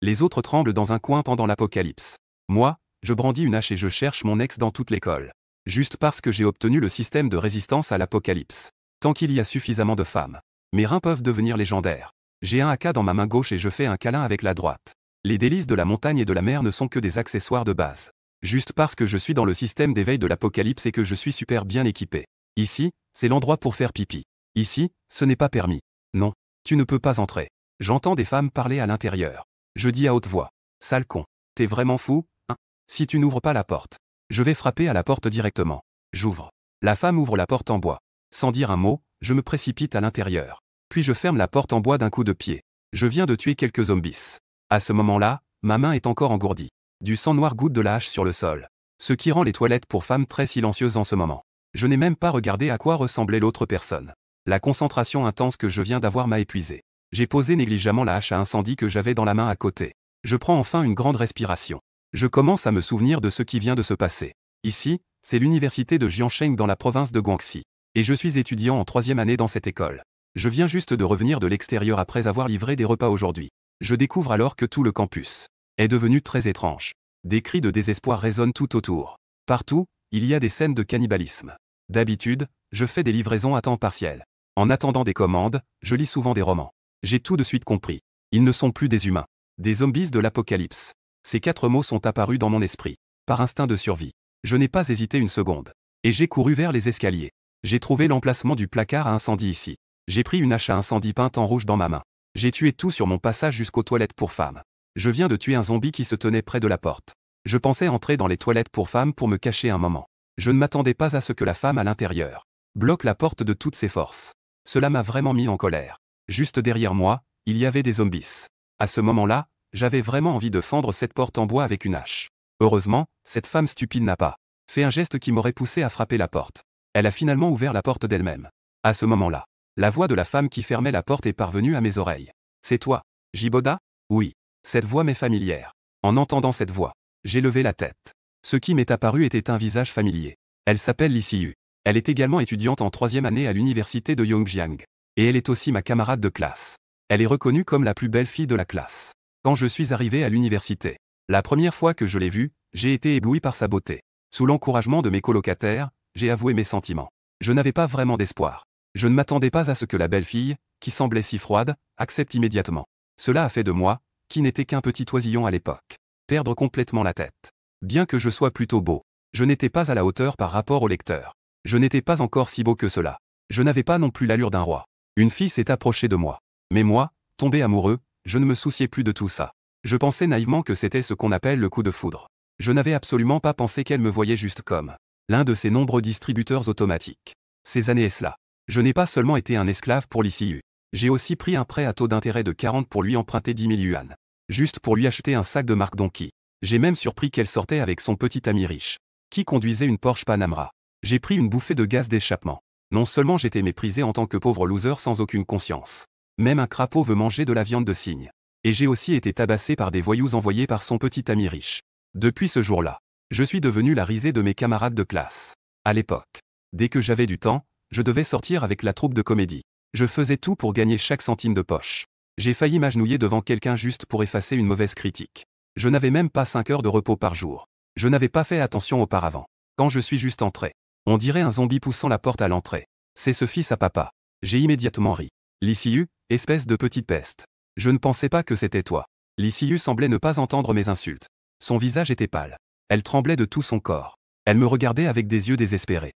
Les autres tremblent dans un coin pendant l'apocalypse. Moi, je brandis une hache et je cherche mon ex dans toute l'école. Juste parce que j'ai obtenu le système de résistance à l'apocalypse. Tant qu'il y a suffisamment de femmes, mes reins peuvent devenir légendaires. J'ai un AK dans ma main gauche et je fais un câlin avec la droite. Les délices de la montagne et de la mer ne sont que des accessoires de base. Juste parce que je suis dans le système d'éveil de l'apocalypse et que je suis super bien équipé. Ici, c'est l'endroit pour faire pipi. Ici, ce n'est pas permis. Non, tu ne peux pas entrer. J'entends des femmes parler à l'intérieur. Je dis à haute voix. Sale con. T'es vraiment fou, hein? Si tu n'ouvres pas la porte. Je vais frapper à la porte directement. J'ouvre. La femme ouvre la porte en bois. Sans dire un mot, je me précipite à l'intérieur. Puis je ferme la porte en bois d'un coup de pied. Je viens de tuer quelques zombies. À ce moment-là, ma main est encore engourdie. Du sang noir goutte de la hache sur le sol. Ce qui rend les toilettes pour femmes très silencieuses en ce moment. Je n'ai même pas regardé à quoi ressemblait l'autre personne. La concentration intense que je viens d'avoir m'a épuisé. J'ai posé négligemment la hache à incendie que j'avais dans la main à côté. Je prends enfin une grande respiration. Je commence à me souvenir de ce qui vient de se passer. Ici, c'est l'université de Jiangsheng dans la province de Guangxi. Et je suis étudiant en 3e année dans cette école. Je viens juste de revenir de l'extérieur après avoir livré des repas aujourd'hui. Je découvre alors que tout le campus est devenu très étrange. Des cris de désespoir résonnent tout autour. Partout, il y a des scènes de cannibalisme. D'habitude, je fais des livraisons à temps partiel. En attendant des commandes, je lis souvent des romans. J'ai tout de suite compris. Ils ne sont plus des humains. Des zombies de l'apocalypse. Ces 4 mots sont apparus dans mon esprit. Par instinct de survie. Je n'ai pas hésité une seconde. Et j'ai couru vers les escaliers. J'ai trouvé l'emplacement du placard à incendie ici. J'ai pris une hache à incendie peinte en rouge dans ma main. J'ai tué tout sur mon passage jusqu'aux toilettes pour femmes. Je viens de tuer un zombie qui se tenait près de la porte. Je pensais entrer dans les toilettes pour femmes pour me cacher un moment. Je ne m'attendais pas à ce que la femme à l'intérieur bloque la porte de toutes ses forces. Cela m'a vraiment mis en colère. Juste derrière moi, il y avait des zombies. À ce moment-là, j'avais vraiment envie de fendre cette porte en bois avec une hache. Heureusement, cette femme stupide n'a pas fait un geste qui m'aurait poussé à frapper la porte. Elle a finalement ouvert la porte d'elle-même. À ce moment-là, la voix de la femme qui fermait la porte est parvenue à mes oreilles. C'est toi, Jiboda? Oui. Cette voix m'est familière. En entendant cette voix, j'ai levé la tête. Ce qui m'est apparu était un visage familier. Elle s'appelle Li Siyu. Elle est également étudiante en 3e année à l'université de Yongjiang. Et elle est aussi ma camarade de classe. Elle est reconnue comme la plus belle fille de la classe. Quand je suis arrivé à l'université, la première fois que je l'ai vue, j'ai été ébloui par sa beauté. Sous l'encouragement de mes colocataires, j'ai avoué mes sentiments. Je n'avais pas vraiment d'espoir. Je ne m'attendais pas à ce que la belle fille, qui semblait si froide, accepte immédiatement. Cela a fait de moi, qui n'était qu'un petit oisillon à l'époque, perdre complètement la tête. Bien que je sois plutôt beau, je n'étais pas à la hauteur par rapport au lecteur. Je n'étais pas encore si beau que cela. Je n'avais pas non plus l'allure d'un roi. Une fille s'est approchée de moi. Mais moi, tombé amoureux, je ne me souciais plus de tout ça. Je pensais naïvement que c'était ce qu'on appelle le coup de foudre. Je n'avais absolument pas pensé qu'elle me voyait juste comme l'un de ces nombreux distributeurs automatiques. Ces années et cela. Je n'ai pas seulement été un esclave pour Li Siyu. J'ai aussi pris un prêt à taux d'intérêt de 40 pour lui emprunter 10 000 yuan. Juste pour lui acheter un sac de marque Donkey. J'ai même surpris qu'elle sortait avec son petit ami riche, qui conduisait une Porsche Panamera. J'ai pris une bouffée de gaz d'échappement. Non seulement j'étais méprisé en tant que pauvre loser sans aucune conscience. Même un crapaud veut manger de la viande de cygne. Et j'ai aussi été tabassé par des voyous envoyés par son petit ami riche. Depuis ce jour-là, je suis devenu la risée de mes camarades de classe. À l'époque, dès que j'avais du temps, je devais sortir avec la troupe de comédie. Je faisais tout pour gagner chaque centime de poche. J'ai failli m'agenouiller devant quelqu'un juste pour effacer une mauvaise critique. Je n'avais même pas 5 heures de repos par jour. Je n'avais pas fait attention auparavant. Quand je suis juste entré, on dirait un zombie poussant la porte à l'entrée. C'est ce fils à papa. J'ai immédiatement ri. Li Siyu, espèce de petite peste. Je ne pensais pas que c'était toi. Li Siyu semblait ne pas entendre mes insultes. Son visage était pâle. Elle tremblait de tout son corps. Elle me regardait avec des yeux désespérés.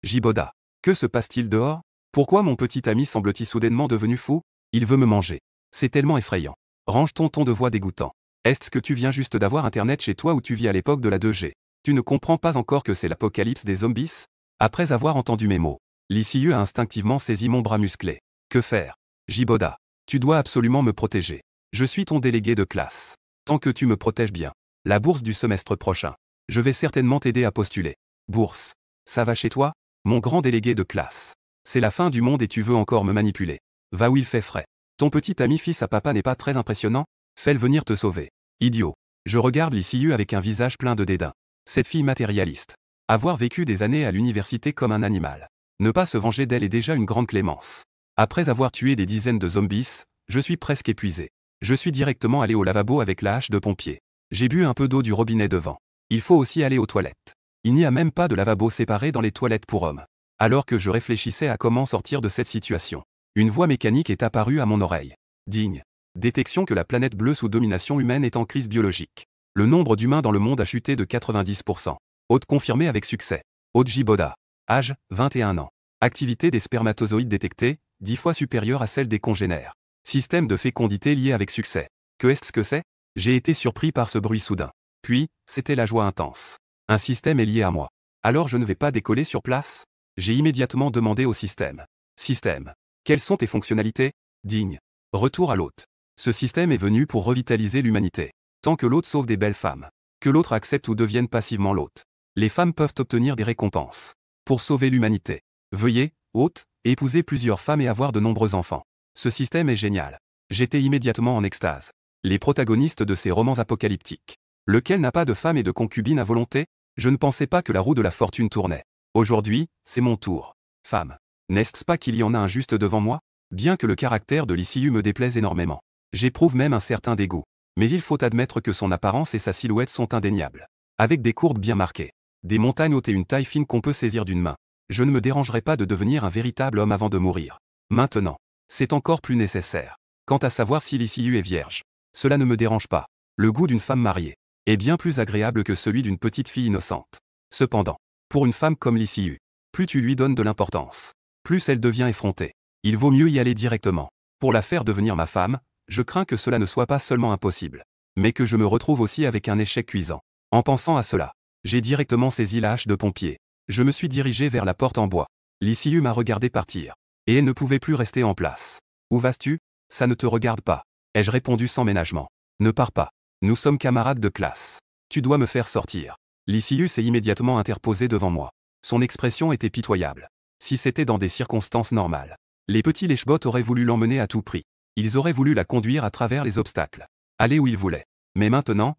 Jiboda. Que se passe-t-il dehors? Pourquoi mon petit ami semble-t-il soudainement devenu fou? Il veut me manger. C'est tellement effrayant. Range ton ton de voix dégoûtant. Est-ce que tu viens juste d'avoir internet chez toi ou tu vis à l'époque de la 2G? Tu ne comprends pas encore que c'est l'apocalypse des zombies? Après avoir entendu mes mots, Li Siyu a instinctivement saisi mon bras musclé. Que faire? Jiboda. Tu dois absolument me protéger. Je suis ton délégué de classe. Tant que tu me protèges bien. La bourse du semestre prochain. Je vais certainement t'aider à postuler. Bourse. Ça va chez toi? Mon grand délégué de classe. C'est la fin du monde et tu veux encore me manipuler. Va où il fait frais. Ton petit ami fils à papa n'est pas très impressionnant? Fais-le venir te sauver. Idiot. Je regarde Li Siyu avec un visage plein de dédain. Cette fille matérialiste. Avoir vécu des années à l'université comme un animal. Ne pas se venger d'elle est déjà une grande clémence. Après avoir tué des dizaines de zombies, je suis presque épuisé. Je suis directement allé au lavabo avec la hache de pompier. J'ai bu un peu d'eau du robinet devant. Il faut aussi aller aux toilettes. Il n'y a même pas de lavabo séparé dans les toilettes pour hommes. Alors que je réfléchissais à comment sortir de cette situation, une voix mécanique est apparue à mon oreille. Digne. Détection que la planète bleue sous domination humaine est en crise biologique. Le nombre d'humains dans le monde a chuté de 90%. Hôte confirmé avec succès. Hôte Jiboda. Âge, 21 ans. Activité des spermatozoïdes détectée, 10 fois supérieure à celle des congénères. Système de fécondité lié avec succès. Que est-ce que c'est? J'ai été surpris par ce bruit soudain. Puis, c'était la joie intense. Un système est lié à moi. Alors je ne vais pas décoller sur place? J'ai immédiatement demandé au système. Système. Quelles sont tes fonctionnalités? Digne. Retour à l'hôte. Ce système est venu pour revitaliser l'humanité. Tant que l'hôte sauve des belles femmes. Que l'autre accepte ou devienne passivement l'hôte. Les femmes peuvent obtenir des récompenses. Pour sauver l'humanité. Veuillez, hôte, épouser plusieurs femmes et avoir de nombreux enfants. Ce système est génial. J'étais immédiatement en extase. Les protagonistes de ces romans apocalyptiques. Lequel n'a pas de femme et de concubine à volonté? Je ne pensais pas que la roue de la fortune tournait. Aujourd'hui, c'est mon tour. Femme. N'est-ce pas qu'il y en a un juste devant moi? Bien que le caractère de l'ICU me déplaise énormément. J'éprouve même un certain dégoût. Mais il faut admettre que son apparence et sa silhouette sont indéniables. Avec des courbes bien marquées. Des montagnes hautes et une taille fine qu'on peut saisir d'une main. Je ne me dérangerai pas de devenir un véritable homme avant de mourir. Maintenant. C'est encore plus nécessaire. Quant à savoir si l'ICU est vierge. Cela ne me dérange pas. Le goût d'une femme mariée est bien plus agréable que celui d'une petite fille innocente. Cependant, pour une femme comme l'ICU, plus tu lui donnes de l'importance, plus elle devient effrontée. Il vaut mieux y aller directement. Pour la faire devenir ma femme, je crains que cela ne soit pas seulement impossible, mais que je me retrouve aussi avec un échec cuisant. En pensant à cela, j'ai directement saisi la hache de pompier. Je me suis dirigé vers la porte en bois. L'ICU m'a regardé partir. Et elle ne pouvait plus rester en place. Où vas-tu? Ça ne te regarde pas. Ai-je répondu sans ménagement. Ne pars pas. Nous sommes camarades de classe. Tu dois me faire sortir. L'ICU s'est immédiatement interposé devant moi. Son expression était pitoyable. Si c'était dans des circonstances normales, les petits lèche-bottes auraient voulu l'emmener à tout prix. Ils auraient voulu la conduire à travers les obstacles. Aller où ils voulaient. Mais maintenant,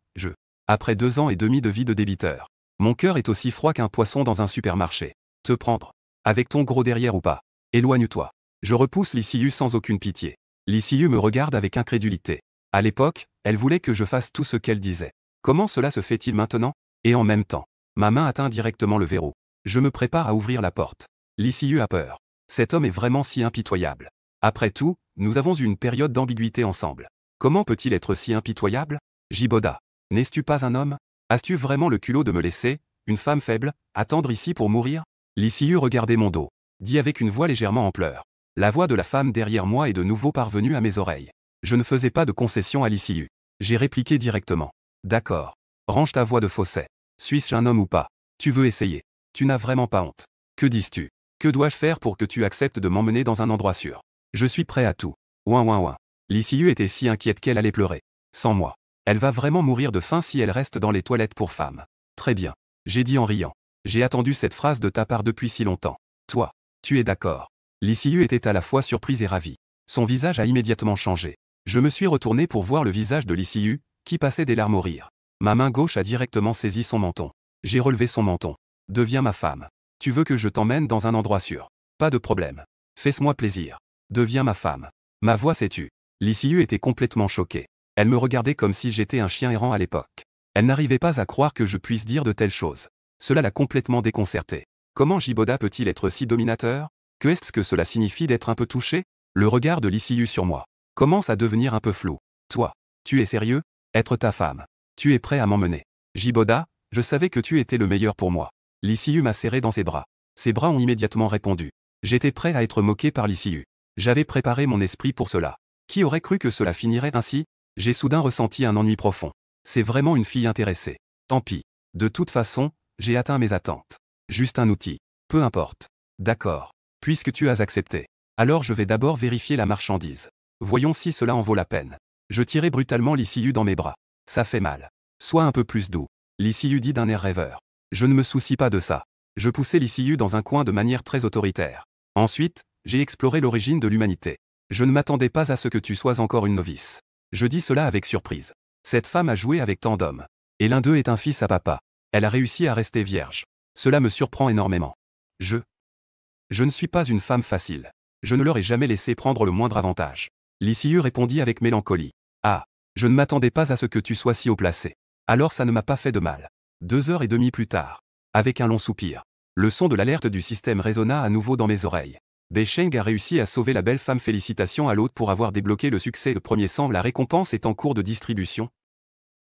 après 2 ans et demi de vie de débiteur, mon cœur est aussi froid qu'un poisson dans un supermarché. Te prendre. Avec ton gros derrière ou pas. Éloigne-toi. Je repousse l'ICU sans aucune pitié. L'ICU me regarde avec incrédulité. À l'époque, elle voulait que je fasse tout ce qu'elle disait. Comment cela se fait-il maintenant? Et en même temps, ma main atteint directement le verrou. Je me prépare à ouvrir la porte. L'ICU a peur. Cet homme est vraiment si impitoyable. Après tout, nous avons eu une période d'ambiguïté ensemble. Comment peut-il être si impitoyable? Jiboda. N'es-tu pas un homme? As-tu vraiment le culot de me laisser, une femme faible, attendre ici pour mourir? L'ICU regardait mon dos. Dit avec une voix légèrement en pleurs. La voix de la femme derrière moi est de nouveau parvenue à mes oreilles. Je ne faisais pas de concession à l'ICU. J'ai répliqué directement. D'accord. Range ta voix de fausset. Suis-je un homme ou pas? Tu veux essayer? Tu n'as vraiment pas honte. Que dis-tu? Que dois-je faire pour que tu acceptes de m'emmener dans un endroit sûr? Je suis prêt à tout. Ouin ouin ouin. L'ICU était si inquiète qu'elle allait pleurer. Sans moi. Elle va vraiment mourir de faim si elle reste dans les toilettes pour femmes. Très bien. J'ai dit en riant. J'ai attendu cette phrase de ta part depuis si longtemps. Toi. Tu es d'accord. L'ICU était à la fois surprise et ravie. Son visage a immédiatement changé. Je me suis retourné pour voir le visage de l'ICU, qui passait des larmes au rire. Ma main gauche a directement saisi son menton. J'ai relevé son menton. Deviens ma femme. Tu veux que je t'emmène dans un endroit sûr? Pas de problème. Fais-moi plaisir. Deviens ma femme. Ma voix s'est tue. L'ICU était complètement choquée. Elle me regardait comme si j'étais un chien errant à l'époque. Elle n'arrivait pas à croire que je puisse dire de telles choses. Cela l'a complètement déconcertée. Comment Jiboda peut-il être si dominateur? Que est-ce que cela signifie d'être un peu touché? Le regard de l'ICU sur moi commence à devenir un peu flou. Toi, tu es sérieux? Être ta femme. Tu es prêt à m'emmener? Jiboda, je savais que tu étais le meilleur pour moi. L'ICU m'a serré dans ses bras. Ses bras ont immédiatement répondu. J'étais prêt à être moqué par l'ICU. J'avais préparé mon esprit pour cela. Qui aurait cru que cela finirait ainsi? J'ai soudain ressenti un ennui profond. C'est vraiment une fille intéressée. Tant pis. De toute façon, j'ai atteint mes attentes. Juste un outil. Peu importe. D'accord. Puisque tu as accepté. Alors je vais d'abord vérifier la marchandise. Voyons si cela en vaut la peine. Je tirai brutalement l'ICU dans mes bras. Ça fait mal. Sois un peu plus doux. L'ICU dit d'un air rêveur. Je ne me soucie pas de ça. Je poussai l'ICU dans un coin de manière très autoritaire. Ensuite, j'ai exploré l'origine de l'humanité. Je ne m'attendais pas à ce que tu sois encore une novice. Je dis cela avec surprise. Cette femme a joué avec tant d'hommes. Et l'un d'eux est un fils à papa. Elle a réussi à rester vierge. Cela me surprend énormément. Je ne suis pas une femme facile. Je ne leur ai jamais laissé prendre le moindre avantage. L'ICU répondit avec mélancolie. Ah, je ne m'attendais pas à ce que tu sois si haut placé. Alors ça ne m'a pas fait de mal. 2 heures et demie plus tard. Avec un long soupir. Le son de l'alerte du système résonna à nouveau dans mes oreilles. Beisheng a réussi à sauver la belle femme. Félicitations à l'hôte pour avoir débloqué le succès. Le premier sang. La récompense est en cours de distribution.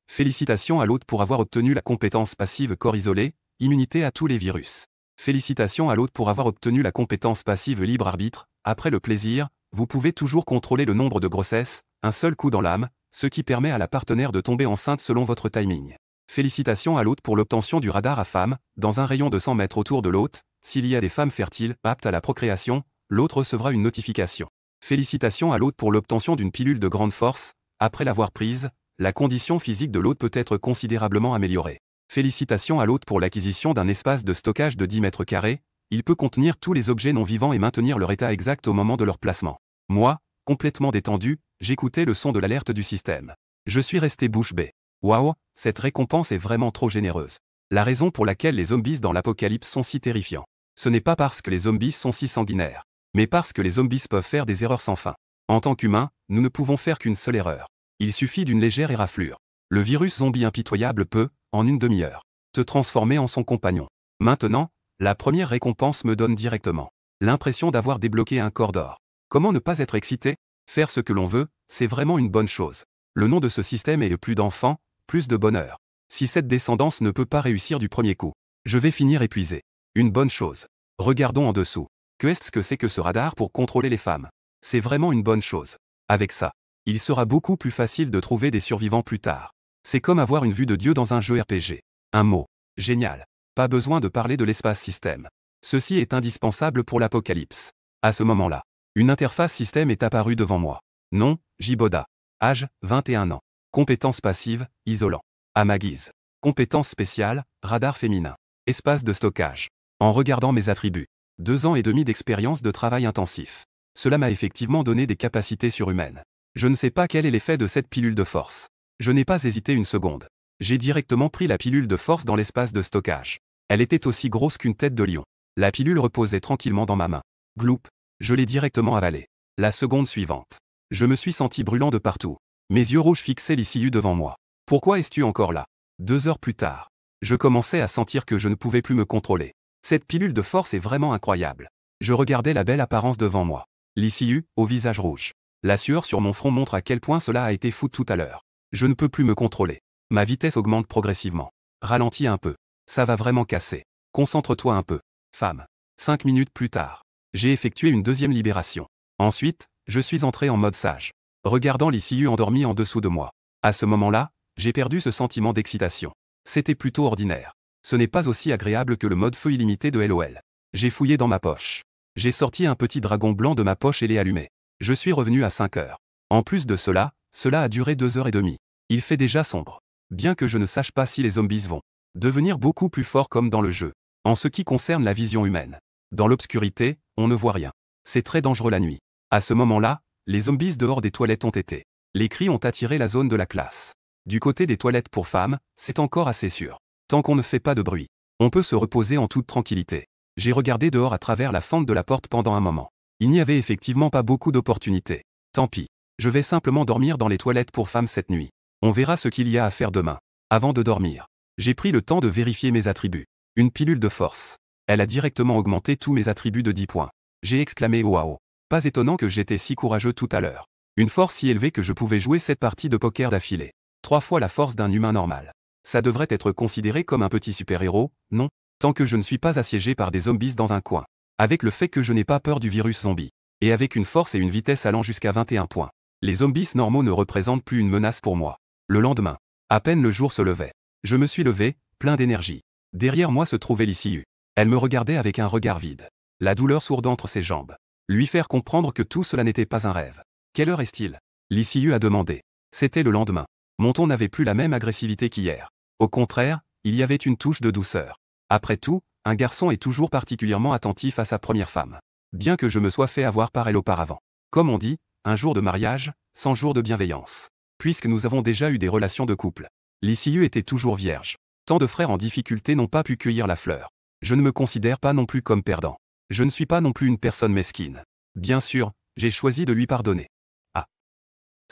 Félicitations à l'hôte pour avoir obtenu la compétence passive corps isolé, immunité à tous les virus. Félicitations à l'hôte pour avoir obtenu la compétence passive libre arbitre. Après le plaisir, vous pouvez toujours contrôler le nombre de grossesses, un seul coup dans l'âme, ce qui permet à la partenaire de tomber enceinte selon votre timing. Félicitations à l'hôte pour l'obtention du radar à femmes, dans un rayon de 100 mètres autour de l'hôte. S'il y a des femmes fertiles, aptes à la procréation, l'hôte recevra une notification. Félicitations à l'hôte pour l'obtention d'une pilule de grande force. Après l'avoir prise, la condition physique de l'hôte peut être considérablement améliorée. Félicitations à l'hôte pour l'acquisition d'un espace de stockage de 10 mètres carrés. Il peut contenir tous les objets non vivants et maintenir leur état exact au moment de leur placement. Moi, complètement détendu, j'écoutais le son de l'alerte du système. Je suis resté bouche bée. Waouh, cette récompense est vraiment trop généreuse. La raison pour laquelle les zombies dans l'apocalypse sont si terrifiants. Ce n'est pas parce que les zombies sont si sanguinaires, mais parce que les zombies peuvent faire des erreurs sans fin. En tant qu'humains, nous ne pouvons faire qu'une seule erreur. Il suffit d'une légère éraflure. Le virus zombie impitoyable peut, en une demi-heure, te transformer en son compagnon. Maintenant, la première récompense me donne directement l'impression d'avoir débloqué un corps d'or. Comment ne pas être excité? Faire ce que l'on veut, c'est vraiment une bonne chose. Le nom de ce système est plus d'enfants, plus de bonheur. Si cette descendance ne peut pas réussir du premier coup, je vais finir épuisé. Une bonne chose. Regardons en dessous. Qu'est-ce que c'est que ce radar pour contrôler les femmes? C'est vraiment une bonne chose. Avec ça, il sera beaucoup plus facile de trouver des survivants plus tard. C'est comme avoir une vue de Dieu dans un jeu RPG. Un mot. Génial. Pas besoin de parler de l'espace système. Ceci est indispensable pour l'apocalypse. À ce moment-là, une interface système est apparue devant moi. Nom, Jiboda. Âge, 21 ans. Compétences passives, isolant. À ma guise. Compétences spéciales, radar féminin. Espace de stockage. En regardant mes attributs. 2 ans et demi d'expérience de travail intensif. Cela m'a effectivement donné des capacités surhumaines. Je ne sais pas quel est l'effet de cette pilule de force. Je n'ai pas hésité une seconde. J'ai directement pris la pilule de force dans l'espace de stockage. Elle était aussi grosse qu'une tête de lion. La pilule reposait tranquillement dans ma main. Gloup. Je l'ai directement avalée. La seconde suivante. Je me suis senti brûlant de partout. Mes yeux rouges fixaient l'issue devant moi. Pourquoi es-tu encore là? 2 heures plus tard. Je commençais à sentir que je ne pouvais plus me contrôler. Cette pilule de force est vraiment incroyable. Je regardais la belle apparence devant moi. L'issue, au visage rouge. La sueur sur mon front montre à quel point cela a été fou tout à l'heure. Je ne peux plus me contrôler. Ma vitesse augmente progressivement. Ralentis un peu. Ça va vraiment casser. Concentre-toi un peu. Femme. 5 minutes plus tard. J'ai effectué une deuxième libération. Ensuite, je suis entré en mode sage. Regardant l'issue endormie en dessous de moi. À ce moment-là, j'ai perdu ce sentiment d'excitation. C'était plutôt ordinaire. Ce n'est pas aussi agréable que le mode feu illimité de LOL. J'ai fouillé dans ma poche. J'ai sorti un petit dragon blanc de ma poche et l'ai allumé. Je suis revenu à 5 heures. En plus de cela a duré 2 heures et demie. Il fait déjà sombre. Bien que je ne sache pas si les zombies vont devenir beaucoup plus forts comme dans le jeu. En ce qui concerne la vision humaine. Dans l'obscurité, on ne voit rien. C'est très dangereux la nuit. À ce moment-là, les zombies dehors des toilettes ont été. Les cris ont attiré la zone de la classe. Du côté des toilettes pour femmes, c'est encore assez sûr. Tant qu'on ne fait pas de bruit, on peut se reposer en toute tranquillité. J'ai regardé dehors à travers la fente de la porte pendant un moment. Il n'y avait effectivement pas beaucoup d'opportunités. Tant pis. Je vais simplement dormir dans les toilettes pour femmes cette nuit. On verra ce qu'il y a à faire demain. Avant de dormir, j'ai pris le temps de vérifier mes attributs. Une pilule de force. Elle a directement augmenté tous mes attributs de 10 points. J'ai exclamé waouh. Pas étonnant que j'étais si courageux tout à l'heure. Une force si élevée que je pouvais jouer cette partie de poker d'affilée. 3 fois la force d'un humain normal. Ça devrait être considéré comme un petit super-héros, non? Tant que je ne suis pas assiégé par des zombies dans un coin. Avec le fait que je n'ai pas peur du virus zombie. Et avec une force et une vitesse allant jusqu'à 21 points. Les zombies normaux ne représentent plus une menace pour moi. Le lendemain, à peine le jour se levait. Je me suis levé, plein d'énergie. Derrière moi se trouvait l'issue. Elle me regardait avec un regard vide. La douleur sourde entre ses jambes. Lui faire comprendre que tout cela n'était pas un rêve. Quelle heure est-il? L'issue a demandé. C'était le lendemain. Mon ton n'avait plus la même agressivité qu'hier. Au contraire, il y avait une touche de douceur. Après tout, un garçon est toujours particulièrement attentif à sa première femme. Bien que je me sois fait avoir par elle auparavant. Comme on dit, un jour de mariage, 100 jours de bienveillance. Puisque nous avons déjà eu des relations de couple. L'issue était toujours vierge. Tant de frères en difficulté n'ont pas pu cueillir la fleur. Je ne me considère pas non plus comme perdant. Je ne suis pas non plus une personne mesquine. Bien sûr, j'ai choisi de lui pardonner. Ah.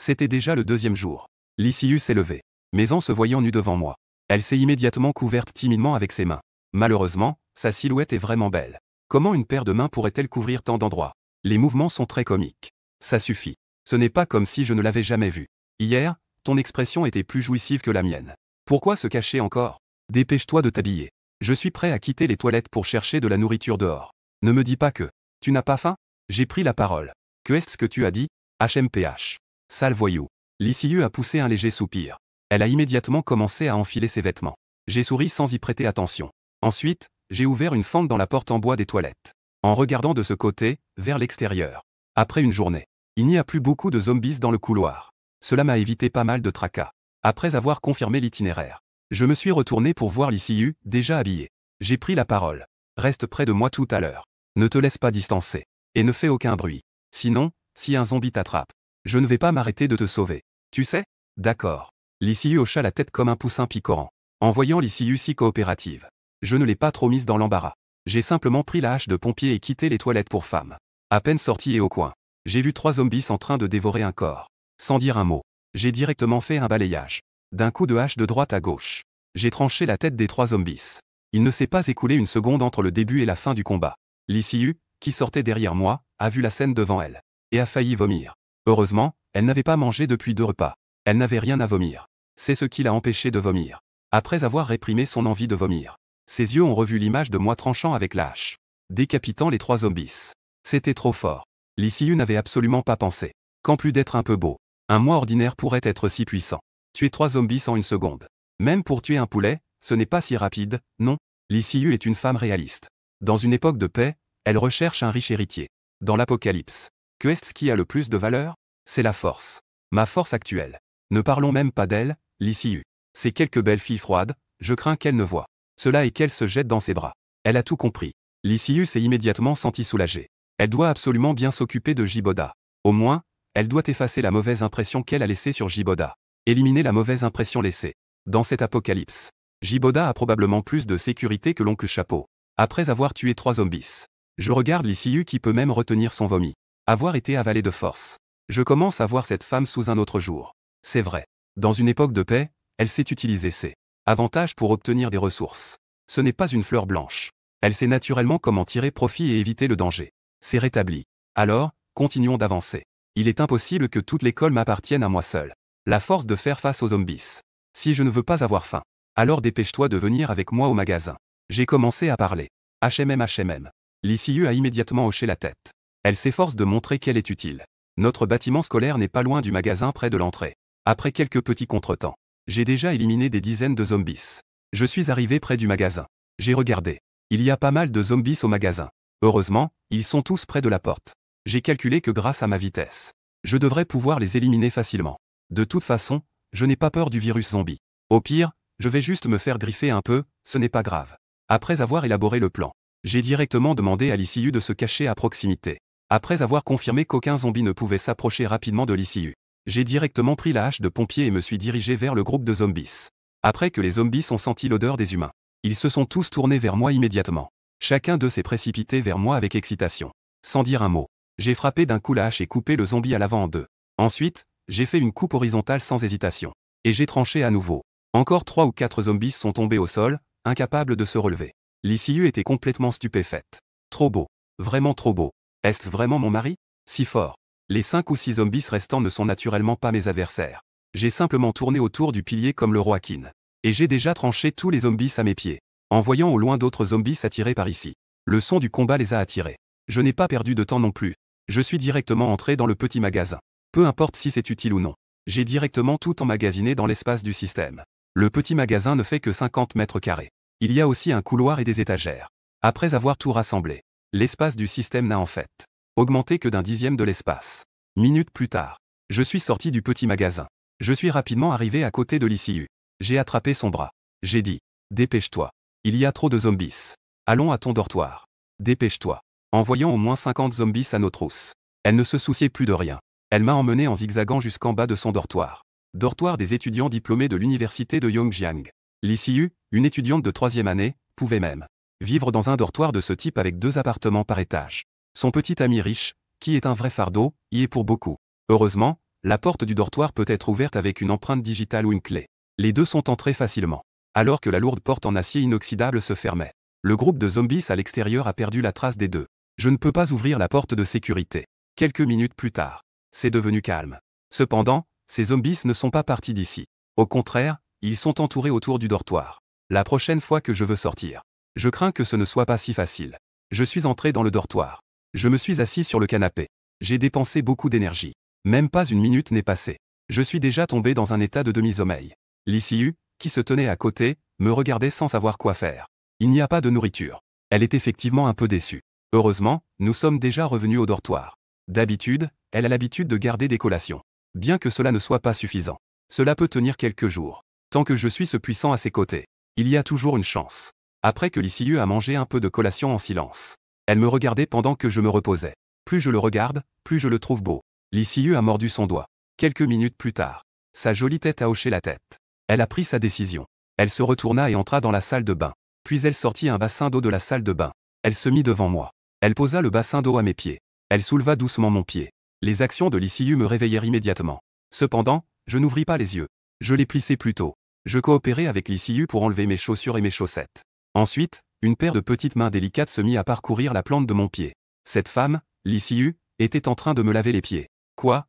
C'était déjà le deuxième jour. Lysiu s'est levée. Mais en se voyant nue devant moi, elle s'est immédiatement couverte timidement avec ses mains. Malheureusement, sa silhouette est vraiment belle. Comment une paire de mains pourrait-elle couvrir tant d'endroits? Les mouvements sont très comiques. Ça suffit. Ce n'est pas comme si je ne l'avais jamais vue. Hier, ton expression était plus jouissive que la mienne. Pourquoi se cacher encore? Dépêche-toi de t'habiller. Je suis prêt à quitter les toilettes pour chercher de la nourriture dehors. Ne me dis pas que tu n'as pas faim? J'ai pris la parole. Que est-ce que tu as dit? HMPH. Sale voyou. Lysiu a poussé un léger soupir. Elle a immédiatement commencé à enfiler ses vêtements. J'ai souri sans y prêter attention. Ensuite, j'ai ouvert une fente dans la porte en bois des toilettes. En regardant de ce côté, vers l'extérieur. Après une journée, il n'y a plus beaucoup de zombies dans le couloir. Cela m'a évité pas mal de tracas. Après avoir confirmé l'itinéraire, je me suis retourné pour voir Lysiu, déjà habillé. J'ai pris la parole. Reste près de moi tout à l'heure. Ne te laisse pas distancer. Et ne fais aucun bruit. Sinon, si un zombie t'attrape, je ne vais pas m'arrêter de te sauver. Tu sais? D'accord. Lysiu hocha la tête comme un poussin picorant. En voyant Lysiu si coopérative, je ne l'ai pas trop mise dans l'embarras. J'ai simplement pris la hache de pompier et quitté les toilettes pour femmes. À peine sorti et au coin, j'ai vu 3 zombies en train de dévorer un corps. Sans dire un mot, j'ai directement fait un balayage. D'un coup de hache de droite à gauche, j'ai tranché la tête des 3 zombies. Il ne s'est pas écoulé une seconde entre le début et la fin du combat. Lysiu, qui sortait derrière moi, a vu la scène devant elle. Et a failli vomir. Heureusement, elle n'avait pas mangé depuis 2 repas. Elle n'avait rien à vomir. C'est ce qui l'a empêché de vomir. Après avoir réprimé son envie de vomir, ses yeux ont revu l'image de moi tranchant avec la hache, décapitant les 3 zombies. C'était trop fort. Lysiu n'avait absolument pas pensé qu'en plus d'être un peu beau, un moi ordinaire pourrait être si puissant. Tuer 3 zombies en une seconde. Même pour tuer un poulet, ce n'est pas si rapide, non. Lysiu est une femme réaliste. Dans une époque de paix, elle recherche un riche héritier. Dans l'apocalypse, que est-ce qui a le plus de valeur? C'est la force. Ma force actuelle. Ne parlons même pas d'elle, Lysiu. Ces quelques belles filles froides, je crains qu'elle ne voie cela et qu'elle se jette dans ses bras. Elle a tout compris. Lysiu s'est immédiatement sentie soulagée. Elle doit absolument bien s'occuper de Jiboda. Au moins, elle doit effacer la mauvaise impression qu'elle a laissée sur Jiboda. Éliminer la mauvaise impression laissée. Dans cet apocalypse, Jiboda a probablement plus de sécurité que l'oncle Chapeau. Après avoir tué 3 zombies, je regarde Lysiu qui peut même retenir son vomi. Avoir été avalé de force. Je commence à voir cette femme sous un autre jour. C'est vrai. Dans une époque de paix, elle sait utiliser ses avantages pour obtenir des ressources. Ce n'est pas une fleur blanche. Elle sait naturellement comment tirer profit et éviter le danger. C'est rétabli. Alors, continuons d'avancer. Il est impossible que toute l'école m'appartienne à moi seul. La force de faire face aux zombies. Si je ne veux pas avoir faim, alors dépêche-toi de venir avec moi au magasin. J'ai commencé à parler. HMM. Lysiu a immédiatement hoché la tête. Elle s'efforce de montrer qu'elle est utile. Notre bâtiment scolaire n'est pas loin du magasin près de l'entrée. Après quelques petits contretemps, j'ai déjà éliminé des dizaines de zombies. Je suis arrivé près du magasin. J'ai regardé. Il y a pas mal de zombies au magasin. Heureusement, ils sont tous près de la porte. J'ai calculé que grâce à ma vitesse, je devrais pouvoir les éliminer facilement. De toute façon, je n'ai pas peur du virus zombie. Au pire, je vais juste me faire griffer un peu, ce n'est pas grave. Après avoir élaboré le plan, j'ai directement demandé à Lysiu de se cacher à proximité. Après avoir confirmé qu'aucun zombie ne pouvait s'approcher rapidement de Lysiu, j'ai directement pris la hache de pompier et me suis dirigé vers le groupe de zombies. Après que les zombies ont senti l'odeur des humains, ils se sont tous tournés vers moi immédiatement. Chacun d'eux s'est précipité vers moi avec excitation. Sans dire un mot, j'ai frappé d'un coup la hache et coupé le zombie à l'avant en 2. Ensuite, j'ai fait une coupe horizontale sans hésitation. Et j'ai tranché à nouveau. Encore 3 ou 4 zombies sont tombés au sol, incapables de se relever. Lysiu était complètement stupéfaite. Trop beau. Vraiment trop beau. Est-ce vraiment mon mari? Si fort. Les 5 ou 6 zombies restants ne sont naturellement pas mes adversaires. J'ai simplement tourné autour du pilier comme le roi Kin. Et j'ai déjà tranché tous les zombies à mes pieds. En voyant au loin d'autres zombies s'attirer par ici. Le son du combat les a attirés. Je n'ai pas perdu de temps non plus. Je suis directement entré dans le petit magasin. Peu importe si c'est utile ou non. J'ai directement tout emmagasiné dans l'espace du système. Le petit magasin ne fait que 50 mètres carrés. Il y a aussi un couloir et des étagères. Après avoir tout rassemblé, l'espace du système n'a en fait augmenté que d'un dixième de l'espace. Minutes plus tard, je suis sorti du petit magasin. Je suis rapidement arrivé à côté de Lysiu. J'ai attrapé son bras. J'ai dit, dépêche-toi. Il y a trop de zombies. Allons à ton dortoir. Dépêche-toi. En voyant au moins 50 zombies à nos trousses, elle ne se souciait plus de rien. Elle m'a emmené en zigzagant jusqu'en bas de son dortoir. Dortoir des étudiants diplômés de l'université de Yongjiang. Lysiu, une étudiante de 3e année, pouvait même vivre dans un dortoir de ce type avec 2 appartements par étage. Son petit ami riche, qui est un vrai fardeau, y est pour beaucoup. Heureusement, La porte du dortoir peut être ouverte avec une empreinte digitale ou une clé. Les deux sont entrés facilement. Alors que la lourde porte en acier inoxydable se fermait. Le groupe de zombies à l'extérieur a perdu la trace des deux. Je ne peux pas ouvrir la porte de sécurité. Quelques minutes plus tard, c'est devenu calme. Cependant, ces zombies ne sont pas partis d'ici. Au contraire, ils sont entourés autour du dortoir. La prochaine fois que je veux sortir, je crains que ce ne soit pas si facile. Je suis entré dans le dortoir. Je me suis assis sur le canapé. J'ai dépensé beaucoup d'énergie. Même pas une minute n'est passée. Je suis déjà tombé dans un état de demi-sommeil. L'ICU, qui se tenait à côté, me regardait sans savoir quoi faire. Il n'y a pas de nourriture. Elle est effectivement un peu déçue. Heureusement, nous sommes déjà revenus au dortoir. D'habitude, elle a l'habitude de garder des collations. Bien que cela ne soit pas suffisant. Cela peut tenir quelques jours. Tant que je suis ce puissant à ses côtés, il y a toujours une chance. Après que l'ICU a mangé un peu de collation en silence, elle me regardait pendant que je me reposais. Plus je le regarde, plus je le trouve beau. L'ICU a mordu son doigt. Quelques minutes plus tard, sa jolie tête a hoché la tête. Elle a pris sa décision. Elle se retourna et entra dans la salle de bain. Puis elle sortit un bassin d'eau de la salle de bain. Elle se mit devant moi. Elle posa le bassin d'eau à mes pieds. Elle souleva doucement mon pied. Les actions de l'ICU me réveillèrent immédiatement. Cependant, je n'ouvris pas les yeux. Je les plissai plutôt. Je coopérai avec l'ICU pour enlever mes chaussures et mes chaussettes. Ensuite, une paire de petites mains délicates se mit à parcourir la plante de mon pied. Cette femme, l'ICU, était en train de me laver les pieds. Quoi.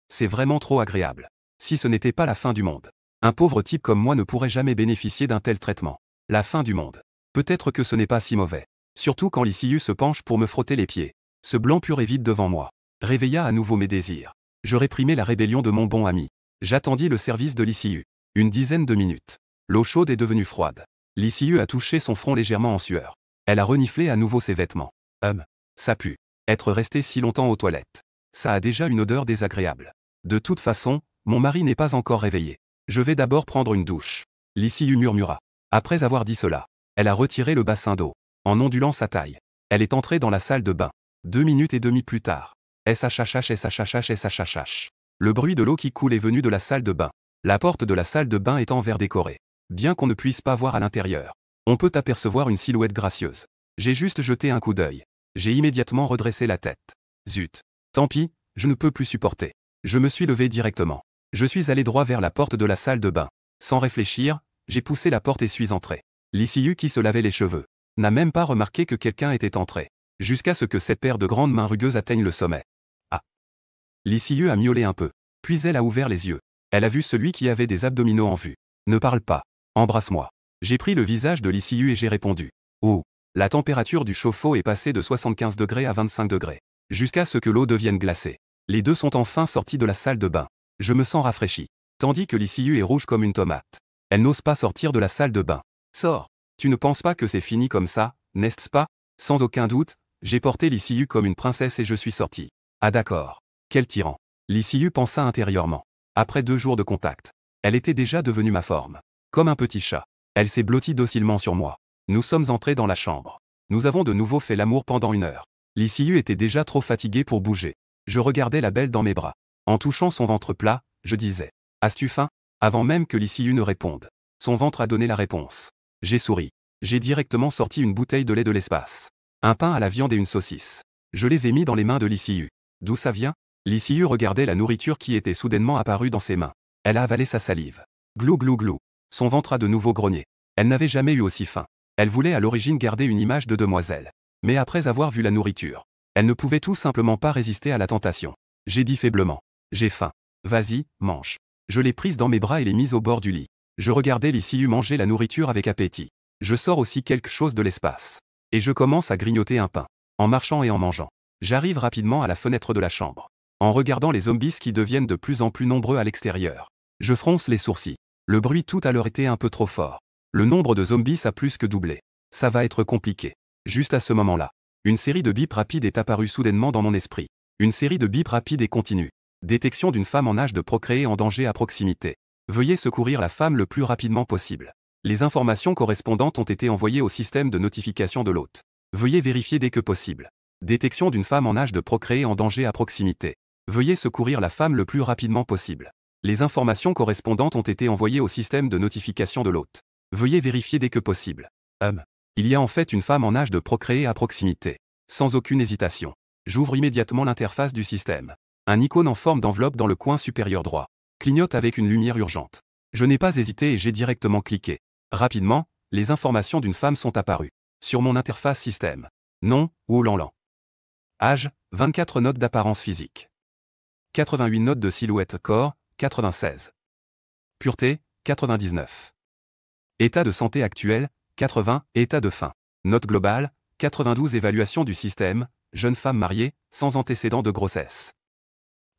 C'est vraiment trop agréable. Si ce n'était pas la fin du monde. Un pauvre type comme moi ne pourrait jamais bénéficier d'un tel traitement. La fin du monde. Peut-être que ce n'est pas si mauvais. Surtout quand l'ICU se penche pour me frotter les pieds. Ce blanc pur et vide devant moi réveilla à nouveau mes désirs. Je réprimai la rébellion de mon bon ami. J'attendis le service de l'ICU. Une dizaine de minutes. L'eau chaude est devenue froide. L'ICU a touché son front légèrement en sueur. Elle a reniflé à nouveau ses vêtements. Ça pue. Être resté si longtemps aux toilettes. Ça a déjà une odeur désagréable. De toute façon, mon mari n'est pas encore réveillé. Je vais d'abord prendre une douche. L'ICU murmura. Après avoir dit cela, elle a retiré le bassin d'eau. En ondulant sa taille, elle est entrée dans la salle de bain. 2 minutes et demie plus tard. SHH. Le bruit de l'eau qui coule est venu de la salle de bain. La porte de la salle de bain est en verre décoré. Bien qu'on ne puisse pas voir à l'intérieur, on peut apercevoir une silhouette gracieuse. J'ai juste jeté un coup d'œil. J'ai immédiatement redressé la tête. Zut. Tant pis, je ne peux plus supporter. Je me suis levé directement. Je suis allé droit vers la porte de la salle de bain. Sans réfléchir, j'ai poussé la porte et suis entré. L'ICU qui se lavait les cheveux n'a même pas remarqué que quelqu'un était entré. Jusqu'à ce que cette paire de grandes mains rugueuses atteigne le sommet. L'ICU a miaulé un peu. Puis elle a ouvert les yeux. Elle a vu celui qui avait des abdominaux en vue. Ne parle pas. Embrasse-moi. J'ai pris le visage de l'ICU et j'ai répondu. Oh. La température du chauffe-eau est passée de 75 degrés à 25 degrés. Jusqu'à ce que l'eau devienne glacée. Les deux sont enfin sortis de la salle de bain. Je me sens rafraîchi. Tandis que l'ICU est rouge comme une tomate. Elle n'ose pas sortir de la salle de bain. Sors. Tu ne penses pas que c'est fini comme ça, n'est-ce pas? Sans aucun doute, j'ai porté l'ICU comme une princesse et je suis sorti. Ah d'accord. Quel tyran. L'ICU pensa intérieurement. Après 2 jours de contact, elle était déjà devenue ma forme. Comme un petit chat. Elle s'est blottie docilement sur moi. Nous sommes entrés dans la chambre. Nous avons de nouveau fait l'amour pendant 1 heure. L'ICU était déjà trop fatiguée pour bouger. Je regardais la belle dans mes bras. En touchant son ventre plat, je disais. As-tu faim? Avant même que l'ICU ne réponde. Son ventre a donné la réponse. J'ai souri. J'ai directement sorti une bouteille de lait de l'espace. Un pain à la viande et une saucisse. Je les ai mis dans les mains de l'ICU. D'où ça vient? L'ICU regardait la nourriture qui était soudainement apparue dans ses mains. Elle a avalé sa salive. Glou glou glou. Son ventre a de nouveau grogné. Elle n'avait jamais eu aussi faim. Elle voulait à l'origine garder une image de demoiselle. Mais après avoir vu la nourriture, elle ne pouvait tout simplement pas résister à la tentation. J'ai dit faiblement. J'ai faim. Vas-y, mange. Je l'ai prise dans mes bras et l'ai mise au bord du lit. Je regardais l'ICU manger la nourriture avec appétit. Je sors aussi quelque chose de l'espace. Et je commence à grignoter un pain. En marchant et en mangeant. J'arrive rapidement à la fenêtre de la chambre. En regardant les zombies qui deviennent de plus en plus nombreux à l'extérieur. Je fronce les sourcils. Le bruit tout à l'heure était un peu trop fort. Le nombre de zombies a plus que doublé. Ça va être compliqué. Juste à ce moment-là, une série de bips rapides est apparue soudainement dans mon esprit. Une série de bips rapides et continus. Détection d'une femme en âge de procréer en danger à proximité. Veuillez secourir la femme le plus rapidement possible. Les informations correspondantes ont été envoyées au système de notification de l'hôte. Veuillez vérifier dès que possible. Détection d'une femme en âge de procréer en danger à proximité. Veuillez secourir la femme le plus rapidement possible. Les informations correspondantes ont été envoyées au système de notification de l'hôte. Veuillez vérifier dès que possible. Il y a en fait une femme en âge de procréer à proximité. Sans aucune hésitation. J'ouvre immédiatement l'interface du système. Un icône en forme d'enveloppe dans le coin supérieur droit clignote avec une lumière urgente. Je n'ai pas hésité et j'ai directement cliqué. Rapidement, les informations d'une femme sont apparues. Sur mon interface système. Nom, Oulanlan. Âge, 24 notes d'apparence physique. 88 notes de silhouette corps, 96. Pureté, 99. État de santé actuel, 80. État de faim. Note globale, 92. Évaluation du système, jeune femme mariée, sans antécédent de grossesse.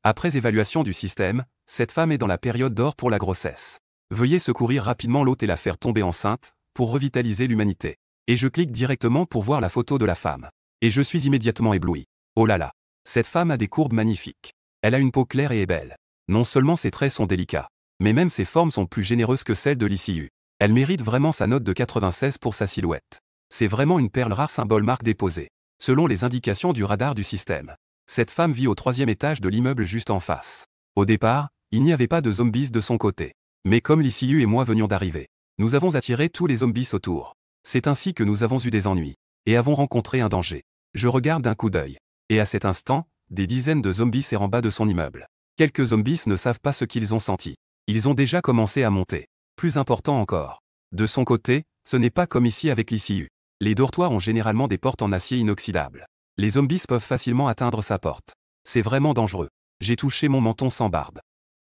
Après évaluation du système, cette femme est dans la période d'or pour la grossesse. Veuillez secourir rapidement l'hôte et la faire tomber enceinte, pour revitaliser l'humanité. Et je clique directement pour voir la photo de la femme. Et je suis immédiatement ébloui. Oh là là. Cette femme a des courbes magnifiques. Elle a une peau claire et est belle. Non seulement ses traits sont délicats, mais même ses formes sont plus généreuses que celles de l'ICU. Elle mérite vraiment sa note de 96 pour sa silhouette. C'est vraiment une perle rare symbole marque déposée. Selon les indications du radar du système. Cette femme vit au 3e étage de l'immeuble juste en face. Au départ, il n'y avait pas de zombies de son côté. Mais comme l'ICU et moi venions d'arriver, nous avons attiré tous les zombies autour. C'est ainsi que nous avons eu des ennuis. Et avons rencontré un danger. Je regarde d'un coup d'œil. Et à cet instant, des dizaines de zombies errent en bas de son immeuble. Quelques zombies ne savent pas ce qu'ils ont senti. Ils ont déjà commencé à monter. Plus important encore. De son côté, ce n'est pas comme ici avec l'ICU. Les dortoirs ont généralement des portes en acier inoxydable. Les zombies peuvent facilement atteindre sa porte. C'est vraiment dangereux. J'ai touché mon menton sans barbe.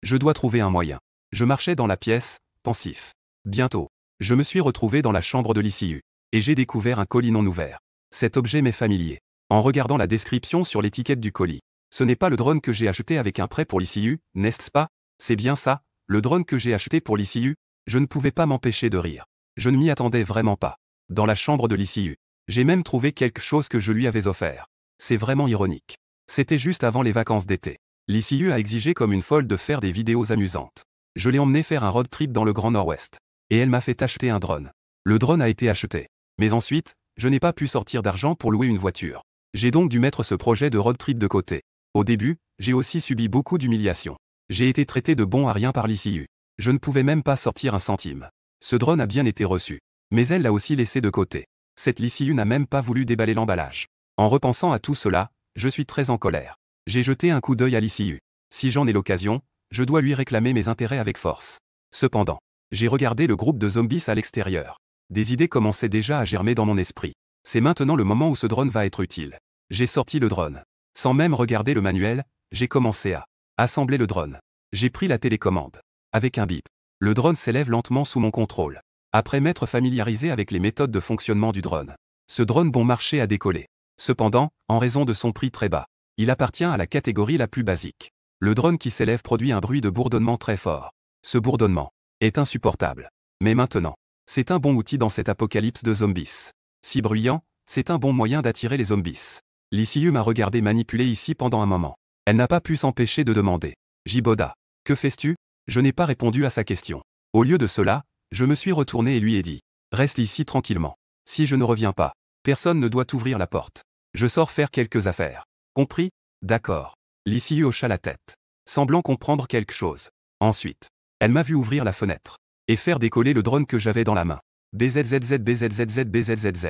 Je dois trouver un moyen. Je marchais dans la pièce, pensif. Bientôt, je me suis retrouvé dans la chambre de l'ICU. Et j'ai découvert un colis non ouvert. Cet objet m'est familier. En regardant la description sur l'étiquette du colis. Ce n'est pas le drone que j'ai acheté avec un prêt pour l'ICU, n'est-ce pas? C'est bien ça, le drone que j'ai acheté pour l'ICU? Je ne pouvais pas m'empêcher de rire. Je ne m'y attendais vraiment pas. Dans la chambre de l'ICU. J'ai même trouvé quelque chose que je lui avais offert. C'est vraiment ironique. C'était juste avant les vacances d'été. L'ICU a exigé comme une folle de faire des vidéos amusantes. Je l'ai emmené faire un road trip dans le Grand Nord-Ouest. Et elle m'a fait acheter un drone. Le drone a été acheté. Mais ensuite, je n'ai pas pu sortir d'argent pour louer une voiture. J'ai donc dû mettre ce projet de road trip de côté. Au début, j'ai aussi subi beaucoup d'humiliations. J'ai été traité de bon à rien par l'ICU. Je ne pouvais même pas sortir un centime. Ce drone a bien été reçu. Mais elle l'a aussi laissé de côté. Cette l'ICU n'a même pas voulu déballer l'emballage. En repensant à tout cela, je suis très en colère. J'ai jeté un coup d'œil à l'ICU. Si j'en ai l'occasion, je dois lui réclamer mes intérêts avec force. Cependant, j'ai regardé le groupe de zombies à l'extérieur. Des idées commençaient déjà à germer dans mon esprit. C'est maintenant le moment où ce drone va être utile. J'ai sorti le drone. Sans même regarder le manuel, j'ai commencé à assembler le drone. J'ai pris la télécommande. Avec un bip, le drone s'élève lentement sous mon contrôle. Après m'être familiarisé avec les méthodes de fonctionnement du drone, ce drone bon marché a décollé. Cependant, en raison de son prix très bas, il appartient à la catégorie la plus basique. Le drone qui s'élève produit un bruit de bourdonnement très fort. Ce bourdonnement est insupportable. Mais maintenant, c'est un bon outil dans cette apocalypse de zombies. Si bruyant, c'est un bon moyen d'attirer les zombies. L'ICU m'a regardé manipuler ici pendant un moment. Elle n'a pas pu s'empêcher de demander. Jiboda, que fais-tu? Je n'ai pas répondu à sa question. Au lieu de cela, je me suis retourné et lui ai dit. Reste ici tranquillement. Si je ne reviens pas, personne ne doit ouvrir la porte. Je sors faire quelques affaires. Compris? D'accord. L'ICU hocha la tête, semblant comprendre quelque chose. Ensuite, elle m'a vu ouvrir la fenêtre et faire décoller le drone que j'avais dans la main. BZZZ BZZZ BZZZ.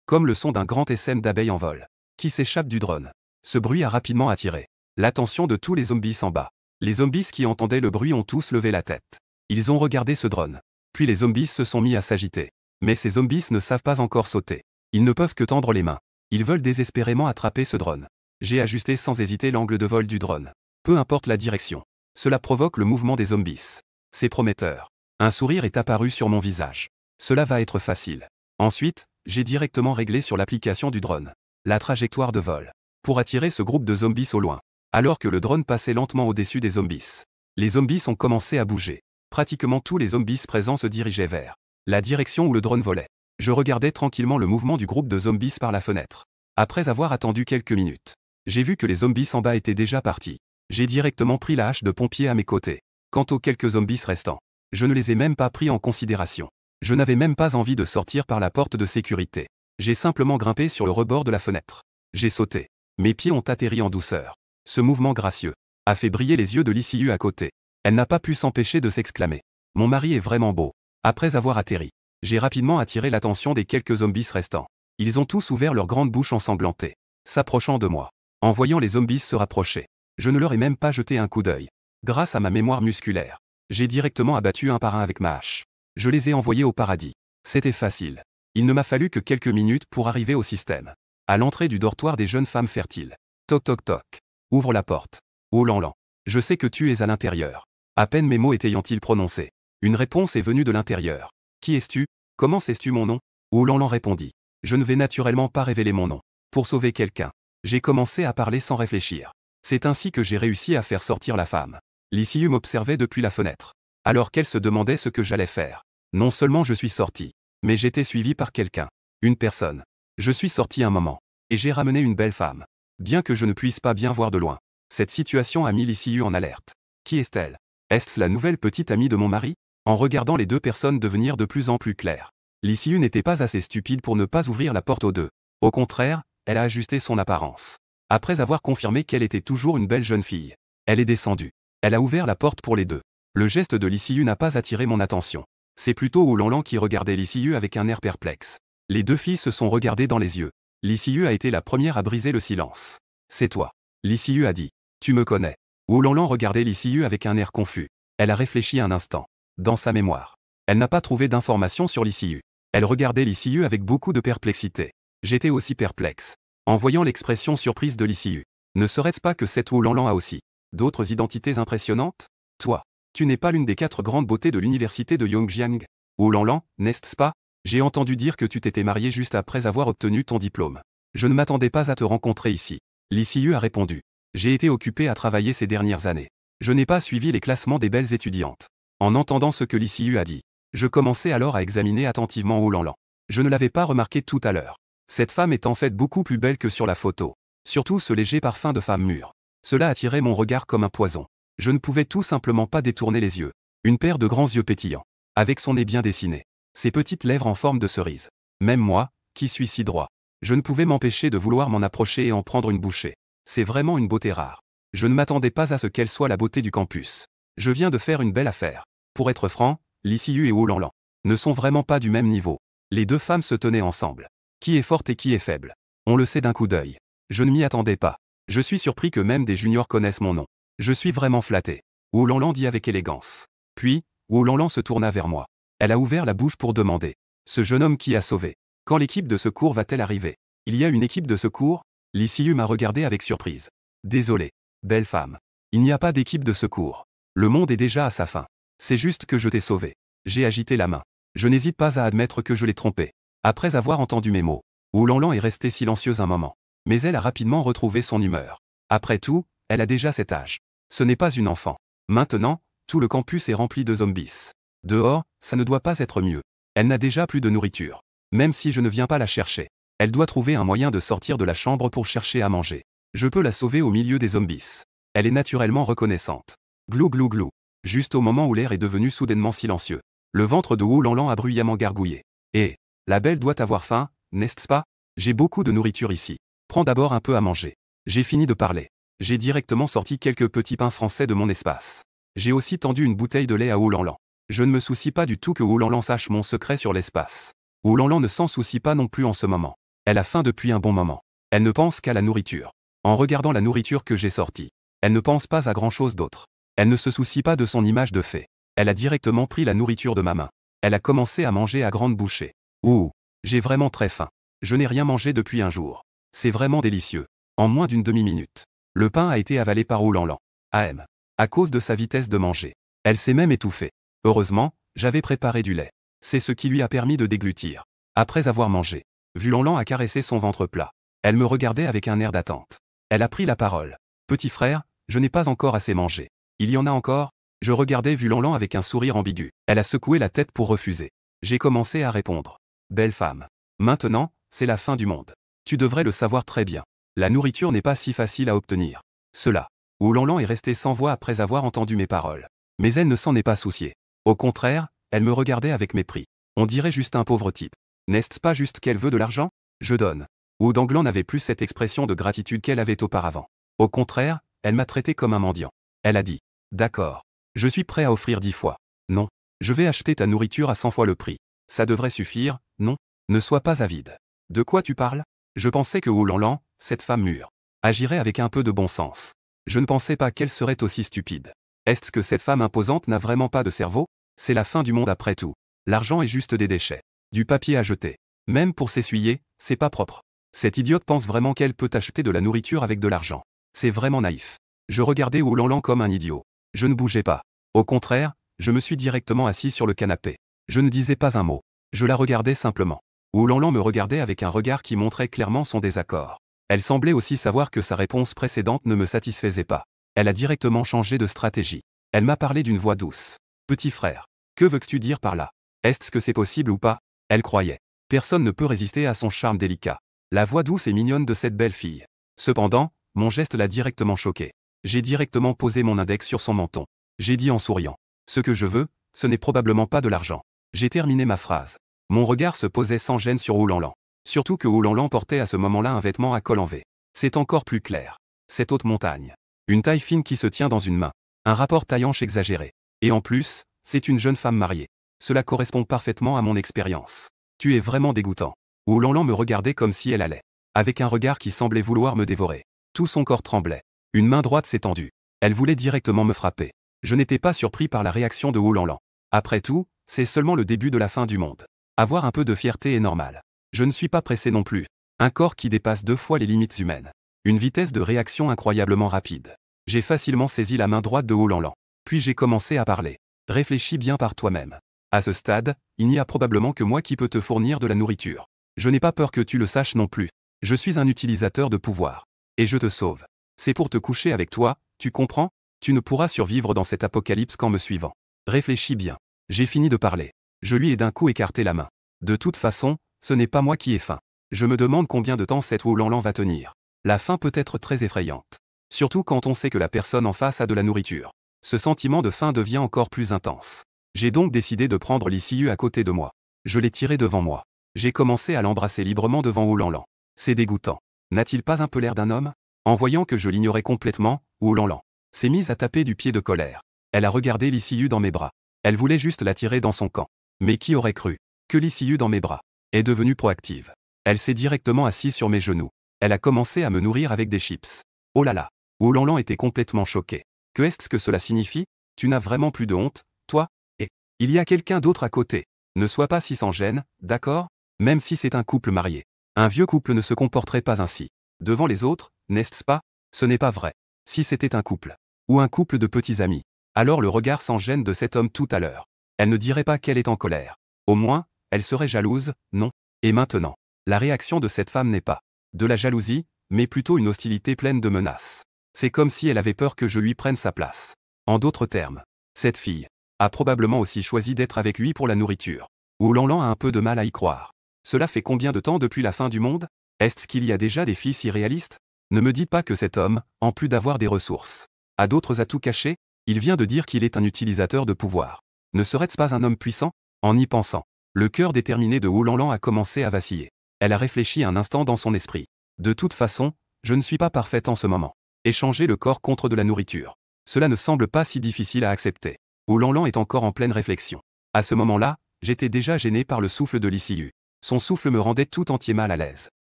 Comme le son d'un grand essaim d'abeilles en vol, qui s'échappe du drone. Ce bruit a rapidement attiré l'attention de tous les zombies en bas. Les zombies qui entendaient le bruit ont tous levé la tête. Ils ont regardé ce drone. Puis les zombies se sont mis à s'agiter. Mais ces zombies ne savent pas encore sauter. Ils ne peuvent que tendre les mains. Ils veulent désespérément attraper ce drone. J'ai ajusté sans hésiter l'angle de vol du drone. Peu importe la direction. Cela provoque le mouvement des zombies. C'est prometteur. Un sourire est apparu sur mon visage. Cela va être facile. Ensuite, j'ai directement réglé sur l'application du drone la trajectoire de vol pour attirer ce groupe de zombies au loin. Alors que le drone passait lentement au-dessus des zombies, les zombies ont commencé à bouger. Pratiquement tous les zombies présents se dirigeaient vers la direction où le drone volait. Je regardais tranquillement le mouvement du groupe de zombies par la fenêtre. Après avoir attendu quelques minutes, j'ai vu que les zombies en bas étaient déjà partis. J'ai directement pris la hache de pompier à mes côtés. Quant aux quelques zombies restants, je ne les ai même pas pris en considération. Je n'avais même pas envie de sortir par la porte de sécurité. J'ai simplement grimpé sur le rebord de la fenêtre. J'ai sauté. Mes pieds ont atterri en douceur. Ce mouvement gracieux a fait briller les yeux de l'ICU à côté. Elle n'a pas pu s'empêcher de s'exclamer. Mon mari est vraiment beau. Après avoir atterri, j'ai rapidement attiré l'attention des quelques zombies restants. Ils ont tous ouvert leur grande bouche ensanglantée, s'approchant de moi. En voyant les zombies se rapprocher, Je ne leur ai même pas jeté un coup d'œil. Grâce à ma mémoire musculaire, j'ai directement abattu un par un avec ma hache. Je les ai envoyés au paradis. C'était facile. Il ne m'a fallu que quelques minutes pour arriver au système. À l'entrée du dortoir des jeunes femmes fertiles. Toc toc toc. Ouvre la porte. Oh lan lan. Je sais que tu es à l'intérieur. À peine mes mots étaient-ils prononcés. Une réponse est venue de l'intérieur. Qui es-tu? Comment sais-tu mon nom? Oh lan lan répondit. Je ne vais naturellement pas révéler mon nom. Pour sauver quelqu'un. J'ai commencé à parler sans réfléchir. C'est ainsi que j'ai réussi à faire sortir la femme. Lysiu m'observait depuis la fenêtre. Alors qu'elle se demandait ce que j'allais faire. Non seulement je suis sorti, mais j'étais suivi par quelqu'un. Une personne. Je suis sorti un moment. Et j'ai ramené une belle femme. Bien que je ne puisse pas bien voir de loin. Cette situation a mis Lysiu en alerte. Qui est-elle? Est-ce la nouvelle petite amie de mon mari? En regardant les deux personnes devenir de plus en plus claires. Lysiu n'était pas assez stupide pour ne pas ouvrir la porte aux deux. Au contraire, elle a ajusté son apparence. Après avoir confirmé qu'elle était toujours une belle jeune fille. Elle est descendue. Elle a ouvert la porte pour les deux. Le geste de Lysiu n'a pas attiré mon attention. C'est plutôt Oulanlan qui regardait Lysiu avec un air perplexe. Les deux filles se sont regardées dans les yeux. Lysiu a été la première à briser le silence. C'est toi. Lysiu a dit. Tu me connais. Oulanlan regardait Lysiu avec un air confus. Elle a réfléchi un instant. Dans sa mémoire. Elle n'a pas trouvé d'informations sur Lysiu. Elle regardait Lysiu avec beaucoup de perplexité. J'étais aussi perplexe. En voyant l'expression surprise de Lysiu. Ne serait-ce pas que cette Oulanlan a aussi d'autres identités impressionnantes? Toi. Tu n'es pas l'une des 4 grandes beautés de l'université de Yongjiang. Oulanlan, n'est-ce pas? J'ai entendu dire que tu t'étais marié juste après avoir obtenu ton diplôme. Je ne m'attendais pas à te rencontrer ici. Lysiu a répondu. J'ai été occupé à travailler ces dernières années. Je n'ai pas suivi les classements des belles étudiantes. En entendant ce que Lysiu a dit, je commençais alors à examiner attentivement Oulanlan. Je ne l'avais pas remarqué tout à l'heure. Cette femme est en fait beaucoup plus belle que sur la photo. Surtout ce léger parfum de femme mûre. Cela attirait mon regard comme un poison. Je ne pouvais tout simplement pas détourner les yeux. Une paire de grands yeux pétillants. Avec son nez bien dessiné. Ses petites lèvres en forme de cerise. Même moi, qui suis si droit. Je ne pouvais m'empêcher de vouloir m'en approcher et en prendre une bouchée. C'est vraiment une beauté rare. Je ne m'attendais pas à ce qu'elle soit la beauté du campus. Je viens de faire une belle affaire. Pour être franc, Lysiu et Oulanlan ne sont vraiment pas du même niveau. Les deux femmes se tenaient ensemble. Qui est forte et qui est faible? On le sait d'un coup d'œil. Je ne m'y attendais pas. Je suis surpris que même des juniors connaissent mon nom. Je suis vraiment flatté. Oulanlan dit avec élégance. Puis, Oulanlan se tourna vers moi. Elle a ouvert la bouche pour demander. Ce jeune homme qui a sauvé. Quand l'équipe de secours va-t-elle arriver? Il y a une équipe de secours? Lysiu m'a regardé avec surprise. Désolé. Belle femme. Il n'y a pas d'équipe de secours. Le monde est déjà à sa fin. C'est juste que je t'ai sauvé. J'ai agité la main. Je n'hésite pas à admettre que je l'ai trompé. Après avoir entendu mes mots, Oulanlan est restée silencieuse un moment. Mais elle a rapidement retrouvé son humeur. Après tout, elle a déjà cet âge. Ce n'est pas une enfant. Maintenant, tout le campus est rempli de zombies. Dehors, ça ne doit pas être mieux. Elle n'a déjà plus de nourriture. Même si je ne viens pas la chercher. Elle doit trouver un moyen de sortir de la chambre pour chercher à manger. Je peux la sauver au milieu des zombies. Elle est naturellement reconnaissante. Glou glou glou. Juste au moment où l'air est devenu soudainement silencieux. Le ventre de Oulanlan a bruyamment gargouillé. Et la belle doit avoir faim, n'est-ce pas? J'ai beaucoup de nourriture ici. Prends d'abord un peu à manger. J'ai fini de parler. J'ai directement sorti quelques petits pains français de mon espace. J'ai aussi tendu une bouteille de lait à Oulanlan. Je ne me soucie pas du tout que Oulanlan sache mon secret sur l'espace. Oulanlan ne s'en soucie pas non plus en ce moment. Elle a faim depuis un bon moment. Elle ne pense qu'à la nourriture. En regardant la nourriture que j'ai sortie, elle ne pense pas à grand-chose d'autre. Elle ne se soucie pas de son image de fée. Elle a directement pris la nourriture de ma main. Elle a commencé à manger à grande bouchée. Ouh, j'ai vraiment très faim. Je n'ai rien mangé depuis un jour. C'est vraiment délicieux. En moins d'une demi-minute. Le pain a été avalé par Oulanlan. AM. À cause de sa vitesse de manger. Elle s'est même étouffée. Heureusement, j'avais préparé du lait. C'est ce qui lui a permis de déglutir. Après avoir mangé, Oulanlan a caressé son ventre plat. Elle me regardait avec un air d'attente. Elle a pris la parole. Petit frère, je n'ai pas encore assez mangé. Il y en a encore? Je regardais Oulanlan avec un sourire ambigu. Elle a secoué la tête pour refuser. J'ai commencé à répondre. Belle femme. Maintenant, c'est la fin du monde. Tu devrais le savoir très bien. La nourriture n'est pas si facile à obtenir. Cela. Oulanlan est restée sans voix après avoir entendu mes paroles. Mais elle ne s'en est pas souciée. Au contraire, elle me regardait avec mépris. On dirait juste un pauvre type. N'est-ce pas juste qu'elle veut de l'argent? Je donne. Oulanlan n'avait plus cette expression de gratitude qu'elle avait auparavant. Au contraire, elle m'a traité comme un mendiant. Elle a dit. D'accord. Je suis prêt à offrir 10 fois. Non. Je vais acheter ta nourriture à 100 fois le prix. Ça devrait suffire, non? Ne sois pas avide. De quoi tu parles? Je pensais que Oulanlan, cette femme mûre, agirait avec un peu de bon sens. Je ne pensais pas qu'elle serait aussi stupide. Est-ce que cette femme imposante n'a vraiment pas de cerveau? C'est la fin du monde après tout. L'argent est juste des déchets. Du papier à jeter. Même pour s'essuyer, c'est pas propre. Cette idiote pense vraiment qu'elle peut acheter de la nourriture avec de l'argent. C'est vraiment naïf. Je regardais Oulanlan comme un idiot. Je ne bougeais pas. Au contraire, je me suis directement assis sur le canapé. Je ne disais pas un mot. Je la regardais simplement. Oulanlan me regardait avec un regard qui montrait clairement son désaccord. Elle semblait aussi savoir que sa réponse précédente ne me satisfaisait pas. Elle a directement changé de stratégie. Elle m'a parlé d'une voix douce. Petit frère. Que veux-tu dire par là? Est-ce que c'est possible ou pas? Elle croyait. Personne ne peut résister à son charme délicat. La voix douce et mignonne de cette belle fille. Cependant, mon geste l'a directement choquée. J'ai directement posé mon index sur son menton. J'ai dit en souriant. Ce que je veux, ce n'est probablement pas de l'argent. J'ai terminé ma phrase. Mon regard se posait sans gêne sur Oulanlan. Surtout que Oulanlan portait à ce moment-là un vêtement à col en V. C'est encore plus clair. Cette haute montagne. Une taille fine qui se tient dans une main. Un rapport taille-hanche exagéré. Et en plus, c'est une jeune femme mariée. Cela correspond parfaitement à mon expérience. Tu es vraiment dégoûtant. Oulanlan me regardait comme si elle allait. Avec un regard qui semblait vouloir me dévorer. Tout son corps tremblait. Une main droite s'est tendue. Elle voulait directement me frapper. Je n'étais pas surpris par la réaction de Oulanlan. Après tout, c'est seulement le début de la fin du monde. Avoir un peu de fierté est normal. Je ne suis pas pressé non plus. Un corps qui dépasse 2 fois les limites humaines. Une vitesse de réaction incroyablement rapide. J'ai facilement saisi la main droite de Oulanlan. Puis j'ai commencé à parler. Réfléchis bien par toi-même. À ce stade, il n'y a probablement que moi qui peux te fournir de la nourriture. Je n'ai pas peur que tu le saches non plus. Je suis un utilisateur de pouvoir. Et je te sauve. C'est pour te coucher avec toi, tu comprends? Tu ne pourras survivre dans cet apocalypse qu'en me suivant. Réfléchis bien. J'ai fini de parler. Je lui ai d'un coup écarté la main. De toute façon, ce n'est pas moi qui ai faim. Je me demande combien de temps cette Oulanlan va tenir. La faim peut être très effrayante. Surtout quand on sait que la personne en face a de la nourriture. Ce sentiment de faim devient encore plus intense. J'ai donc décidé de prendre l'ICU à côté de moi. Je l'ai tiré devant moi. J'ai commencé à l'embrasser librement devant Oulanlan. C'est dégoûtant. N'a-t-il pas un peu l'air d'un homme? En voyant que je l'ignorais complètement, Oulanlan s'est mise à taper du pied de colère. Elle a regardé l'ICU dans mes bras. Elle voulait juste la tirer dans son camp. Mais qui aurait cru que l'ICU dans mes bras est devenue proactive? Elle s'est directement assise sur mes genoux. Elle a commencé à me nourrir avec des chips. Oh là là! Oulanlan était complètement choqué. Que est-ce que cela signifie? Tu n'as vraiment plus de honte, toi? Et il y a quelqu'un d'autre à côté. Ne sois pas si sans gêne, d'accord? Même si c'est un couple marié. Un vieux couple ne se comporterait pas ainsi. Devant les autres, n'est-ce pas? Ce n'est pas vrai. Si c'était un couple. Ou un couple de petits amis. Alors le regard sans gêne de cet homme tout à l'heure. Elle ne dirait pas qu'elle est en colère. Au moins, elle serait jalouse, non? Et maintenant, la réaction de cette femme n'est pas de la jalousie, mais plutôt une hostilité pleine de menaces. C'est comme si elle avait peur que je lui prenne sa place. En d'autres termes, cette fille a probablement aussi choisi d'être avec lui pour la nourriture. Oulanlan a un peu de mal à y croire. Cela fait combien de temps depuis la fin du monde? Est-ce qu'il y a déjà des filles si réalistes? Ne me dites pas que cet homme, en plus d'avoir des ressources, a d'autres atouts cachés? Il vient de dire qu'il est un utilisateur de pouvoir. Ne serait-ce pas un homme puissant? En y pensant, le cœur déterminé de Oulanlan a commencé à vaciller. Elle a réfléchi un instant dans son esprit. De toute façon, je ne suis pas parfaite en ce moment. Échanger le corps contre de la nourriture. Cela ne semble pas si difficile à accepter. Oulanlan est encore en pleine réflexion. À ce moment-là, j'étais déjà gêné par le souffle de l'ICU. Son souffle me rendait tout entier mal à l'aise.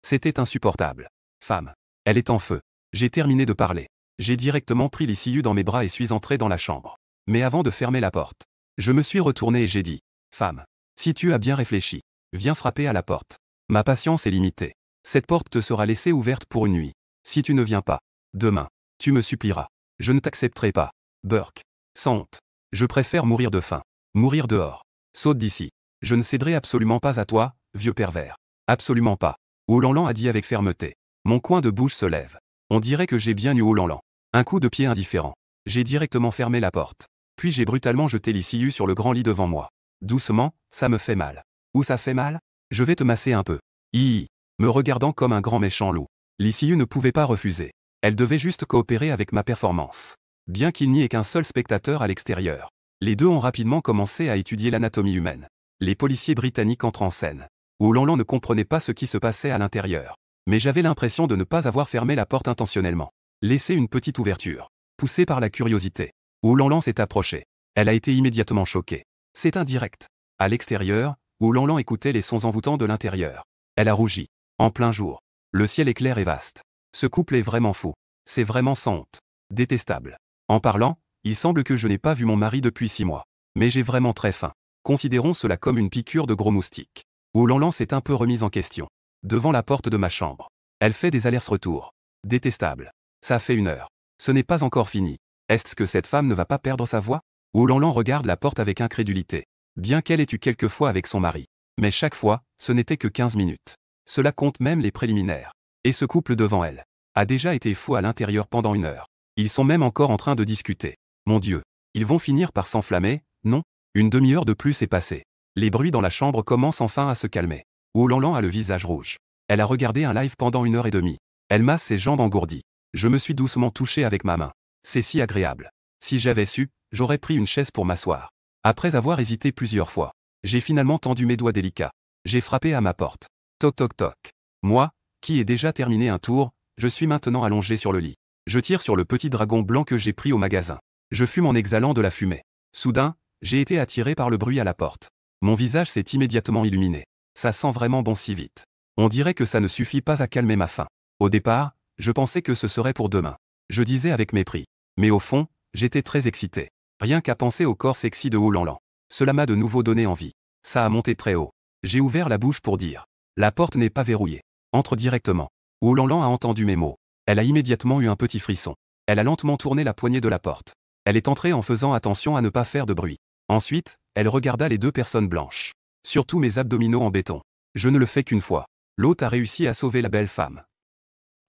C'était insupportable. Femme. Elle est en feu. J'ai terminé de parler. J'ai directement pris l'ICU dans mes bras et suis entré dans la chambre. Mais avant de fermer la porte, je me suis retourné et j'ai dit, femme, si tu as bien réfléchi, viens frapper à la porte. Ma patience est limitée. Cette porte te sera laissée ouverte pour une nuit. Si tu ne viens pas, demain, tu me supplieras. Je ne t'accepterai pas. Burke. Sans honte. Je préfère mourir de faim. Mourir dehors. Saute d'ici. Je ne céderai absolument pas à toi, vieux pervers. Absolument pas. Oulanlan a dit avec fermeté. Mon coin de bouche se lève. On dirait que j'ai bien eu Oulanlan. Un coup de pied indifférent. J'ai directement fermé la porte. Puis j'ai brutalement jeté l'ICU sur le grand lit devant moi. Doucement, ça me fait mal. Où ça fait mal? Je vais te masser un peu. Hi. Me regardant comme un grand méchant loup. L'ICU ne pouvait pas refuser. Elle devait juste coopérer avec ma performance. Bien qu'il n'y ait qu'un seul spectateur à l'extérieur. Les deux ont rapidement commencé à étudier l'anatomie humaine. Les policiers britanniques entrent en scène. Oulanlan ne comprenait pas ce qui se passait à l'intérieur. Mais j'avais l'impression de ne pas avoir fermé la porte intentionnellement. Laissé une petite ouverture. Poussée par la curiosité. Oulanlan s'est approchée. Elle a été immédiatement choquée. C'est indirect. À l'extérieur, Oulanlan écoutait les sons envoûtants de l'intérieur. Elle a rougi. En plein jour. Le ciel est clair et vaste. Ce couple est vraiment fou. C'est vraiment sans honte. Détestable. En parlant, il semble que je n'ai pas vu mon mari depuis 6 mois. Mais j'ai vraiment très faim. Considérons cela comme une piqûre de gros moustiques. Oulanlan s'est un peu remise en question. Devant la porte de ma chambre. Elle fait des allers-retours. Détestable. Ça fait 1 heure. Ce n'est pas encore fini. Est-ce que cette femme ne va pas perdre sa voix? Oulanlan regarde la porte avec incrédulité. Bien qu'elle ait eu quelques fois avec son mari. Mais chaque fois, ce n'était que 15 minutes. Cela compte même les préliminaires. Et ce couple devant elle a déjà été fou à l'intérieur pendant 1 heure. Ils sont même encore en train de discuter. Mon Dieu. Ils vont finir par s'enflammer, non? Une demi-heure de plus est passée. Les bruits dans la chambre commencent enfin à se calmer. Oulanlan a le visage rouge. Elle a regardé un live pendant 1 heure et demie. Elle masse ses jambes engourdies. Je me suis doucement touché avec ma main. C'est si agréable. Si j'avais su, j'aurais pris une chaise pour m'asseoir. Après avoir hésité plusieurs fois, j'ai finalement tendu mes doigts délicats. J'ai frappé à ma porte. Toc toc toc. Moi, qui ai déjà terminé un tour, je suis maintenant allongé sur le lit. Je tire sur le petit dragon blanc que j'ai pris au magasin. Je fume en exhalant de la fumée. Soudain, j'ai été attiré par le bruit à la porte. Mon visage s'est immédiatement illuminé. Ça sent vraiment bon si vite. On dirait que ça ne suffit pas à calmer ma faim. Au départ, je pensais que ce serait pour demain. Je disais avec mépris. Mais au fond, j'étais très excité. Rien qu'à penser au corps sexy de Oulanlan. Cela m'a de nouveau donné envie. Ça a monté très haut. J'ai ouvert la bouche pour dire. La porte n'est pas verrouillée. Entre directement. Oulanlan a entendu mes mots. Elle a immédiatement eu un petit frisson. Elle a lentement tourné la poignée de la porte. Elle est entrée en faisant attention à ne pas faire de bruit. Ensuite, elle regarda les 2 personnes blanches. Surtout mes abdominaux en béton. Je ne le fais qu'une fois. L'hôte a réussi à sauver la belle femme.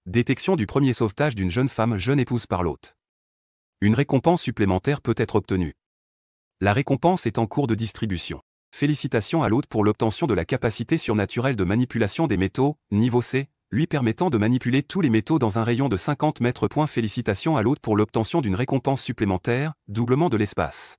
Détection du premier sauvetage d'une jeune femme jeune épouse par l'hôte. Une récompense supplémentaire peut être obtenue. La récompense est en cours de distribution. Félicitations à l'hôte pour l'obtention de la capacité surnaturelle de manipulation des métaux, niveau C, lui permettant de manipuler tous les métaux dans un rayon de 50 mètres. Félicitations à l'hôte pour l'obtention d'une récompense supplémentaire, doublement de l'espace.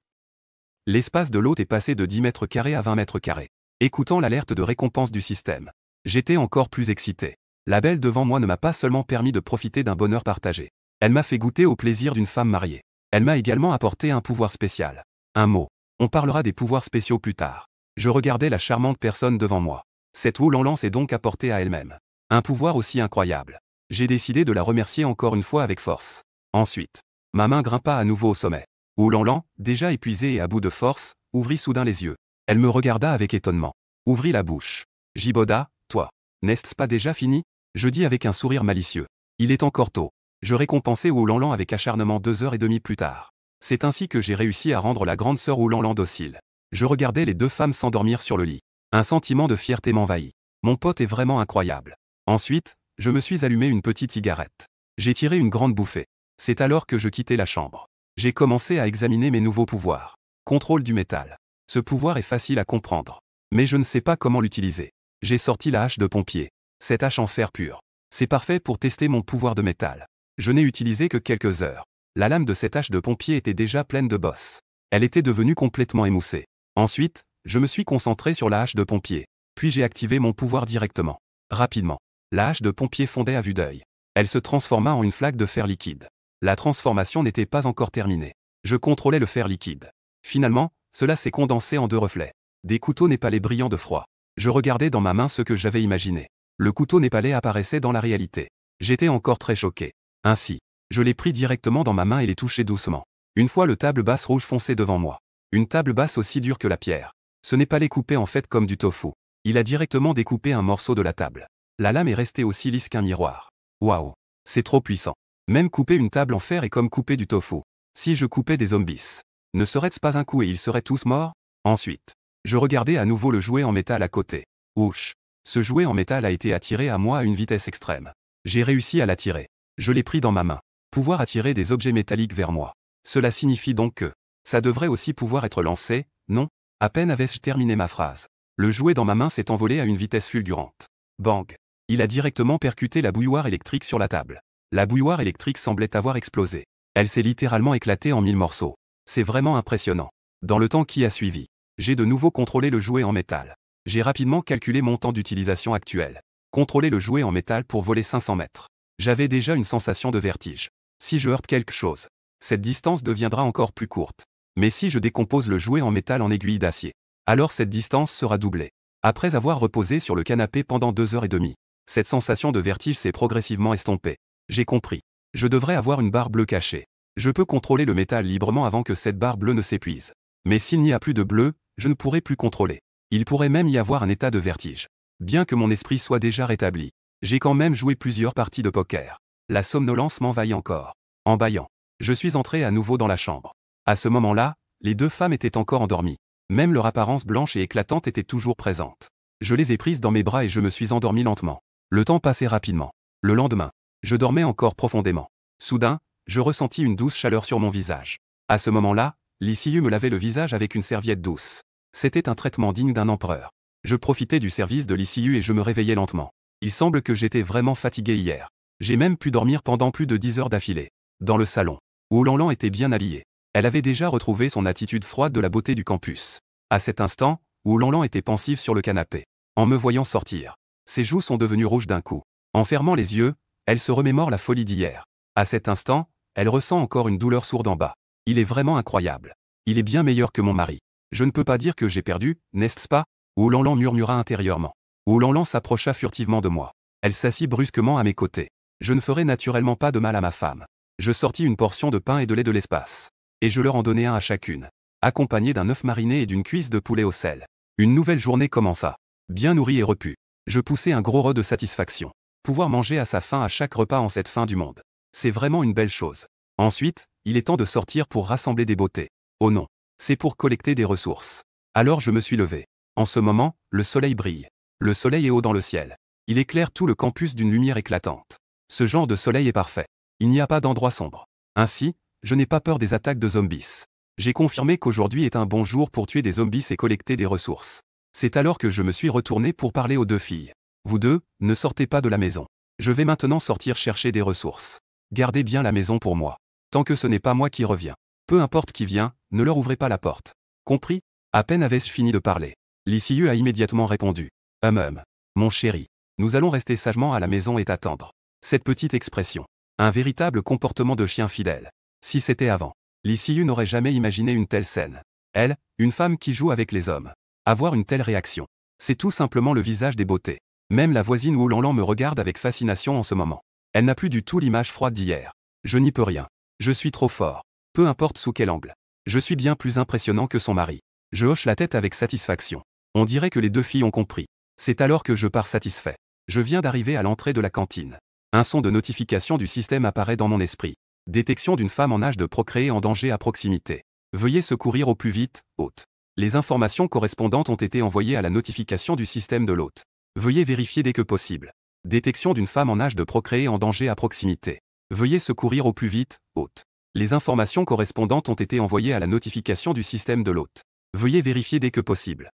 L'espace de l'hôte est passé de 10 mètres carrés à 20 mètres carrés. Écoutant l'alerte de récompense du système, j'étais encore plus excité. La belle devant moi ne m'a pas seulement permis de profiter d'un bonheur partagé. Elle m'a fait goûter au plaisir d'une femme mariée. Elle m'a également apporté un pouvoir spécial. Un mot. On parlera des pouvoirs spéciaux plus tard. Je regardais la charmante personne devant moi. Cette Oulanlan s'est donc apportée à elle-même un pouvoir aussi incroyable. J'ai décidé de la remercier encore une fois avec force. Ensuite, ma main grimpa à nouveau au sommet. Oulanlan, déjà épuisée et à bout de force, ouvrit soudain les yeux. Elle me regarda avec étonnement. Ouvrit la bouche. Jiboda, toi. N'est-ce pas déjà fini? Je dis avec un sourire malicieux. Il est encore tôt. Je récompensai Oulanlan avec acharnement 2 heures et demie plus tard. C'est ainsi que j'ai réussi à rendre la grande sœur Oulanlan docile. Je regardais les 2 femmes s'endormir sur le lit. Un sentiment de fierté m'envahit. Mon pote est vraiment incroyable. Ensuite, je me suis allumé une petite cigarette. J'ai tiré une grande bouffée. C'est alors que je quittai la chambre. J'ai commencé à examiner mes nouveaux pouvoirs. Contrôle du métal. Ce pouvoir est facile à comprendre. Mais je ne sais pas comment l'utiliser. J'ai sorti la hache de pompier. Cette hache en fer pur. C'est parfait pour tester mon pouvoir de métal. Je n'ai utilisé que quelques heures. La lame de cette hache de pompier était déjà pleine de bosses. Elle était devenue complètement émoussée. Ensuite, je me suis concentré sur la hache de pompier. Puis j'ai activé mon pouvoir directement. Rapidement. La hache de pompier fondait à vue d'œil. Elle se transforma en une flaque de fer liquide. La transformation n'était pas encore terminée. Je contrôlais le fer liquide. Finalement, cela s'est condensé en 2 reflets. Des couteaux népalais brillants de froid. Je regardais dans ma main ce que j'avais imaginé. Le couteau népalais apparaissait dans la réalité. J'étais encore très choqué. Ainsi, je l'ai pris directement dans ma main et l'ai touché doucement. Une fois le table basse rouge foncé devant moi. Une table basse aussi dure que la pierre. Ce népalais coupait en fait comme du tofu. Il a directement découpé un morceau de la table. La lame est restée aussi lisse qu'un miroir. Waouh! C'est trop puissant. Même couper une table en fer est comme couper du tofu. Si je coupais des zombies, ne serait-ce pas un coup et ils seraient tous morts? Ensuite, je regardais à nouveau le jouet en métal à côté. Ouch! Ce jouet en métal a été attiré à moi à une vitesse extrême. J'ai réussi à l'attirer. Je l'ai pris dans ma main. Pouvoir attirer des objets métalliques vers moi. Cela signifie donc que ça devrait aussi pouvoir être lancé, non? À peine avais-je terminé ma phrase. Le jouet dans ma main s'est envolé à une vitesse fulgurante. Bang! Il a directement percuté la bouilloire électrique sur la table. La bouilloire électrique semblait avoir explosé. Elle s'est littéralement éclatée en 1000 morceaux. C'est vraiment impressionnant. Dans le temps qui a suivi, j'ai de nouveau contrôlé le jouet en métal. J'ai rapidement calculé mon temps d'utilisation actuel. Contrôler le jouet en métal pour voler 500 mètres. J'avais déjà une sensation de vertige. Si je heurte quelque chose, cette distance deviendra encore plus courte. Mais si je décompose le jouet en métal en aiguille d'acier, alors cette distance sera doublée. Après avoir reposé sur le canapé pendant 2 heures et demie, cette sensation de vertige s'est progressivement estompée. J'ai compris. Je devrais avoir une barre bleue cachée. Je peux contrôler le métal librement avant que cette barre bleue ne s'épuise. Mais s'il n'y a plus de bleu, je ne pourrai plus contrôler. Il pourrait même y avoir un état de vertige. Bien que mon esprit soit déjà rétabli, j'ai quand même joué plusieurs parties de poker. La somnolence m'envahit encore. En bâillant, je suis entré à nouveau dans la chambre. À ce moment-là, les deux femmes étaient encore endormies. Même leur apparence blanche et éclatante était toujours présente. Je les ai prises dans mes bras et je me suis endormi lentement. Le temps passait rapidement. Le lendemain, je dormais encore profondément. Soudain, je ressentis une douce chaleur sur mon visage. À ce moment-là, l'ICU me lavait le visage avec une serviette douce. C'était un traitement digne d'un empereur. Je profitais du service de l'ICU et je me réveillais lentement. Il semble que j'étais vraiment fatigué hier. J'ai même pu dormir pendant plus de 10 heures d'affilée. Dans le salon, Wu Lanlan était bien habillée. Elle avait déjà retrouvé son attitude froide de la beauté du campus. À cet instant, Wu Lanlan était pensive sur le canapé. En me voyant sortir, ses joues sont devenues rouges d'un coup. En fermant les yeux, elle se remémore la folie d'hier. À cet instant, elle ressent encore une douleur sourde en bas. Il est vraiment incroyable. Il est bien meilleur que mon mari. Je ne peux pas dire que j'ai perdu, n'est-ce pas? Wu Lanlan murmura intérieurement. Wu Lanlan s'approcha furtivement de moi. Elle s'assit brusquement à mes côtés. Je ne ferai naturellement pas de mal à ma femme. Je sortis une portion de pain et de lait de l'espace. Et je leur en donnai un à chacune. Accompagné d'un œuf mariné et d'une cuisse de poulet au sel. Une nouvelle journée commença. Bien nourri et repu. Je poussai un gros rot de satisfaction. Pouvoir manger à sa faim à chaque repas en cette fin du monde. C'est vraiment une belle chose. Ensuite, il est temps de sortir pour rassembler des beautés. Oh non. C'est pour collecter des ressources. Alors je me suis levé. En ce moment, le soleil brille. Le soleil est haut dans le ciel. Il éclaire tout le campus d'une lumière éclatante. Ce genre de soleil est parfait. Il n'y a pas d'endroit sombre. Ainsi, je n'ai pas peur des attaques de zombies. J'ai confirmé qu'aujourd'hui est un bon jour pour tuer des zombies et collecter des ressources. C'est alors que je me suis retourné pour parler aux deux filles. Vous deux, ne sortez pas de la maison. Je vais maintenant sortir chercher des ressources. Gardez bien la maison pour moi. Tant que ce n'est pas moi qui reviens. Peu importe qui vient, ne leur ouvrez pas la porte. Compris? À peine avais-je fini de parler. L'ICU a immédiatement répondu. Mon chéri. Nous allons rester sagement à la maison et t'attendre. Cette petite expression. Un véritable comportement de chien fidèle. Si c'était avant. L'ICU n'aurait jamais imaginé une telle scène. Elle, une femme qui joue avec les hommes. Avoir une telle réaction. C'est tout simplement le visage des beautés. Même la voisine Wu Lanlan me regarde avec fascination en ce moment. Elle n'a plus du tout l'image froide d'hier. Je n'y peux rien. Je suis trop fort. Peu importe sous quel angle. Je suis bien plus impressionnant que son mari. Je hoche la tête avec satisfaction. On dirait que les deux filles ont compris. C'est alors que je pars satisfait. Je viens d'arriver à l'entrée de la cantine. Un son de notification du système apparaît dans mon esprit. Détection d'une femme en âge de procréer en danger à proximité. Veuillez secourir au plus vite, hôte. Les informations correspondantes ont été envoyées à la notification du système de l'hôte. Veuillez vérifier dès que possible. Détection d'une femme en âge de procréer en danger à proximité. Veuillez secourir au plus vite, hôte. Les informations correspondantes ont été envoyées à la notification du système de l'hôte. Veuillez vérifier dès que possible.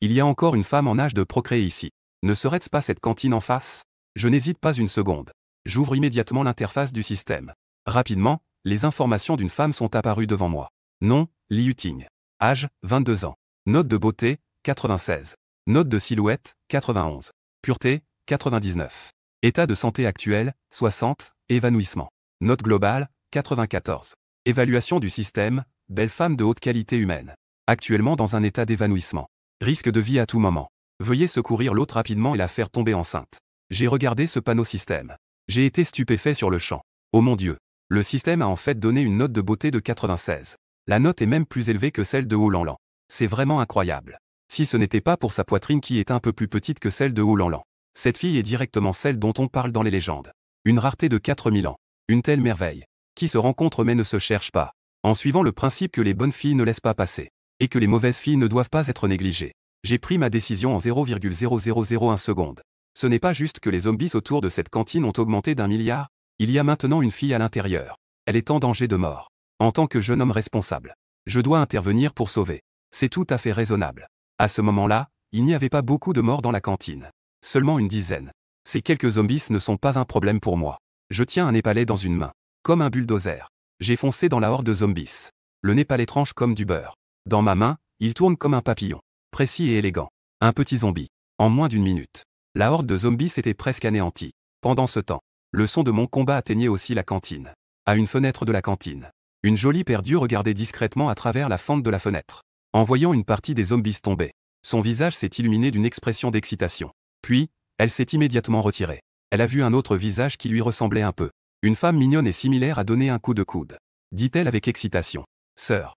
Il y a encore une femme en âge de procréer ici. Ne serait-ce pas cette cantine en face? Je n'hésite pas une seconde. J'ouvre immédiatement l'interface du système. Rapidement, les informations d'une femme sont apparues devant moi. Nom, Li Yuting. Âge, 22 ans. Note de beauté, 96. Note de silhouette, 91. Pureté, 99. État de santé actuel, 60. Évanouissement. Note globale, 94. Évaluation du système, belle femme de haute qualité humaine. Actuellement dans un état d'évanouissement. Risque de vie à tout moment. Veuillez secourir l'autre rapidement et la faire tomber enceinte. J'ai regardé ce panneau système. J'ai été stupéfait sur le champ. Oh mon Dieu. Le système a en fait donné une note de beauté de 96. La note est même plus élevée que celle de Wu Lanlan. C'est vraiment incroyable. Si ce n'était pas pour sa poitrine qui est un peu plus petite que celle de Wu Lanlan. Cette fille est directement celle dont on parle dans les légendes. Une rareté de 4000 ans. Une telle merveille. Qui se rencontre mais ne se cherche pas. En suivant le principe que les bonnes filles ne laissent pas passer. Et que les mauvaises filles ne doivent pas être négligées. J'ai pris ma décision en 0,0001 secondes. Ce n'est pas juste que les zombies autour de cette cantine ont augmenté d'1 milliard. Il y a maintenant une fille à l'intérieur. Elle est en danger de mort. En tant que jeune homme responsable, je dois intervenir pour sauver. C'est tout à fait raisonnable. À ce moment-là, il n'y avait pas beaucoup de morts dans la cantine. Seulement une dizaine. Ces quelques zombies ne sont pas un problème pour moi. Je tiens un népalais dans une main. Comme un bulldozer. J'ai foncé dans la horde de zombies. Le népalais tranche comme du beurre. Dans ma main, il tourne comme un papillon. Précis et élégant. Un petit zombie. En moins d'une minute. La horde de zombies était presque anéantie. Pendant ce temps, le son de mon combat atteignait aussi la cantine. À une fenêtre de la cantine. Une jolie perdue regardait discrètement à travers la fente de la fenêtre. En voyant une partie des zombies tomber, son visage s'est illuminé d'une expression d'excitation. Puis, elle s'est immédiatement retirée. Elle a vu un autre visage qui lui ressemblait un peu. Une femme mignonne et similaire a donné un coup de coude. dit-elle avec excitation. Sœur,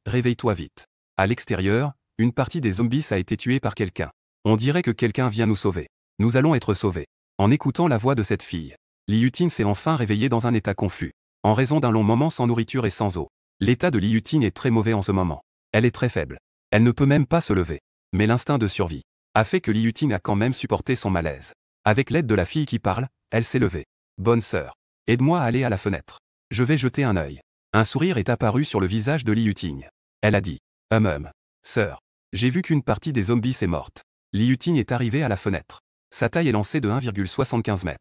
réveille-toi vite. À l'extérieur, une partie des zombies a été tuée par quelqu'un. On dirait que quelqu'un vient nous sauver. Nous allons être sauvés. En écoutant la voix de cette fille, Li Yuting s'est enfin réveillée dans un état confus. En raison d'un long moment sans nourriture et sans eau. L'état de Li Yuting est très mauvais en ce moment. Elle est très faible. Elle ne peut même pas se lever. Mais l'instinct de survie a fait que Li Yuting a quand même supporté son malaise. Avec l'aide de la fille qui parle, elle s'est levée. Bonne sœur, aide-moi à aller à la fenêtre. Je vais jeter un œil. Un sourire est apparu sur le visage de Li Yuting. Elle a dit. Sœur, j'ai vu qu'une partie des zombies est morte. Li Yuting est arrivé à la fenêtre. Sa taille est lancée de 1,75 m.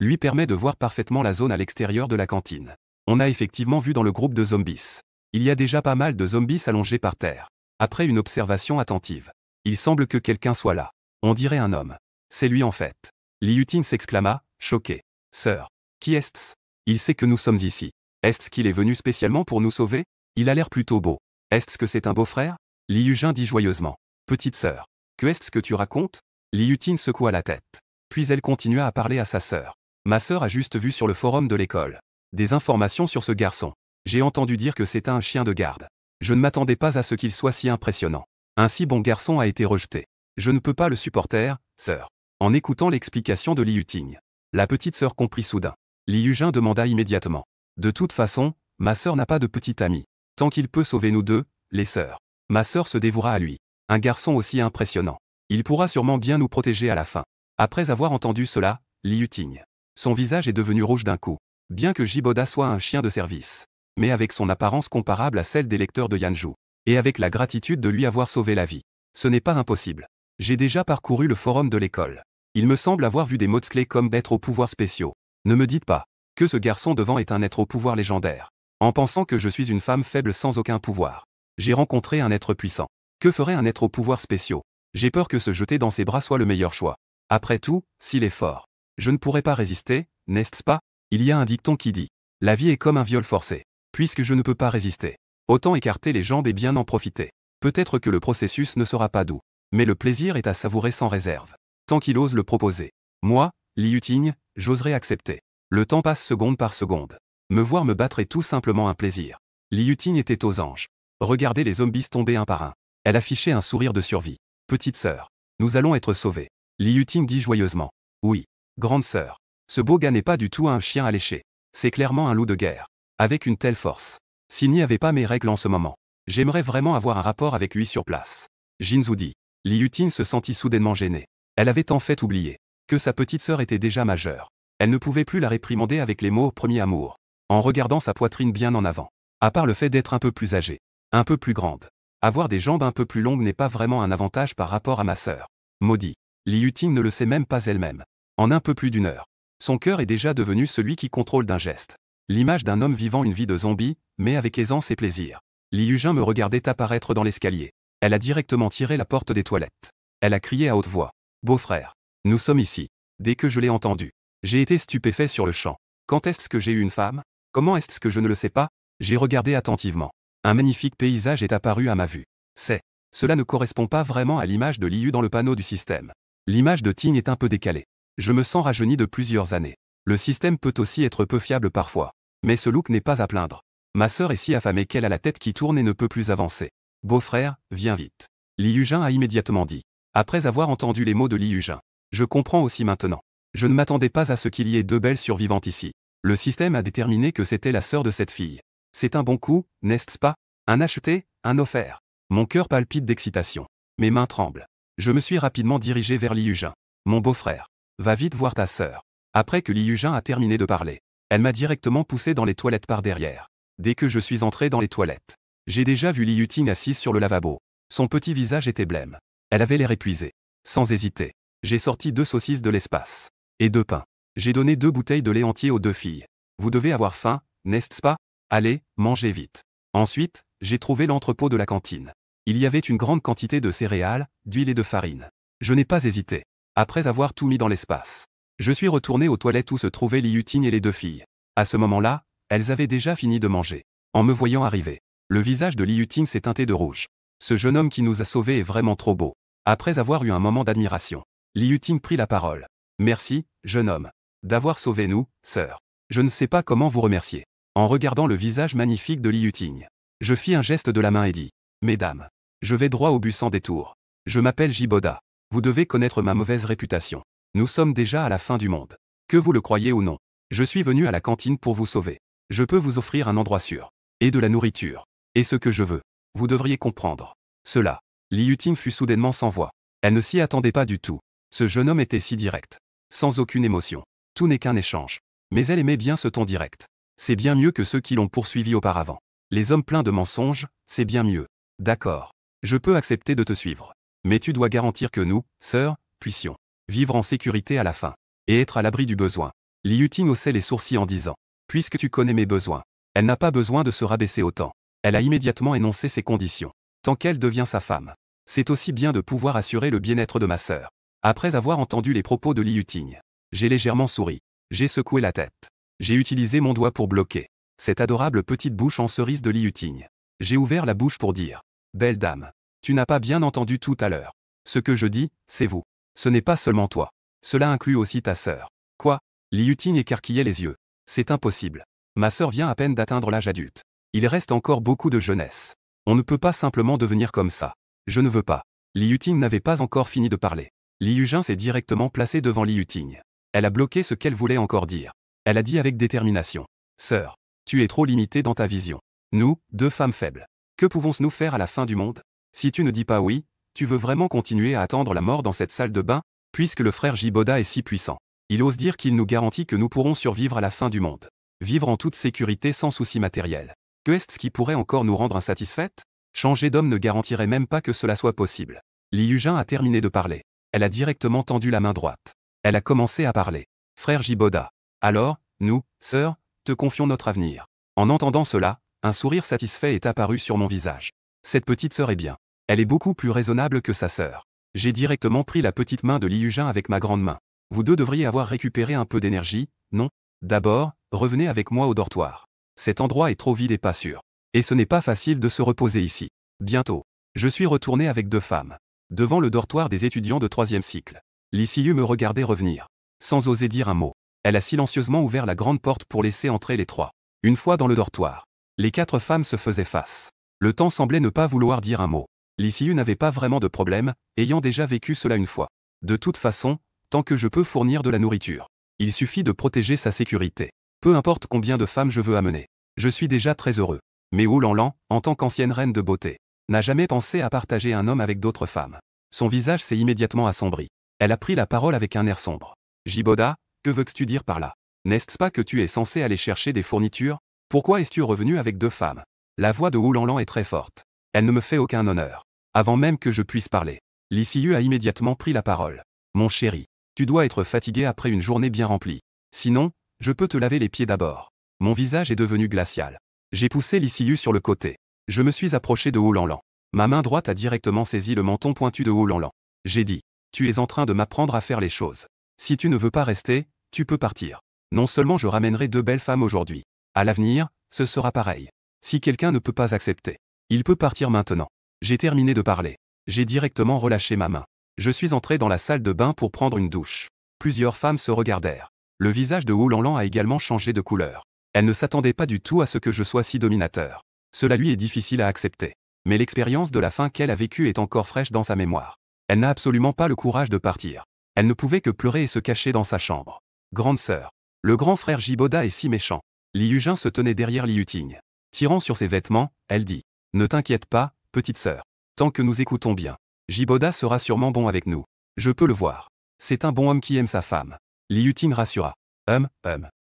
Lui permet de voir parfaitement la zone à l'extérieur de la cantine. On a effectivement vu dans le groupe de zombies. Il y a déjà pas mal de zombies allongés par terre. Après une observation attentive, il semble que quelqu'un soit là. On dirait un homme. C'est lui en fait. Li Yuting s'exclama, choqué. Sœur, qui est-ce? Il sait que nous sommes ici. Est-ce qu'il est venu spécialement pour nous sauver? Il a l'air plutôt beau. Est-ce que c'est un beau-frère? Li Yujin dit joyeusement. Petite sœur, que est-ce que tu racontes? Li Yuting secoua la tête. Puis elle continua à parler à sa sœur. Ma sœur a juste vu sur le forum de l'école des informations sur ce garçon. J'ai entendu dire que c'était un chien de garde. Je ne m'attendais pas à ce qu'il soit si impressionnant. Un si bon garçon a été rejeté. Je ne peux pas le supporter, sœur. En écoutant l'explication de Li Yuting, la petite sœur comprit soudain. Li Yujin demanda immédiatement. De toute façon, ma sœur n'a pas de petit ami. Tant qu'il peut sauver nous deux, les sœurs, ma sœur se dévouera à lui. Un garçon aussi impressionnant. Il pourra sûrement bien nous protéger à la fin. Après avoir entendu cela, Li Yuting, son visage est devenu rouge d'un coup. Bien que Jiboda soit un chien de service, mais avec son apparence comparable à celle des lecteurs de Yanju, et avec la gratitude de lui avoir sauvé la vie, ce n'est pas impossible. J'ai déjà parcouru le forum de l'école. Il me semble avoir vu des mots-clés comme d'être aux pouvoirs spéciaux. Ne me dites pas que ce garçon devant est un être au pouvoir légendaire. En pensant que je suis une femme faible sans aucun pouvoir, j'ai rencontré un être puissant. Que ferait un être aux pouvoirs spéciaux? J'ai peur que se jeter dans ses bras soit le meilleur choix. Après tout, s'il est fort, je ne pourrai pas résister, n'est-ce pas? Il y a un dicton qui dit « La vie est comme un viol forcé. Puisque je ne peux pas résister, autant écarter les jambes et bien en profiter. Peut-être que le processus ne sera pas doux, mais le plaisir est à savourer sans réserve. Tant qu'il ose le proposer. Moi, Li Yuting, j'oserais accepter. Le temps passe seconde par seconde. Me voir me battre est tout simplement un plaisir. » Li Yuting était aux anges. Regardez les zombies tomber un par un. Elle affichait un sourire de survie. Petite sœur, nous allons être sauvés. Li Yuting dit joyeusement. Oui, grande sœur. Ce beau gars n'est pas du tout un chien alléché. C'est clairement un loup de guerre. Avec une telle force. S'il n'y avait pas mes règles en ce moment, j'aimerais vraiment avoir un rapport avec lui sur place. Jinzu dit. Li Yuting se sentit soudainement gênée. Elle avait en fait oublié que sa petite sœur était déjà majeure. Elle ne pouvait plus la réprimander avec les mots « premier amour », en regardant sa poitrine bien en avant. À part le fait d'être un peu plus âgée, un peu plus grande. Avoir des jambes un peu plus longues n'est pas vraiment un avantage par rapport à ma sœur. Maudit. Li Yuting ne le sait même pas elle-même. En un peu plus d'une heure, son cœur est déjà devenu celui qui contrôle d'un geste. L'image d'un homme vivant une vie de zombie, mais avec aisance et plaisir. Li Yujin me regardait apparaître dans l'escalier. Elle a directement tiré la porte des toilettes. Elle a crié à haute voix. « Beau-frère, nous sommes ici. » Dès que je l'ai entendu, j'ai été stupéfait sur le champ. Quand est-ce que j'ai eu une femme? Comment est-ce que je ne le sais pas? J'ai regardé attentivement. Un magnifique paysage est apparu à ma vue. Cela ne correspond pas vraiment à l'image de Liu dans le panneau du système. L'image de Ting est un peu décalée. Je me sens rajeuni de plusieurs années. Le système peut aussi être peu fiable parfois. Mais ce look n'est pas à plaindre. Ma sœur est si affamée qu'elle a la tête qui tourne et ne peut plus avancer. Beau-frère, viens vite. Li Yujin a immédiatement dit. Après avoir entendu les mots de Li Yujin, je comprends aussi maintenant. Je ne m'attendais pas à ce qu'il y ait deux belles survivantes ici. Le système a déterminé que c'était la sœur de cette fille. C'est un bon coup, n'est-ce pas? Un acheté, un offert. Mon cœur palpite d'excitation. Mes mains tremblent. Je me suis rapidement dirigé vers Li Yujin. Mon beau-frère, va vite voir ta sœur. Après que Li Yujin a terminé de parler, elle m'a directement poussé dans les toilettes par derrière. Dès que je suis entré dans les toilettes, j'ai déjà vu Li Yuting assise sur le lavabo. Son petit visage était blême. Elle avait l'air épuisée. Sans hésiter, j'ai sorti 2 saucisses de l'espace. Et 2 pains. J'ai donné 2 bouteilles de lait entier aux 2 filles. Vous devez avoir faim, n'est-ce pas? Allez, mangez vite. Ensuite, j'ai trouvé l'entrepôt de la cantine. Il y avait une grande quantité de céréales, d'huile et de farine. Je n'ai pas hésité. Après avoir tout mis dans l'espace, je suis retourné aux toilettes où se trouvaient Li Yuting et les 2 filles. À ce moment-là, elles avaient déjà fini de manger. En me voyant arriver, le visage de Li Yuting s'est teinté de rouge. Ce jeune homme qui nous a sauvés est vraiment trop beau. Après avoir eu un moment d'admiration, Li Yuting prit la parole. Merci, jeune homme, d'avoir sauvé nous, sœur. Je ne sais pas comment vous remercier. en regardant le visage magnifique de Li Yuting. Je fis un geste de la main et dis « Mesdames, je vais droit au but sans détour. Je m'appelle Jiboda. Vous devez connaître ma mauvaise réputation. Nous sommes déjà à la fin du monde. Que vous le croyez ou non, je suis venu à la cantine pour vous sauver. Je peux vous offrir un endroit sûr. Et de la nourriture. Et ce que je veux. Vous devriez comprendre. Cela. » Li Yuting fut soudainement sans voix. Elle ne s'y attendait pas du tout. Ce jeune homme était si direct. Sans aucune émotion. Tout n'est qu'un échange. Mais elle aimait bien ce ton direct. C'est bien mieux que ceux qui l'ont poursuivi auparavant. Les hommes pleins de mensonges, c'est bien mieux. D'accord. Je peux accepter de te suivre. Mais tu dois garantir que nous, sœurs, puissions vivre en sécurité à la fin. Et être à l'abri du besoin. Li Yuting haussait les sourcils en disant « Puisque tu connais mes besoins. » Elle n'a pas besoin de se rabaisser autant. Elle a immédiatement énoncé ses conditions. Tant qu'elle devient sa femme. C'est aussi bien de pouvoir assurer le bien-être de ma sœur. Après avoir entendu les propos de Li Yuting, j'ai légèrement souri. J'ai secoué la tête. J'ai utilisé mon doigt pour bloquer cette adorable petite bouche en cerise de Li Yuting. J'ai ouvert la bouche pour dire « Belle dame, tu n'as pas bien entendu tout à l'heure. Ce que je dis, c'est vous. Ce n'est pas seulement toi. Cela inclut aussi ta sœur. » Quoi? Li Yuting écarquillait les yeux. C'est impossible. Ma sœur vient à peine d'atteindre l'âge adulte. Il reste encore beaucoup de jeunesse. On ne peut pas simplement devenir comme ça. Je ne veux pas. Li Yuting n'avait pas encore fini de parler. Li Yujin s'est directement placé devant Li Yuting. Elle a bloqué ce qu'elle voulait encore dire. Elle a dit avec détermination. Sœur, tu es trop limitée dans ta vision. Nous, deux femmes faibles. Que pouvons-nous faire à la fin du monde? Si tu ne dis pas oui, tu veux vraiment continuer à attendre la mort dans cette salle de bain, puisque le frère Jiboda est si puissant. Il ose dire qu'il nous garantit que nous pourrons survivre à la fin du monde. Vivre en toute sécurité sans souci matériel. Que est-ce qui pourrait encore nous rendre insatisfaites? Changer d'homme ne garantirait même pas que cela soit possible. Li Yujin a terminé de parler. Elle a directement tendu la main droite. Elle a commencé à parler. Frère Jiboda. Alors, nous, sœurs, te confions notre avenir. En entendant cela, un sourire satisfait est apparu sur mon visage. Cette petite sœur est bien. Elle est beaucoup plus raisonnable que sa sœur. J'ai directement pris la petite main de Li Yujin avec ma grande main. Vous deux devriez avoir récupéré un peu d'énergie, non? D'abord, revenez avec moi au dortoir. Cet endroit est trop vide et pas sûr. Et ce n'est pas facile de se reposer ici. Bientôt. Je suis retourné avec deux femmes. Devant le dortoir des étudiants de 3e cycle. Li Siyu me regardait revenir. Sans oser dire un mot. Elle a silencieusement ouvert la grande porte pour laisser entrer les trois. Une fois dans le dortoir. Les 4 femmes se faisaient face. Le temps semblait ne pas vouloir dire un mot. Li Siyu n'avait pas vraiment de problème, ayant déjà vécu cela une fois. De toute façon, tant que je peux fournir de la nourriture. Il suffit de protéger sa sécurité. Peu importe combien de femmes je veux amener. Je suis déjà très heureux. Mais Wu Lanlan, en tant qu'ancienne reine de beauté, n'a jamais pensé à partager un homme avec d'autres femmes. Son visage s'est immédiatement assombri. Elle a pris la parole avec un air sombre. Jiboda, que veux-tu dire par là? N'est-ce pas que tu es censé aller chercher des fournitures? Pourquoi es-tu revenu avec 2 femmes? La voix de Wu Lanlan est très forte. Elle ne me fait aucun honneur. Avant même que je puisse parler, Li Siyu a immédiatement pris la parole. Mon chéri, tu dois être fatigué après une journée bien remplie. Sinon, je peux te laver les pieds d'abord. Mon visage est devenu glacial. J'ai poussé Li Siyu sur le côté. Je me suis approché de Wu Lanlan. Ma main droite a directement saisi le menton pointu de Wu Lanlan. J'ai dit, tu es en train de m'apprendre à faire les choses. Si tu ne veux pas rester, tu peux partir. Non seulement je ramènerai 2 belles femmes aujourd'hui. À l'avenir, ce sera pareil. Si quelqu'un ne peut pas accepter, il peut partir maintenant. J'ai terminé de parler. J'ai directement relâché ma main. Je suis entré dans la salle de bain pour prendre une douche. Plusieurs femmes se regardèrent. Le visage de Wu Lanlan a également changé de couleur. Elle ne s'attendait pas du tout à ce que je sois si dominateur. Cela lui est difficile à accepter. Mais l'expérience de la fin qu'elle a vécue est encore fraîche dans sa mémoire. Elle n'a absolument pas le courage de partir. Elle ne pouvait que pleurer et se cacher dans sa chambre. Grande sœur. Le grand frère Jiboda est si méchant. Li Yujin se tenait derrière Li Yuting. Tirant sur ses vêtements, elle dit. Ne t'inquiète pas, petite sœur. Tant que nous écoutons bien. Jiboda sera sûrement bon avec nous. Je peux le voir. C'est un bon homme qui aime sa femme. Li Yuting rassura.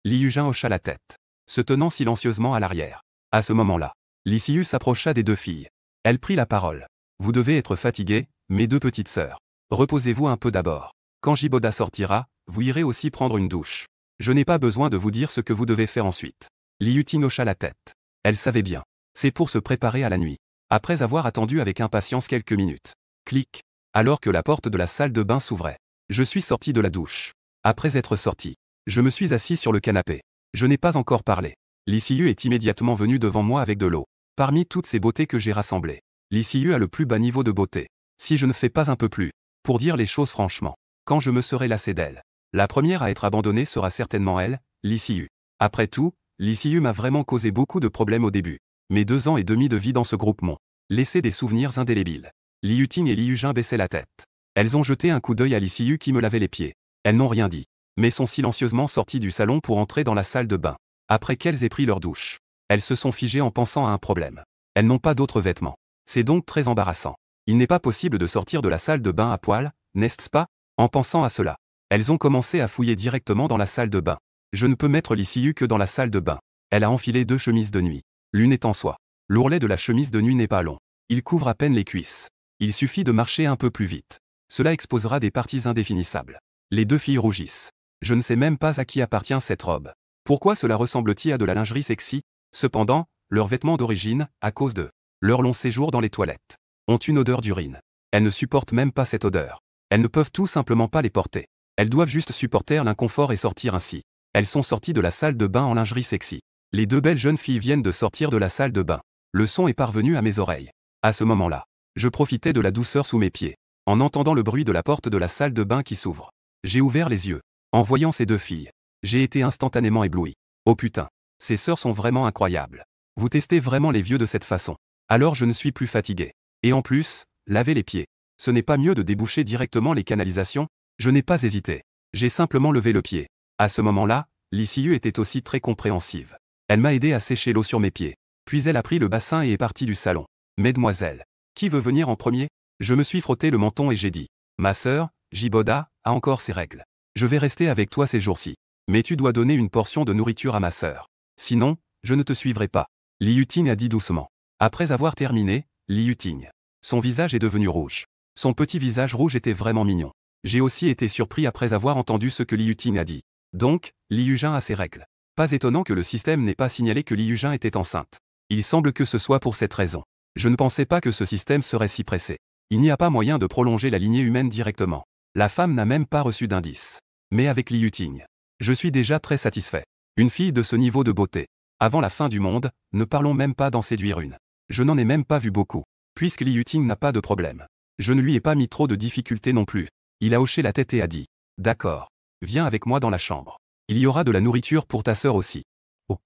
Li Yujin hocha la tête. Se tenant silencieusement à l'arrière. À ce moment-là, Li Siyu s'approcha des 2 filles. Elle prit la parole. Vous devez être fatiguées, mes 2 petites sœurs. Reposez-vous un peu d'abord. Quand Jiboda sortira, vous irez aussi prendre une douche. Je n'ai pas besoin de vous dire ce que vous devez faire ensuite. Li Yuting hocha la tête. Elle savait bien. C'est pour se préparer à la nuit. Après avoir attendu avec impatience quelques minutes. Clic. Alors que la porte de la salle de bain s'ouvrait. Je suis sorti de la douche. Après être sorti, je me suis assis sur le canapé. Je n'ai pas encore parlé. Li Siyu est immédiatement venu devant moi avec de l'eau. Parmi toutes ces beautés que j'ai rassemblées, Li Siyu a le plus bas niveau de beauté. Si je ne fais pas un peu plus, pour dire les choses franchement, quand je me serai lassé d'elle, la première à être abandonnée sera certainement elle, Li Siyu. Après tout, l'ICU m'a vraiment causé beaucoup de problèmes au début. Mes 2 ans et demi de vie dans ce groupe m'ont laissé des souvenirs indélébiles. Liu Ting et Liu Jin baissaient la tête. Elles ont jeté un coup d'œil à l'ICU qui me lavait les pieds. Elles n'ont rien dit, mais sont silencieusement sorties du salon pour entrer dans la salle de bain. Après qu'elles aient pris leur douche, elles se sont figées en pensant à un problème. Elles n'ont pas d'autres vêtements. C'est donc très embarrassant. Il n'est pas possible de sortir de la salle de bain à poil, n'est-ce pas? En pensant à cela, elles ont commencé à fouiller directement dans la salle de bain. Je ne peux mettre l'ICU que dans la salle de bain. Elle a enfilé 2 chemises de nuit. L'une est en soie. L'ourlet de la chemise de nuit n'est pas long. Il couvre à peine les cuisses. Il suffit de marcher un peu plus vite. Cela exposera des parties indéfinissables. Les 2 filles rougissent. Je ne sais même pas à qui appartient cette robe. Pourquoi cela ressemble-t-il à de la lingerie sexy? Cependant, leurs vêtements d'origine, à cause de leur long séjour dans les toilettes, ont une odeur d'urine. Elles ne supportent même pas cette odeur. Elles ne peuvent tout simplement pas les porter. Elles doivent juste supporter l'inconfort et sortir ainsi. Elles sont sorties de la salle de bain en lingerie sexy. Les 2 belles jeunes filles viennent de sortir de la salle de bain. Le son est parvenu à mes oreilles. À ce moment-là, je profitais de la douceur sous mes pieds, en entendant le bruit de la porte de la salle de bain qui s'ouvre. J'ai ouvert les yeux. En voyant ces 2 filles, j'ai été instantanément ébloui. Oh putain, ces sœurs sont vraiment incroyables. Vous testez vraiment les vieux de cette façon. Alors je ne suis plus fatigué. Et en plus, laver les pieds. Ce n'est pas mieux de déboucher directement les canalisations? Je n'ai pas hésité. J'ai simplement levé le pied. À ce moment-là, l'ICU était aussi très compréhensive. Elle m'a aidé à sécher l'eau sur mes pieds. Puis elle a pris le bassin et est partie du salon. Mesdemoiselles, qui veut venir en premier? Je me suis frotté le menton et j'ai dit. Ma sœur, Jiboda, a encore ses règles. Je vais rester avec toi ces jours-ci. Mais tu dois donner une portion de nourriture à ma sœur. Sinon, je ne te suivrai pas. Liu Ting a dit doucement. Après avoir terminé, Liu Ting. Son visage est devenu rouge. Son petit visage rouge était vraiment mignon. J'ai aussi été surpris après avoir entendu ce que Liu Ting a dit. Donc, Liu Jin a ses règles. Pas étonnant que le système n'ait pas signalé que Liu Jin était enceinte. Il semble que ce soit pour cette raison. Je ne pensais pas que ce système serait si pressé. Il n'y a pas moyen de prolonger la lignée humaine directement. La femme n'a même pas reçu d'indice. Mais avec Liu Ting, je suis déjà très satisfait. Une fille de ce niveau de beauté. Avant la fin du monde, ne parlons même pas d'en séduire une. Je n'en ai même pas vu beaucoup. Puisque Liu Ting n'a pas de problème. Je ne lui ai pas mis trop de difficultés non plus. Il a hoché la tête et a dit. D'accord. Viens avec moi dans la chambre. Il y aura de la nourriture pour ta sœur aussi. Oh.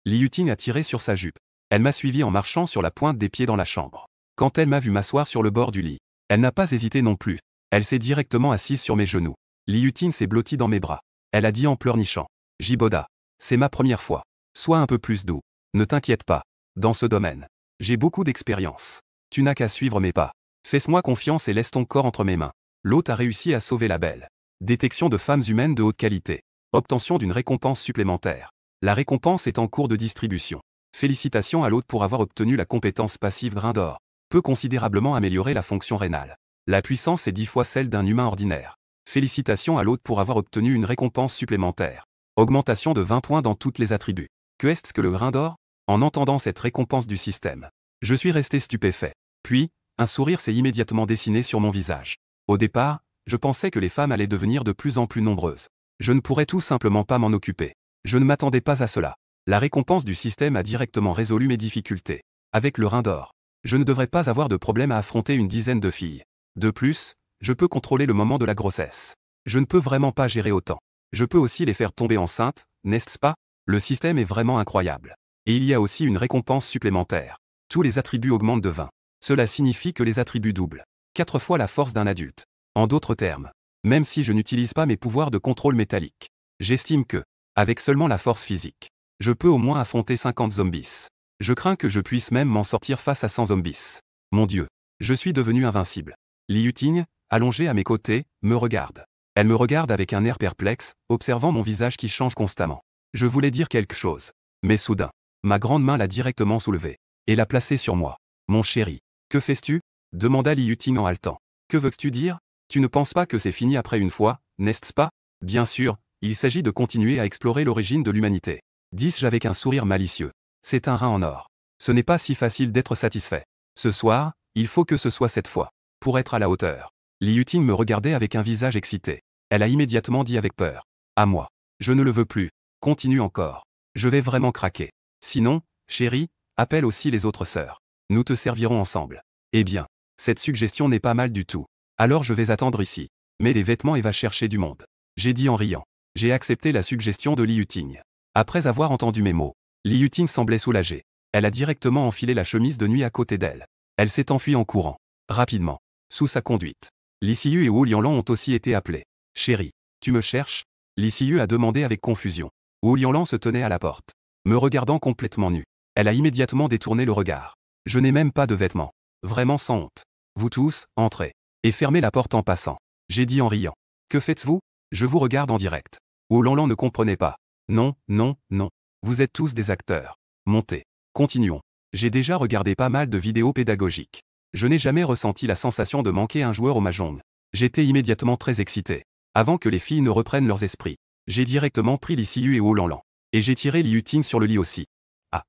Liu Ting a tiré sur sa jupe. Elle m'a suivi en marchant sur la pointe des pieds dans la chambre. Quand elle m'a vu m'asseoir sur le bord du lit, elle n'a pas hésité non plus. Elle s'est directement assise sur mes genoux. Liu Ting s'est blottie dans mes bras. Elle a dit en pleurnichant. Jiboda. C'est ma première fois. Sois un peu plus doux. Ne t'inquiète pas. Dans ce domaine, j'ai beaucoup d'expérience. Tu n'as qu'à suivre mes pas. Fais-moi confiance et laisse ton corps entre mes mains. L'hôte a réussi à sauver la belle. Détection de femmes humaines de haute qualité. Obtention d'une récompense supplémentaire. La récompense est en cours de distribution. Félicitations à l'hôte pour avoir obtenu la compétence passive grain d'or. Peut considérablement améliorer la fonction rénale. La puissance est 10 fois celle d'un humain ordinaire. Félicitations à l'hôte pour avoir obtenu une récompense supplémentaire. Augmentation de 20 points dans toutes les attributs. Que est-ce que le grain d'or? En entendant cette récompense du système, je suis resté stupéfait. Puis, un sourire s'est immédiatement dessiné sur mon visage. Au départ, je pensais que les femmes allaient devenir de plus en plus nombreuses. Je ne pourrais tout simplement pas m'en occuper. Je ne m'attendais pas à cela. La récompense du système a directement résolu mes difficultés. Avec le rein d'or, je ne devrais pas avoir de problème à affronter une dizaine de filles. De plus, je peux contrôler le moment de la grossesse. Je ne peux vraiment pas gérer autant. Je peux aussi les faire tomber enceintes, n'est-ce pas? Le système est vraiment incroyable. Et il y a aussi une récompense supplémentaire. Tous les attributs augmentent de 20. Cela signifie que les attributs doublent. 4 fois la force d'un adulte. En d'autres termes, même si je n'utilise pas mes pouvoirs de contrôle métallique, j'estime que, avec seulement la force physique, je peux au moins affronter 50 zombies. Je crains que je puisse même m'en sortir face à 100 zombies. Mon Dieu, je suis devenu invincible. Liu Ting, allongée à mes côtés, me regarde. Elle me regarde avec un air perplexe, observant mon visage qui change constamment. Je voulais dire quelque chose. Mais soudain, ma grande main l'a directement soulevée et l'a placée sur moi. Mon chéri, que fais-tu? Demanda Liu Ting en haletant. Que veux-tu dire? Tu ne penses pas que c'est fini après une fois, n'est-ce pas? Bien sûr, il s'agit de continuer à explorer l'origine de l'humanité. Dis-je avec un sourire malicieux. C'est un rein en or. Ce n'est pas si facile d'être satisfait. Ce soir, il faut que ce soit cette fois. Pour être à la hauteur. Liu Ting me regardait avec un visage excité. Elle a immédiatement dit avec peur. À moi. Je ne le veux plus. Continue encore. Je vais vraiment craquer. Sinon, chérie, appelle aussi les autres sœurs. Nous te servirons ensemble. Eh bien, cette suggestion n'est pas mal du tout. Alors je vais attendre ici. Mets des vêtements et va chercher du monde. J'ai dit en riant. J'ai accepté la suggestion de Liu Ting. Après avoir entendu mes mots, Li Yuting semblait soulagée. Elle a directement enfilé la chemise de nuit à côté d'elle. Elle s'est enfuie en courant. Rapidement. Sous sa conduite. Li Siyu et Wu Lianlan ont aussi été appelés. Chérie, tu me cherches? Li Siyu a demandé avec confusion. Wu Lianlan se tenait à la porte, me regardant complètement nu. Elle a immédiatement détourné le regard. Je n'ai même pas de vêtements. Vraiment sans honte. Vous tous, entrez. Et fermez la porte en passant. J'ai dit en riant. Que faites-vous? Je vous regarde en direct. Wu Lianlan ne comprenait pas. Non, non, non. Vous êtes tous des acteurs. Montez. Continuons. J'ai déjà regardé pas mal de vidéos pédagogiques. Je n'ai jamais ressenti la sensation de manquer un joueur au mahjong. J'étais immédiatement très excité. Avant que les filles ne reprennent leurs esprits, j'ai directement pris Li Siyu et Wu Lianlan. Et j'ai tiré Li Yuting sur le lit aussi. Ah.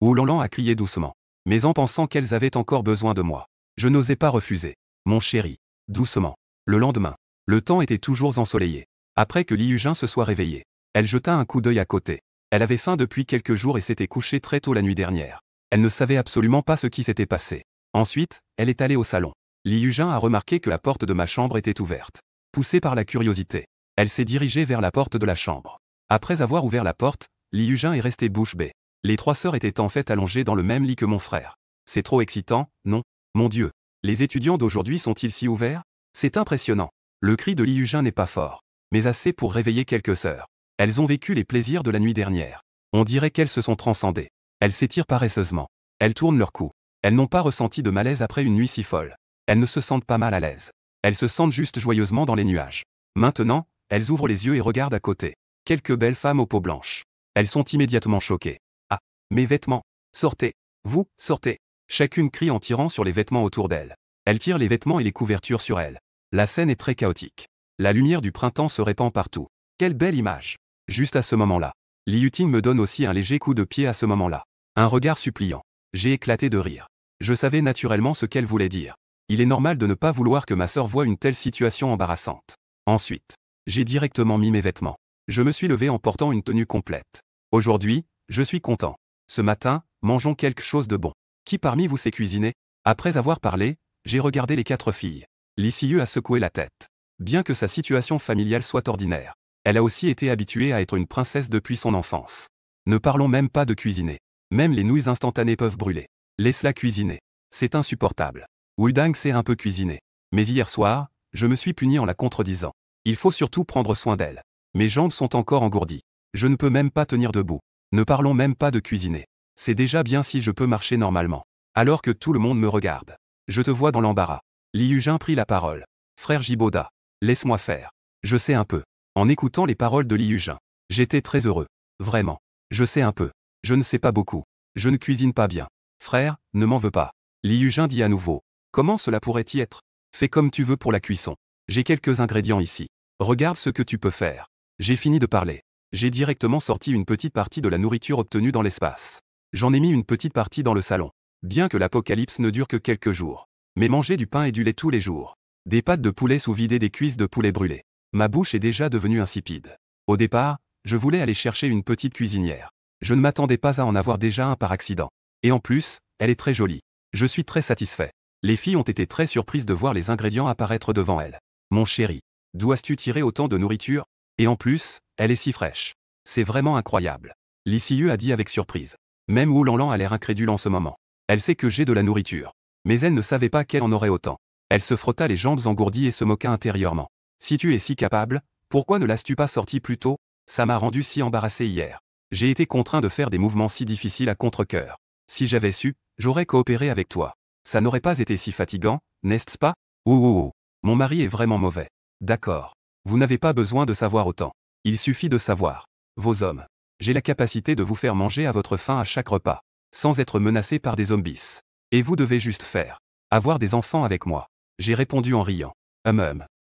Wu Lianlan a crié doucement. Mais en pensant qu'elles avaient encore besoin de moi. Je n'osais pas refuser. Mon chéri. Doucement. Le lendemain. Le temps était toujours ensoleillé. Après que Li Yujin se soit réveillée, elle jeta un coup d'œil à côté. Elle avait faim depuis quelques jours et s'était couchée très tôt la nuit dernière. Elle ne savait absolument pas ce qui s'était passé. Ensuite, elle est allée au salon. Li Yujin a remarqué que la porte de ma chambre était ouverte. Poussée par la curiosité, elle s'est dirigée vers la porte de la chambre. Après avoir ouvert la porte, Li Yujin est restée bouche bée. Les trois sœurs étaient en fait allongées dans le même lit que mon frère. C'est trop excitant, non? Mon Dieu. Les étudiants d'aujourd'hui sont-ils si ouverts? C'est impressionnant. Le cri de Li Yujin n'est pas fort, mais assez pour réveiller quelques sœurs. Elles ont vécu les plaisirs de la nuit dernière. On dirait qu'elles se sont transcendées. Elles s'étirent paresseusement. Elles tournent leur cou. Elles n'ont pas ressenti de malaise après une nuit si folle. Elles ne se sentent pas mal à l'aise. Elles se sentent juste joyeusement dans les nuages. Maintenant, elles ouvrent les yeux et regardent à côté. Quelques belles femmes aux peaux blanches. Elles sont immédiatement choquées. Ah, mes vêtements. Sortez. Vous, sortez. Chacune crie en tirant sur les vêtements autour d'elle. Elle tire les vêtements et les couvertures sur elle. La scène est très chaotique. La lumière du printemps se répand partout. Quelle belle image. Juste à ce moment-là. Li Yuting me donne aussi un léger coup de pied à ce moment-là. Un regard suppliant. J'ai éclaté de rire. Je savais naturellement ce qu'elle voulait dire. Il est normal de ne pas vouloir que ma sœur voie une telle situation embarrassante. Ensuite, j'ai directement mis mes vêtements. Je me suis levé en portant une tenue complète. Aujourd'hui, je suis content. Ce matin, mangeons quelque chose de bon. Qui parmi vous sait cuisiner? Après avoir parlé, j'ai regardé les quatre filles. Li Siyu a secoué la tête. Bien que sa situation familiale soit ordinaire, elle a aussi été habituée à être une princesse depuis son enfance. Ne parlons même pas de cuisiner. Même les nouilles instantanées peuvent brûler. Laisse-la cuisiner. C'est insupportable. Wudang sait un peu cuisiner. Mais hier soir, je me suis puni en la contredisant. Il faut surtout prendre soin d'elle. Mes jambes sont encore engourdies. Je ne peux même pas tenir debout. Ne parlons même pas de cuisiner. C'est déjà bien si je peux marcher normalement. Alors que tout le monde me regarde. Je te vois dans l'embarras. Li Yujin prit la parole. Frère Jiboda, laisse-moi faire. Je sais un peu. En écoutant les paroles de Li Yujin, j'étais très heureux. Vraiment. Je sais un peu. Je ne sais pas beaucoup. Je ne cuisine pas bien. Frère, ne m'en veux pas. Li Yujin dit à nouveau. Comment cela pourrait-y être? Fais comme tu veux pour la cuisson. J'ai quelques ingrédients ici. Regarde ce que tu peux faire. J'ai fini de parler. J'ai directement sorti une petite partie de la nourriture obtenue dans l'espace. J'en ai mis une petite partie dans le salon. Bien que l'apocalypse ne dure que quelques jours. Mais manger du pain et du lait tous les jours. Des pâtes de poulet sous vidées des cuisses de poulet brûlées. Ma bouche est déjà devenue insipide. Au départ, je voulais aller chercher une petite cuisinière. Je ne m'attendais pas à en avoir déjà un par accident. Et en plus, elle est très jolie. Je suis très satisfait. Les filles ont été très surprises de voir les ingrédients apparaître devant elles. Mon chéri, d'où as-tu tiré autant de nourriture? Et en plus, elle est si fraîche. C'est vraiment incroyable. Li Siyu a dit avec surprise. Même Wu Lianlan a l'air incrédule en ce moment. Elle sait que j'ai de la nourriture. Mais elle ne savait pas qu'elle en aurait autant. Elle se frotta les jambes engourdies et se moqua intérieurement. Si tu es si capable, pourquoi ne l'as-tu pas sorti plus tôt? Ça m'a rendu si embarrassé hier. J'ai été contraint de faire des mouvements si difficiles à contre-cœur. Si j'avais su, j'aurais coopéré avec toi. Ça n'aurait pas été si fatigant, n'est-ce pas? Ouh. Mon mari est vraiment mauvais. D'accord. Vous n'avez pas besoin de savoir autant. Il suffit de savoir. Vos hommes. J'ai la capacité de vous faire manger à votre faim à chaque repas. Sans être menacé par des zombies. Et vous devez juste faire. Avoir des enfants avec moi. J'ai répondu en riant.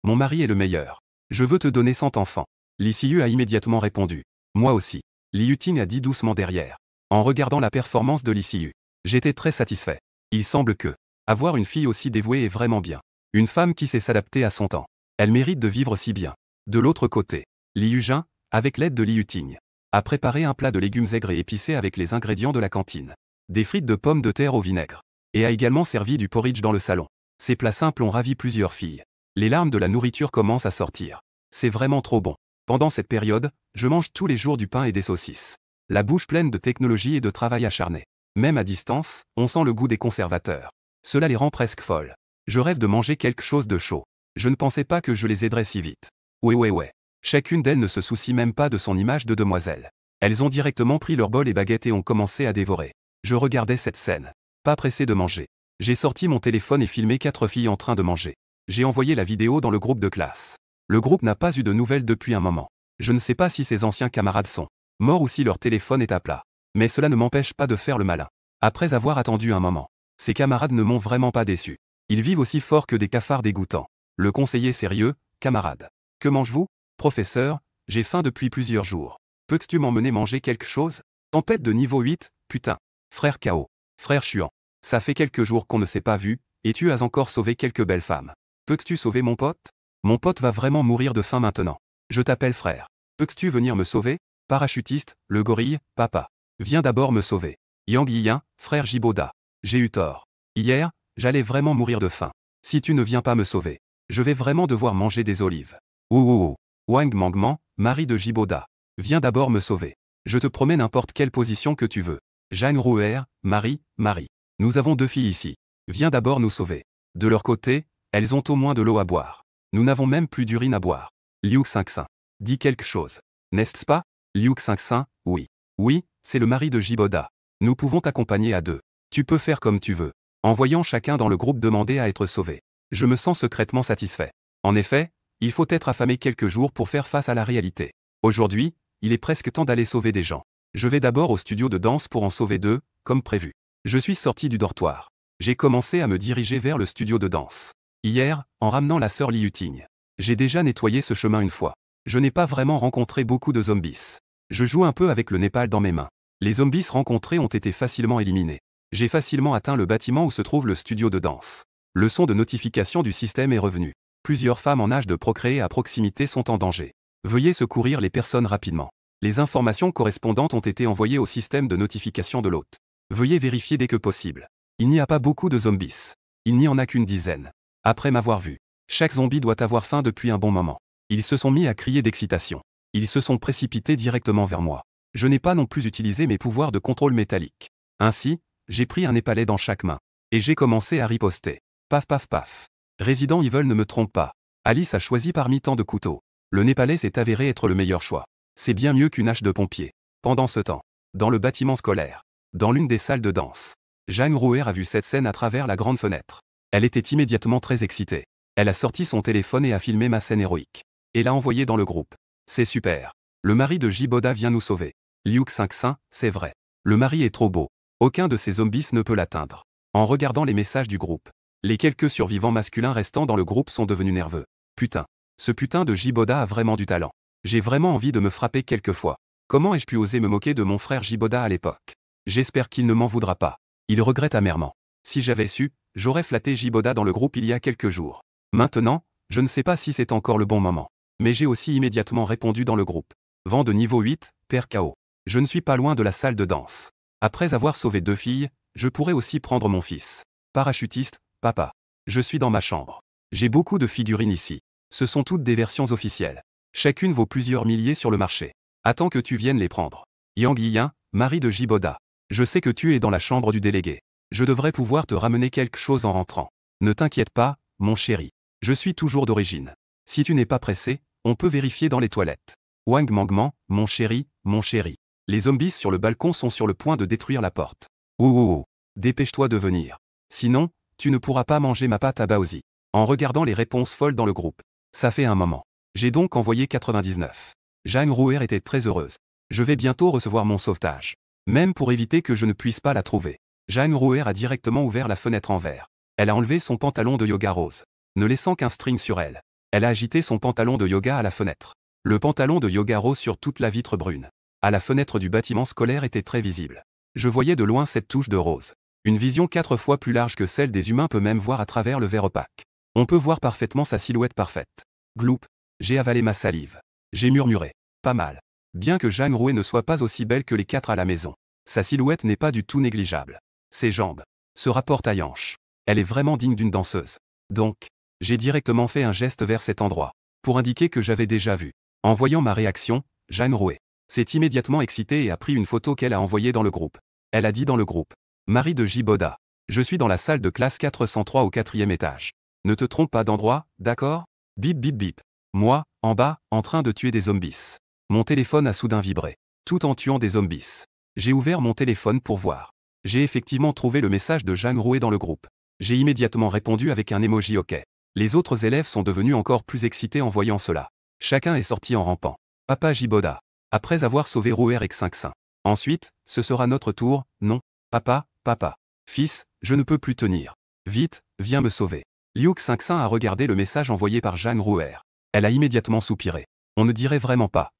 Mon mari est le meilleur. Je veux te donner 100 enfants. Li Siyu a immédiatement répondu. Moi aussi. Li Yuting a dit doucement derrière. En regardant la performance de Li Siyu, j'étais très satisfait. Il semble que avoir une fille aussi dévouée est vraiment bien. Une femme qui sait s'adapter à son temps. Elle mérite de vivre si bien. De l'autre côté, Li Yujin, avec l'aide de Li Yuting, a préparé un plat de légumes aigres et épicés avec les ingrédients de la cantine. Des frites de pommes de terre au vinaigre. Et a également servi du porridge dans le salon. Ces plats simples ont ravi plusieurs filles. Les larmes de la nourriture commencent à sortir. C'est vraiment trop bon. Pendant cette période, je mange tous les jours du pain et des saucisses. La bouche pleine de technologie et de travail acharné. Même à distance, on sent le goût des conservateurs. Cela les rend presque folles. Je rêve de manger quelque chose de chaud. Je ne pensais pas que je les aiderais si vite. Ouais. Chacune d'elles ne se soucie même pas de son image de demoiselle. Elles ont directement pris leur bol et baguette et ont commencé à dévorer. Je regardais cette scène. Pas pressé de manger. J'ai sorti mon téléphone et filmé 4 filles en train de manger. J'ai envoyé la vidéo dans le groupe de classe. Le groupe n'a pas eu de nouvelles depuis un moment. Je ne sais pas si ses anciens camarades sont morts ou si leur téléphone est à plat. Mais cela ne m'empêche pas de faire le malin. Après avoir attendu un moment, ces camarades ne m'ont vraiment pas déçu. Ils vivent aussi fort que des cafards dégoûtants. Le conseiller sérieux, camarade. Que manges-vous? Professeur, j'ai faim depuis plusieurs jours. Peux-tu m'emmener manger quelque chose? Tempête de niveau 8, putain. Frère KO. Frère Chuan. Ça fait quelques jours qu'on ne s'est pas vu, et tu as encore sauvé quelques belles femmes. Peux-tu sauver mon pote? Mon pote va vraiment mourir de faim maintenant. Je t'appelle frère. Peux-tu venir me sauver? Parachutiste, le gorille, papa. Viens d'abord me sauver. Yang Yiyin, frère Jiboda. J'ai eu tort. Hier, j'allais vraiment mourir de faim. Si tu ne viens pas me sauver, je vais vraiment devoir manger des olives. Ouh. Wang Mangman, mari de Jiboda. Viens d'abord me sauver. Je te promets n'importe quelle position que tu veux. Jeanne Rouer, Marie. Nous avons 2 filles ici. Viens d'abord nous sauver. De leur côté, elles ont au moins de l'eau à boire. Nous n'avons même plus d'urine à boire. Liu Xingxin. Dis quelque chose. N'est-ce pas? Liu Xingxin, oui. Oui, c'est le mari de Jiboda. Nous pouvons t'accompagner à 2. Tu peux faire comme tu veux. En voyant chacun dans le groupe demander à être sauvé. Je me sens secrètement satisfait. En effet, il faut être affamé quelques jours pour faire face à la réalité. Aujourd'hui, il est presque temps d'aller sauver des gens. Je vais d'abord au studio de danse pour en sauver 2, comme prévu. Je suis sorti du dortoir. J'ai commencé à me diriger vers le studio de danse. Hier, en ramenant la sœur Liu Ting. J'ai déjà nettoyé ce chemin une fois. Je n'ai pas vraiment rencontré beaucoup de zombies. Je joue un peu avec le Népal dans mes mains. Les zombies rencontrés ont été facilement éliminés. J'ai facilement atteint le bâtiment où se trouve le studio de danse. Le son de notification du système est revenu. Plusieurs femmes en âge de procréer à proximité sont en danger. Veuillez secourir les personnes rapidement. Les informations correspondantes ont été envoyées au système de notification de l'hôte. Veuillez vérifier dès que possible. Il n'y a pas beaucoup de zombies. Il n'y en a qu'une dizaine. Après m'avoir vu, chaque zombie doit avoir faim depuis un bon moment. Ils se sont mis à crier d'excitation. Ils se sont précipités directement vers moi. Je n'ai pas non plus utilisé mes pouvoirs de contrôle métallique. Ainsi, j'ai pris un népalais dans chaque main. Et j'ai commencé à riposter. Paf. Resident Evil ne me trompe pas. Alice a choisi parmi tant de couteaux. Le népalais s'est avéré être le meilleur choix. C'est bien mieux qu'une hache de pompier. Pendant ce temps, dans le bâtiment scolaire, dans l'une des salles de danse, Jeanne Rouer a vu cette scène à travers la grande fenêtre. Elle était immédiatement très excitée. Elle a sorti son téléphone et a filmé ma scène héroïque. Et l'a envoyé dans le groupe. C'est super. Le mari de Jiboda vient nous sauver. Liu Xingxin, c'est vrai. Le mari est trop beau. Aucun de ces zombies ne peut l'atteindre. En regardant les messages du groupe, les quelques survivants masculins restants dans le groupe sont devenus nerveux. Putain. Ce putain de Jiboda a vraiment du talent. J'ai vraiment envie de me frapper quelquefois. Comment ai-je pu oser me moquer de mon frère Jiboda à l'époque? J'espère qu'il ne m'en voudra pas. Il regrette amèrement. Si j'avais su, j'aurais flatté Jiboda dans le groupe il y a quelques jours. Maintenant, je ne sais pas si c'est encore le bon moment. Mais j'ai aussi immédiatement répondu dans le groupe. Vent de niveau 8, père KO. Je ne suis pas loin de la salle de danse. Après avoir sauvé 2 filles, je pourrais aussi prendre mon fils. Parachutiste, papa. Je suis dans ma chambre. J'ai beaucoup de figurines ici. Ce sont toutes des versions officielles. Chacune vaut plusieurs milliers sur le marché. Attends que tu viennes les prendre. Yang Yiyin, mari de Jiboda. Je sais que tu es dans la chambre du délégué. Je devrais pouvoir te ramener quelque chose en rentrant. Ne t'inquiète pas, mon chéri. Je suis toujours d'origine. Si tu n'es pas pressé, on peut vérifier dans les toilettes. Wang Mangman, mon chéri. Les zombies sur le balcon sont sur le point de détruire la porte. Ouh. Dépêche-toi de venir. Sinon, tu ne pourras pas manger ma pâte à Baozi. En regardant les réponses folles dans le groupe. Ça fait un moment. J'ai donc envoyé 99. Jeanne Rouer était très heureuse. Je vais bientôt recevoir mon sauvetage. Même pour éviter que je ne puisse pas la trouver. Jeanne Rouer a directement ouvert la fenêtre en verre. Elle a enlevé son pantalon de yoga rose, ne laissant qu'un string sur elle. Elle a agité son pantalon de yoga à la fenêtre. Le pantalon de yoga rose sur toute la vitre brune. À la fenêtre du bâtiment scolaire était très visible. Je voyais de loin cette touche de rose. Une vision 4 fois plus large que celle des humains peut même voir à travers le verre opaque. On peut voir parfaitement sa silhouette parfaite. Gloup. J'ai avalé ma salive. J'ai murmuré. Pas mal. Bien que Jeanne Rouer ne soit pas aussi belle que les 4 à la maison. Sa silhouette n'est pas du tout négligeable. Ses jambes. Ce rapport taille-hanche. Elle est vraiment digne d'une danseuse. Donc, j'ai directement fait un geste vers cet endroit. Pour indiquer que j'avais déjà vu. En voyant ma réaction, Zhang Roué s'est immédiatement excitée et a pris une photo qu'elle a envoyée dans le groupe. Elle a dit dans le groupe: Marie de Jiboda, je suis dans la salle de classe 403 au 4e étage. Ne te trompe pas d'endroit, d'accord? Bip bip bip. Moi, en bas, en train de tuer des zombies. Mon téléphone a soudain vibré, tout en tuant des zombies. J'ai ouvert mon téléphone pour voir. J'ai effectivement trouvé le message de Zhang Roué dans le groupe. J'ai immédiatement répondu avec un emoji OK. Les autres élèves sont devenus encore plus excités en voyant cela. Chacun est sorti en rampant. Papa Jiboda. Après avoir sauvé Rouer et Xinxin. Ensuite, ce sera notre tour, non? Papa, papa. Fils, je ne peux plus tenir. Vite, viens me sauver. Liu Xinxin a regardé le message envoyé par Zhang Rouer. Elle a immédiatement soupiré. On ne dirait vraiment pas.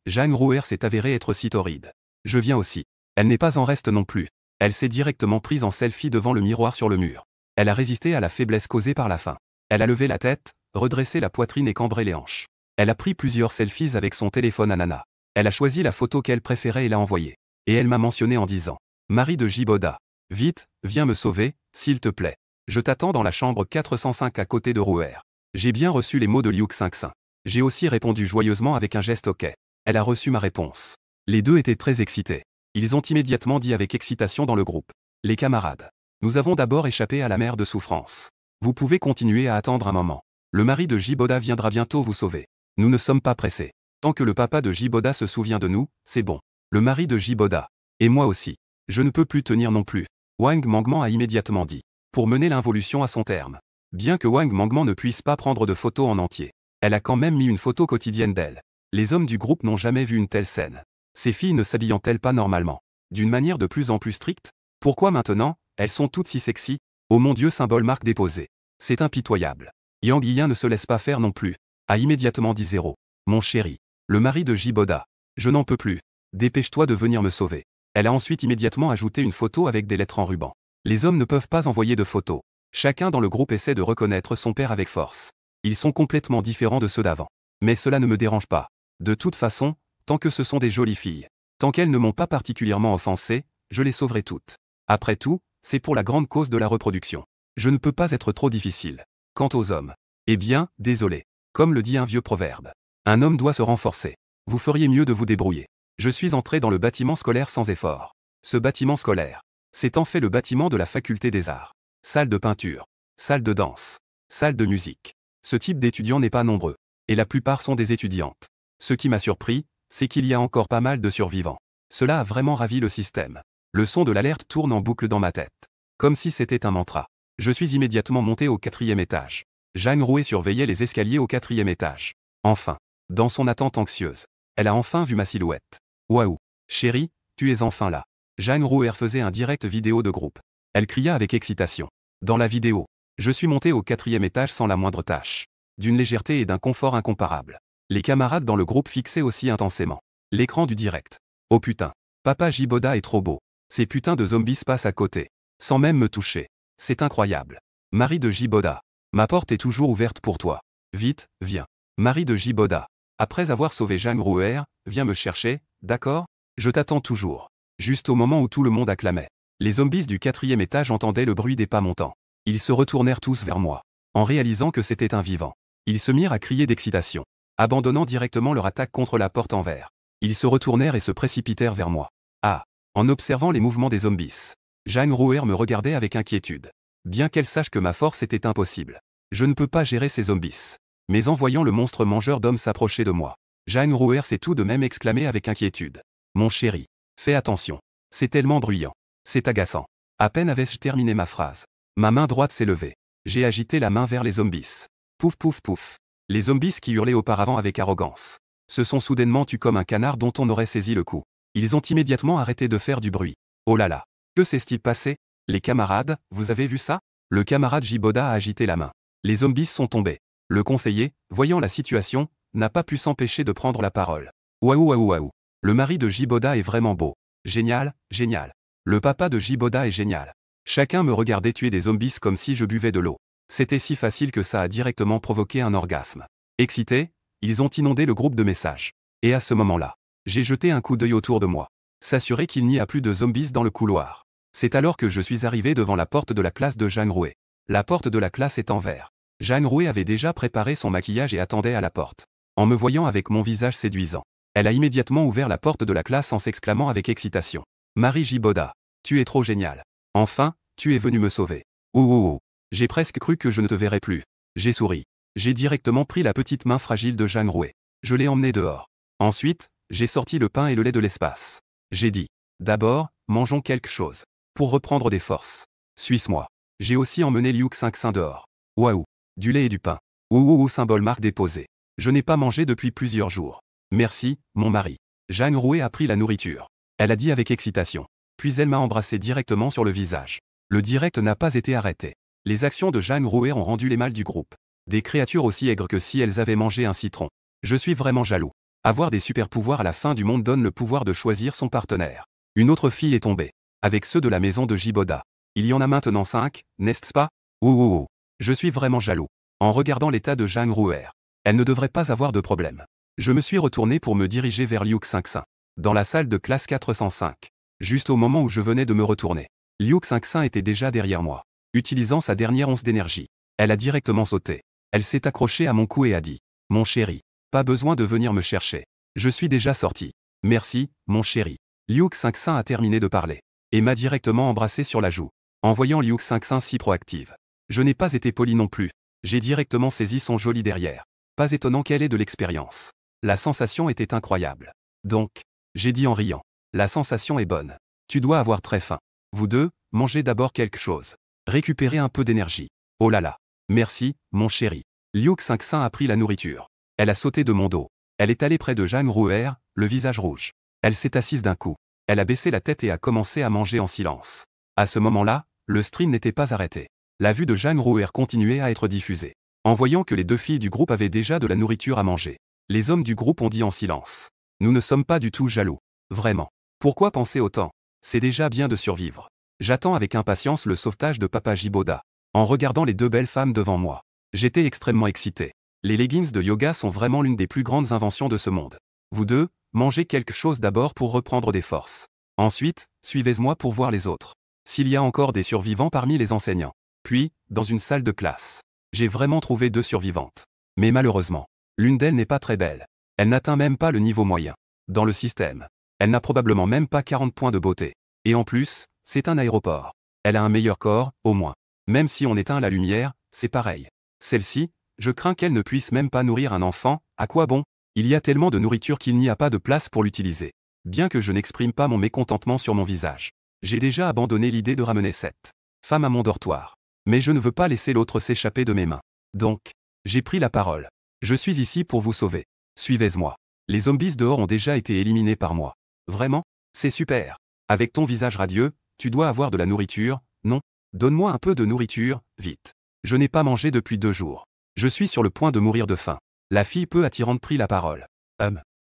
Zhang Rouer s'est avérée être si torride. Je viens aussi. Elle n'est pas en reste non plus. Elle s'est directement prise en selfie devant le miroir sur le mur. Elle a résisté à la faiblesse causée par la faim. Elle a levé la tête, redressé la poitrine et cambré les hanches. Elle a pris plusieurs selfies avec son téléphone Anana. Elle a choisi la photo qu'elle préférait et l'a envoyée. Et elle m'a mentionné en disant: Marie de Jiboda. Vite, viens me sauver, s'il te plaît. Je t'attends dans la chambre 405 à côté de Rouer. J'ai bien reçu les mots de Liu Xinxin. J'ai aussi répondu joyeusement avec un geste OK. Elle a reçu ma réponse. Les deux étaient très excités. Ils ont immédiatement dit avec excitation dans le groupe: Les camarades. Nous avons d'abord échappé à la mer de souffrance. Vous pouvez continuer à attendre un moment. Le mari de Jiboda viendra bientôt vous sauver. Nous ne sommes pas pressés. Tant que le papa de Jiboda se souvient de nous, c'est bon. Le mari de Jiboda. Et moi aussi. Je ne peux plus tenir non plus. Wang Mangman a immédiatement dit. Pour mener l'involution à son terme. Bien que Wang Mangman ne puisse pas prendre de photos en entier, elle a quand même mis une photo quotidienne d'elle. Les hommes du groupe n'ont jamais vu une telle scène. Ces filles ne s'habillant-elles pas normalement? D'une manière de plus en plus stricte? Pourquoi maintenant, elles sont toutes si sexy? Oh mon Dieu, symbole marque déposée. C'est impitoyable. Yang Yiyan ne se laisse pas faire non plus. A immédiatement dit Zéro. Mon chéri. Le mari de Jiboda. Je n'en peux plus. Dépêche-toi de venir me sauver. Elle a ensuite immédiatement ajouté une photo avec des lettres en ruban. Les hommes ne peuvent pas envoyer de photos. Chacun dans le groupe essaie de reconnaître son père avec force. Ils sont complètement différents de ceux d'avant. Mais cela ne me dérange pas. De toute façon, tant que ce sont des jolies filles, tant qu'elles ne m'ont pas particulièrement offensé, je les sauverai toutes. Après tout, c'est pour la grande cause de la reproduction. Je ne peux pas être trop difficile. Quant aux hommes, eh bien, désolé. Comme le dit un vieux proverbe. Un homme doit se renforcer. Vous feriez mieux de vous débrouiller. Je suis entré dans le bâtiment scolaire sans effort. Ce bâtiment scolaire, c'est en fait le bâtiment de la faculté des arts. Salle de peinture, salle de danse, salle de musique. Ce type d'étudiants n'est pas nombreux. Et la plupart sont des étudiantes. Ce qui m'a surpris, c'est qu'il y a encore pas mal de survivants. Cela a vraiment ravi le système. Le son de l'alerte tourne en boucle dans ma tête. Comme si c'était un mantra. Je suis immédiatement monté au 4e étage. Zhang Roué surveillait les escaliers au 4e étage. Enfin, dans son attente anxieuse, elle a enfin vu ma silhouette. Waouh, chérie, tu es enfin là. Zhang Roué faisait un direct vidéo de groupe. Elle cria avec excitation. Dans la vidéo, je suis monté au 4e étage sans la moindre tâche. D'une légèreté et d'un confort incomparables. Les camarades dans le groupe fixaient aussi intensément l'écran du direct. Oh putain, papa Jiboda est trop beau. Ces putains de zombies passent à côté, sans même me toucher. C'est incroyable. Marie de Jiboda, ma porte est toujours ouverte pour toi. Vite, viens. Marie de Jiboda, après avoir sauvé Zhang Rouer, viens me chercher, d'accord? Je t'attends toujours. Juste au moment où tout le monde acclamait. Les zombies du 4e étage entendaient le bruit des pas montants. Ils se retournèrent tous vers moi. En réalisant que c'était un vivant, ils se mirent à crier d'excitation, abandonnant directement leur attaque contre la porte en verre. Ils se retournèrent et se précipitèrent vers moi. Ah! En observant les mouvements des zombies, Zhang Rouer me regardait avec inquiétude. Bien qu'elle sache que ma force était impossible. Je ne peux pas gérer ces zombies. Mais en voyant le monstre mangeur d'hommes s'approcher de moi, Zhang Rouer s'est tout de même exclamé avec inquiétude. Mon chéri, fais attention. C'est tellement bruyant. C'est agaçant. À peine avais-je terminé ma phrase. Ma main droite s'est levée. J'ai agité la main vers les zombies. Pouf pouf pouf. Les zombies qui hurlaient auparavant avec arrogance se sont soudainement tus comme un canard dont on aurait saisi le cou. Ils ont immédiatement arrêté de faire du bruit. Oh là là. Que s'est-il passé? Les camarades, vous avez vu ça? Le camarade Jiboda a agité la main. Les zombies sont tombés. Le conseiller, voyant la situation, n'a pas pu s'empêcher de prendre la parole. Waouh waouh waouh. Le mari de Jiboda est vraiment beau. Génial, génial. Le papa de Jiboda est génial. Chacun me regardait tuer des zombies comme si je buvais de l'eau. C'était si facile que ça a directement provoqué un orgasme. Excités, ils ont inondé le groupe de messages. Et à ce moment-là, j'ai jeté un coup d'œil autour de moi. S'assurer qu'il n'y a plus de zombies dans le couloir. C'est alors que je suis arrivé devant la porte de la classe de Zhang Roué. La porte de la classe est en verre. Zhang Roué avait déjà préparé son maquillage et attendait à la porte. en me voyant avec mon visage séduisant. Elle a immédiatement ouvert la porte de la classe en s'exclamant avec excitation. Marie Jiboda, tu es trop géniale. Enfin, tu es venue me sauver. Oh. J'ai presque cru que je ne te verrais plus. J'ai souri. J'ai directement pris la petite main fragile de Zhang Rouet. Je l'ai emmenée dehors. Ensuite, j'ai sorti le pain et le lait de l'espace. J'ai dit. D'abord, mangeons quelque chose. Pour reprendre des forces. Suis-moi. J'ai aussi emmené Liu Xingxin dehors. Waouh. Du lait et du pain. Ouh, symbole marque déposée. Je n'ai pas mangé depuis plusieurs jours. Merci, mon mari. Zhang Rouet a pris la nourriture. Elle a dit avec excitation. Puis elle m'a embrassé directement sur le visage. Le direct n'a pas été arrêté. Les actions de Zhang Rouet ont rendu les mâles du groupe. Des créatures aussi aigres que si elles avaient mangé un citron. Je suis vraiment jaloux. Avoir des super pouvoirs à la fin du monde donne le pouvoir de choisir son partenaire. Une autre fille est tombée. Avec ceux de la maison de Jiboda. Il y en a maintenant 5, n'est-ce pas? Oh. Je suis vraiment jaloux. En regardant l'état de Zhang Rouet. Elle ne devrait pas avoir de problème. Je me suis retourné pour me diriger vers Liu Xingxin. Dans la salle de classe 405. Juste au moment où je venais de me retourner. Liu Xingxin était déjà derrière moi. Utilisant sa dernière once d'énergie. Elle a directement sauté. Elle s'est accrochée à mon cou et a dit. Mon chéri. Pas besoin de venir me chercher. Je suis déjà sorti. Merci, mon chéri. Liu Xingxin a terminé de parler. Et m'a directement embrassé sur la joue. En voyant Liu Xingxin si proactive. Je n'ai pas été poli non plus. J'ai directement saisi son joli derrière. Pas étonnant qu'elle ait de l'expérience. La sensation était incroyable. Donc, j'ai dit en riant. La sensation est bonne. Tu dois avoir très faim. Vous deux, mangez d'abord quelque chose. Récupérez un peu d'énergie. Oh là là. Merci, mon chéri. Liu Xingxin a pris la nourriture. Elle a sauté de mon dos. Elle est allée près de Zhang Rouer, le visage rouge. Elle s'est assise d'un coup. Elle a baissé la tête et a commencé à manger en silence. À ce moment-là, le stream n'était pas arrêté. La vue de Zhang Rouer continuait à être diffusée. En voyant que les deux filles du groupe avaient déjà de la nourriture à manger. Les hommes du groupe ont dit en silence. Nous ne sommes pas du tout jaloux. Vraiment. Pourquoi penser autant? C'est déjà bien de survivre. J'attends avec impatience le sauvetage de Papa Jiboda. En regardant les deux belles femmes devant moi. J'étais extrêmement excité. Les leggings de yoga sont vraiment l'une des plus grandes inventions de ce monde. Vous deux, mangez quelque chose d'abord pour reprendre des forces. Ensuite, suivez-moi pour voir les autres. S'il y a encore des survivants parmi les enseignants. Puis, dans une salle de classe. J'ai vraiment trouvé 2 survivantes. Mais malheureusement, l'une d'elles n'est pas très belle. Elle n'atteint même pas le niveau moyen. Dans le système. Elle n'a probablement même pas 40 points de beauté. Et en plus, c'est un aéroport. Elle a un meilleur corps, au moins. Même si on éteint la lumière, c'est pareil. Celle-ci, je crains qu'elle ne puisse même pas nourrir un enfant, à quoi bon? Il y a tellement de nourriture qu'il n'y a pas de place pour l'utiliser. Bien que je n'exprime pas mon mécontentement sur mon visage. J'ai déjà abandonné l'idée de ramener cette femme à mon dortoir. Mais je ne veux pas laisser l'autre s'échapper de mes mains. Donc, j'ai pris la parole. Je suis ici pour vous sauver. Suivez-moi. Les zombies dehors ont déjà été éliminés par moi. Vraiment? C'est super. Avec ton visage radieux, tu dois avoir de la nourriture, non? Donne-moi un peu de nourriture, vite. Je n'ai pas mangé depuis 2 jours. Je suis sur le point de mourir de faim. La fille peu attirante prit la parole.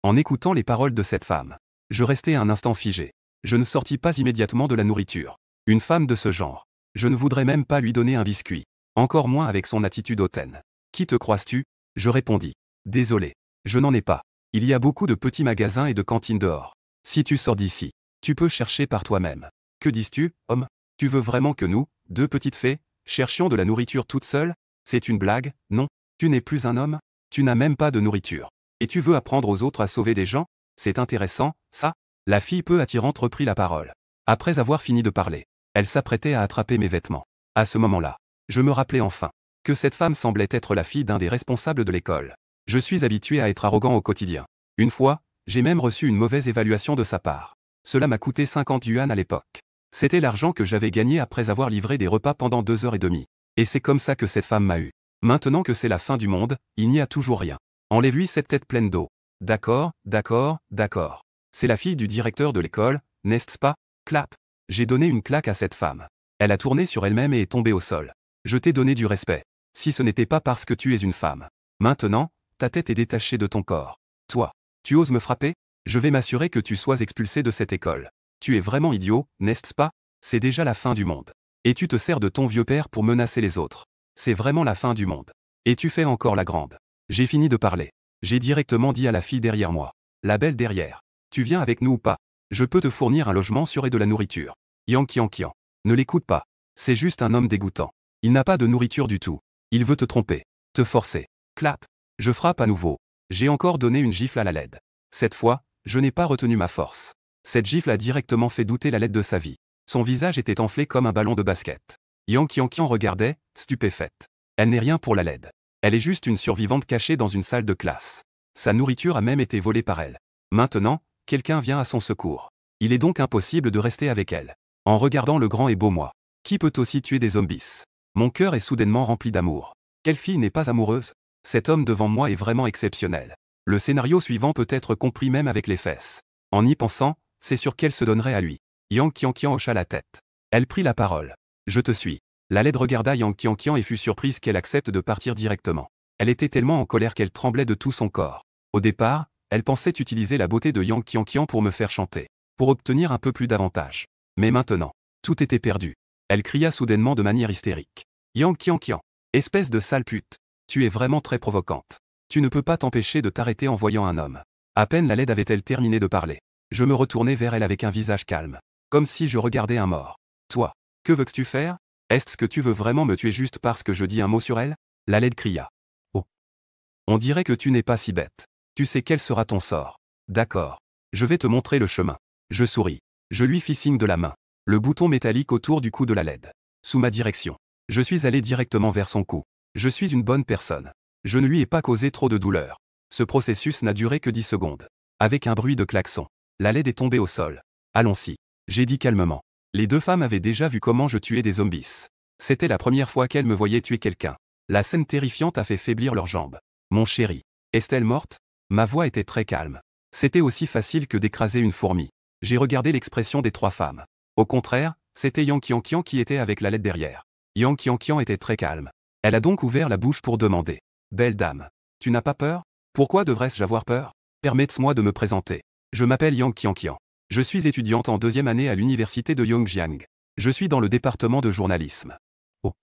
En écoutant les paroles de cette femme, je restais un instant figé. Je ne sortis pas immédiatement de la nourriture. Une femme de ce genre. Je ne voudrais même pas lui donner un biscuit. Encore moins avec son attitude hautaine. Qui te croises-tu? Je répondis. Désolé. Je n'en ai pas. Il y a beaucoup de petits magasins et de cantines dehors. Si tu sors d'ici, tu peux chercher par toi-même. Que dis-tu, homme? Tu veux vraiment que nous, 2 petites fées, cherchions de la nourriture toutes seules? C'est une blague, non? Tu n'es plus un homme? Tu n'as même pas de nourriture. Et tu veux apprendre aux autres à sauver des gens? C'est intéressant, ça? La fille peu attirante reprit la parole. Après avoir fini de parler, elle s'apprêtait à attraper mes vêtements. À ce moment-là, je me rappelais enfin que cette femme semblait être la fille d'un des responsables de l'école. Je suis habitué à être arrogant au quotidien. Une fois, j'ai même reçu une mauvaise évaluation de sa part. Cela m'a coûté 50 yuan à l'époque. C'était l'argent que j'avais gagné après avoir livré des repas pendant 2 heures et demie. Et c'est comme ça que cette femme m'a eu. Maintenant que c'est la fin du monde, il n'y a toujours rien. Enlève-lui cette tête pleine d'eau. D'accord, d'accord, d'accord. C'est la fille du directeur de l'école, n'est-ce pas? Clap. J'ai donné une claque à cette femme. Elle a tourné sur elle-même et est tombée au sol. Je t'ai donné du respect. Si ce n'était pas parce que tu es une femme. Maintenant, ta tête est détachée de ton corps. Toi, tu oses me frapper? Je vais m'assurer que tu sois expulsé de cette école. Tu es vraiment idiot, n'est-ce pas? C'est déjà la fin du monde. Et tu te sers de ton vieux père pour menacer les autres. C'est vraiment la fin du monde. Et tu fais encore la grande. J'ai fini de parler. J'ai directement dit à la fille derrière moi. La belle derrière. Tu viens avec nous ou pas? Je peux te fournir un logement sûr et de la nourriture. Yank. Ne l'écoute pas. C'est juste un homme dégoûtant. Il n'a pas de nourriture du tout. Il veut te tromper. Te forcer. Clap. Je frappe à nouveau. J'ai encore donné une gifle à la LED. Cette fois, je n'ai pas retenu ma force. Cette gifle a directement fait douter la LED de sa vie. Son visage était enflé comme un ballon de basket. Yang Qianqian regardait, stupéfaite. Elle n'est rien pour la LED. Elle est juste une survivante cachée dans une salle de classe. Sa nourriture a même été volée par elle. Maintenant, quelqu'un vient à son secours. Il est donc impossible de rester avec elle. En regardant le grand et beau moi, qui peut aussi tuer des zombies? Mon cœur est soudainement rempli d'amour. Quelle fille n'est pas amoureuse? Cet homme devant moi est vraiment exceptionnel. Le scénario suivant peut être compris même avec les fesses. En y pensant, c'est sûr qu'elle se donnerait à lui. Yang Qianqian hocha la tête. Elle prit la parole. Je te suis. La LED regarda Yang Qianqian et fut surprise qu'elle accepte de partir directement. Elle était tellement en colère qu'elle tremblait de tout son corps. Au départ, elle pensait utiliser la beauté de Yang Qianqian pour me faire chanter, pour obtenir un peu plus d'avantages. Mais maintenant, tout était perdu. Elle cria soudainement de manière hystérique. Yang Qianqian, espèce de sale pute, tu es vraiment très provocante. Tu ne peux pas t'empêcher de t'arrêter en voyant un homme. À peine la LED avait-elle terminé de parler. Je me retournai vers elle avec un visage calme, comme si je regardais un mort. Toi, que veux-tu faire? Est-ce que tu veux vraiment me tuer juste parce que je dis un mot sur elle? La LED cria. Oh. On dirait que tu n'es pas si bête. Tu sais quel sera ton sort. D'accord. Je vais te montrer le chemin. Je souris. Je lui fis signe de la main. Le bouton métallique autour du cou de la LED. Sous ma direction. Je suis allé directement vers son cou. Je suis une bonne personne. Je ne lui ai pas causé trop de douleur. Ce processus n'a duré que 10 secondes. Avec un bruit de klaxon, la LED est tombée au sol. Allons-y. J'ai dit calmement. Les deux femmes avaient déjà vu comment je tuais des zombies. C'était la première fois qu'elles me voyaient tuer quelqu'un. La scène terrifiante a fait faiblir leurs jambes. Mon chéri. Est-elle morte? Ma voix était très calme. C'était aussi facile que d'écraser une fourmi. J'ai regardé l'expression des trois femmes. Au contraire, c'était Yang Qianqian qui était avec la LED derrière. Yang Qianqian était très calme. Elle a donc ouvert la bouche pour demander. Belle dame. Tu n'as pas peur? Pourquoi devrais-je avoir peur? Permettez-moi de me présenter. Je m'appelle Yang Qianqian. Je suis étudiante en 2e année à l'université de Yongjiang. Je suis dans le département de journalisme. Oh.